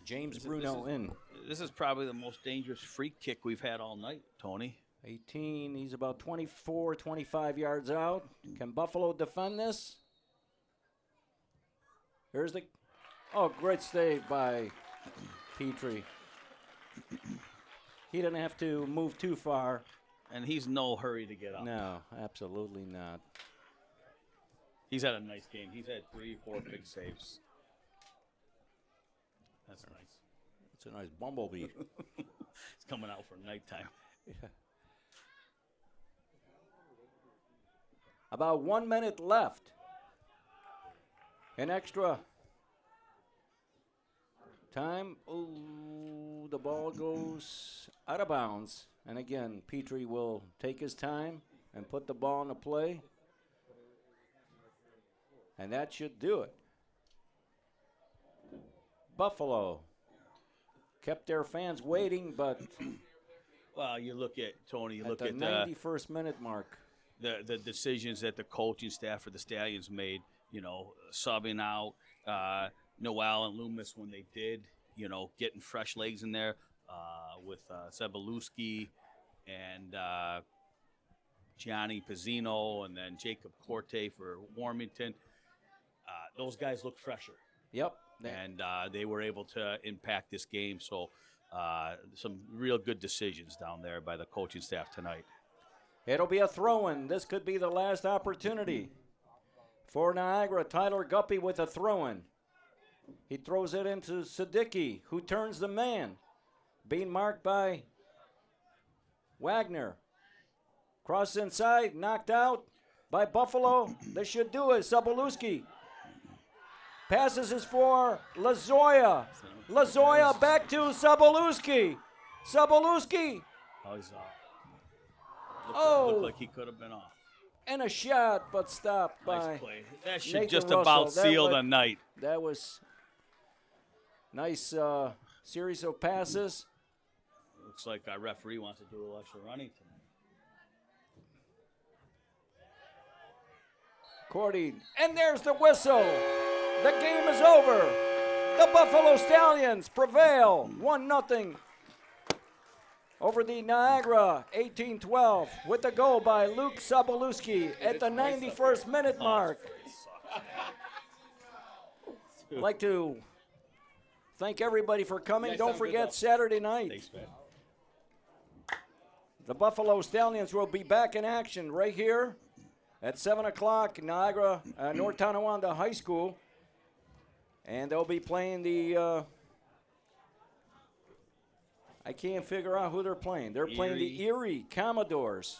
James Bruno in. This is probably the most dangerous free kick we've had all night, Tony. 18, he's about 24, 25 yards out. Can Buffalo defend this? Here's the, great save by Petrie. He didn't have to move too far. And he's no hurry to get up. No, absolutely not. He's had a nice game. He's had 3 or 4 big saves. That's nice. It's a nice bumblebee. It's coming out for nighttime. Yeah. About 1 minute left. An extra time. Ooh, the ball goes out of bounds. And again, Petrie will take his time and put the ball into play. And that should do it. Buffalo kept their fans waiting, but well, you look at, Tony, you look at at the 91st minute mark. The decisions that the coaching staff for the Stallions made, subbing out Noel and Loomis when they did, getting fresh legs in there with Sobolewski and Gianni Pizzino and then Jacob Corte for Warmington. Those guys look fresher. Yep. And they were able to impact this game. So some real good decisions down there by the coaching staff tonight. It'll be a throw-in. This could be the last opportunity for Niagara. Tyler Guppy with a throw-in. He throws it into Siddiqui, who turns the man. Being marked by Wagner. Cross inside, knocked out by Buffalo. This should do it. Sobolewski passes is for Lazoya. Lazoya back to Sobolewski. Sobolewski. Oh, he's off. Looked like he could have been off. And a shot, but stopped Nice by play. That should Nathan just Russell. about That seal was- the night. That was nice series of passes. Looks like our referee wants to do a little extra running tonight. Cordy, and there's the whistle. The game is over. The Buffalo Stallions prevail 1-0 over the Niagara 18-12 with the goal by Luke Sobolewski at the 91st minute mark. I'd like to thank everybody for coming. Don't forget Saturday night. Thanks, man. The Buffalo Stallions will be back in action right here at 7 o'clock, Niagara, North Tonawanda High School. And they'll be playing the, I can't figure out who they're playing. They're playing the Erie Commodores.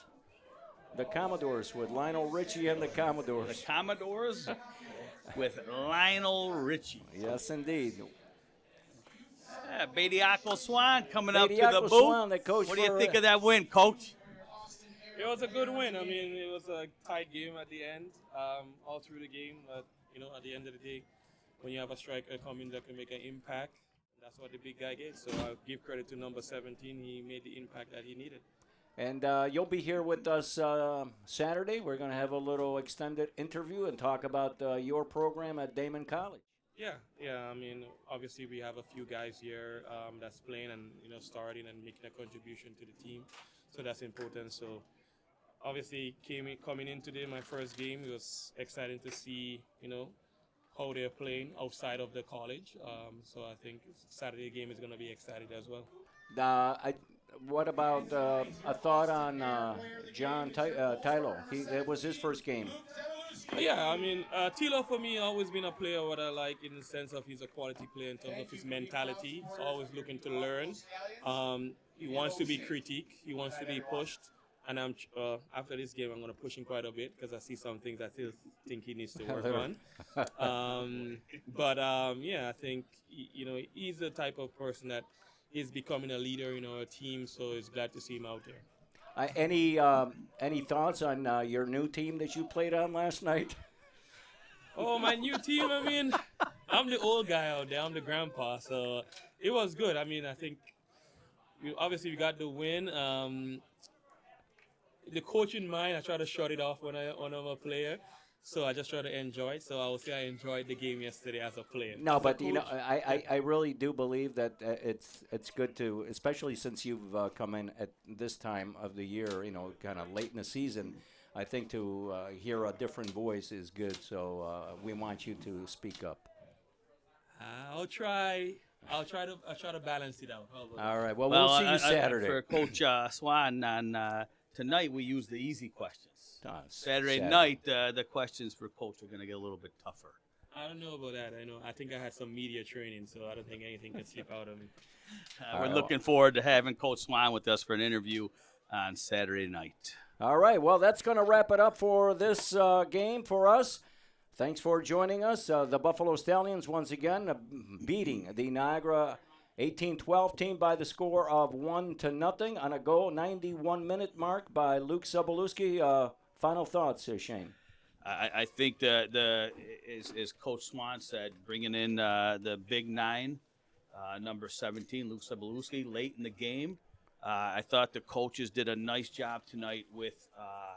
The Commodores with Lionel Richie and the Commodores. The Commodores with Lionel Richie. Yes, indeed. Yeah, Bediaco Swan coming up to the Bediaco booth. Swan, the coach What do you for, think of that win, Coach? It was a good win. I mean, it was a tight game at the end, all through the game. But, at the end of the day, when you have a striker coming that can make an impact, that's what the big guy gets. So I'll give credit to number 17. He made the impact that he needed. And you'll be here with us Saturday. We're going to have a little extended interview and talk about your program at Damon College. Yeah. I mean, obviously we have a few guys here that's playing and starting and making a contribution to the team, so that's important. So obviously coming in today, my first game, it was exciting to see how they're playing outside of the college. So I think Saturday game is going to be exciting as well. What about a thought on John Tylo? It was his first game. Yeah, I mean, Tilo for me always been a player what I like in the sense of he's a quality player in terms of his mentality. He's always looking to learn. He wants to be critiqued. He wants to be pushed. And I'm after this game, I'm going to push him quite a bit because I see some things I still think he needs to work on. Yeah, I think he's the type of person that is becoming a leader in our team. So it's glad to see him out there. Any thoughts on your new team that you played on last night? Oh, my new team, I mean, I'm the old guy out there. I'm the grandpa, so it was good. I mean, I think obviously we got the win. The coaching mind, I try to shut it off when I'm a player. So I just try to enjoy it. So I would say I enjoyed the game yesterday as a player. No, but I really do believe that it's good to, especially since you've come in at this time of the year, kind of late in the season. I think to hear a different voice is good. So we want you to speak up. I'll try to balance it out. All right. Well, we'll see you Saturday. For Coach Swan, on tonight we use the easy questions. Saturday Saturday night, the questions for Coach are going to get a little bit tougher. I don't know about that. I think I had some media training, so I don't think anything can slip out of me. We're looking forward to having Coach Swan with us for an interview on Saturday night. All right. Well, that's going to wrap it up for this game for us. Thanks for joining us. The Buffalo Stallions, once again, beating the Niagara 18-12 team by the score of 1-0 on a goal, 91-minute mark by Luke Sobolewski. Final thoughts, Shane? I think that as Coach Swan said, bringing in the big nine, number 17, Luke Sobolewski, late in the game. I thought the coaches did a nice job tonight with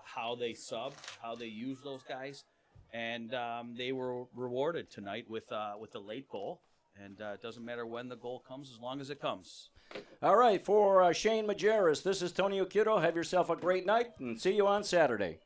how they subbed, how they used those guys, and they were rewarded tonight with a late goal. And it doesn't matter when the goal comes, as long as it comes. All right, for Shane Majerus, this is Tony Occhio. Have yourself a great night, and see you on Saturday.